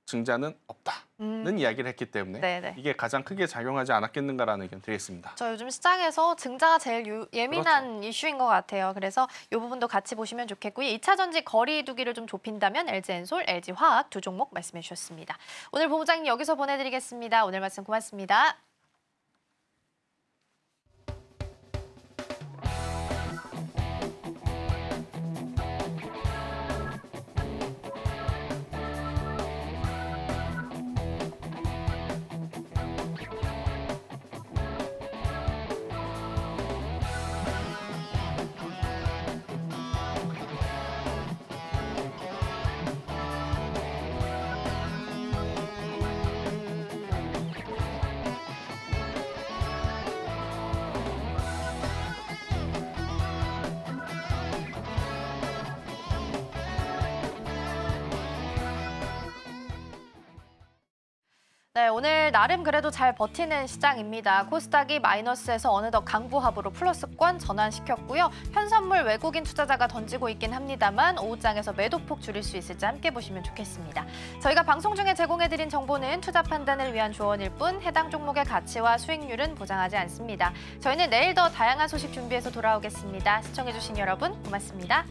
증자는 없다는 이야기를 했기 때문에 이게 가장 크게 작용하지 않았겠는가라는 의견 드리겠습니다. 저 요즘 시장에서 증자가 제일 예민한 이슈인 것 같아요. 그래서 이 부분도 같이 보시면 좋겠고요. 2차 전지 거리두기를 좀 좁힌다면 LG 엔솔, LG 화학 두 종목 말씀해 주셨습니다. 오늘 본부장님 여기서 보내드리겠습니다. 오늘 말씀 고맙습니다. 네, 오늘 나름 그래도 잘 버티는 시장입니다. 코스닥이 마이너스에서 어느덧 강보합으로 플러스권 전환시켰고요. 현선물 외국인 투자자가 던지고 있긴 합니다만 오후장에서 매도폭 줄일 수 있을지 함께 보시면 좋겠습니다. 저희가 방송 중에 제공해드린 정보는 투자 판단을 위한 조언일 뿐 해당 종목의 가치와 수익률은 보장하지 않습니다. 저희는 내일 더 다양한 소식 준비해서 돌아오겠습니다. 시청해주신 여러분 고맙습니다.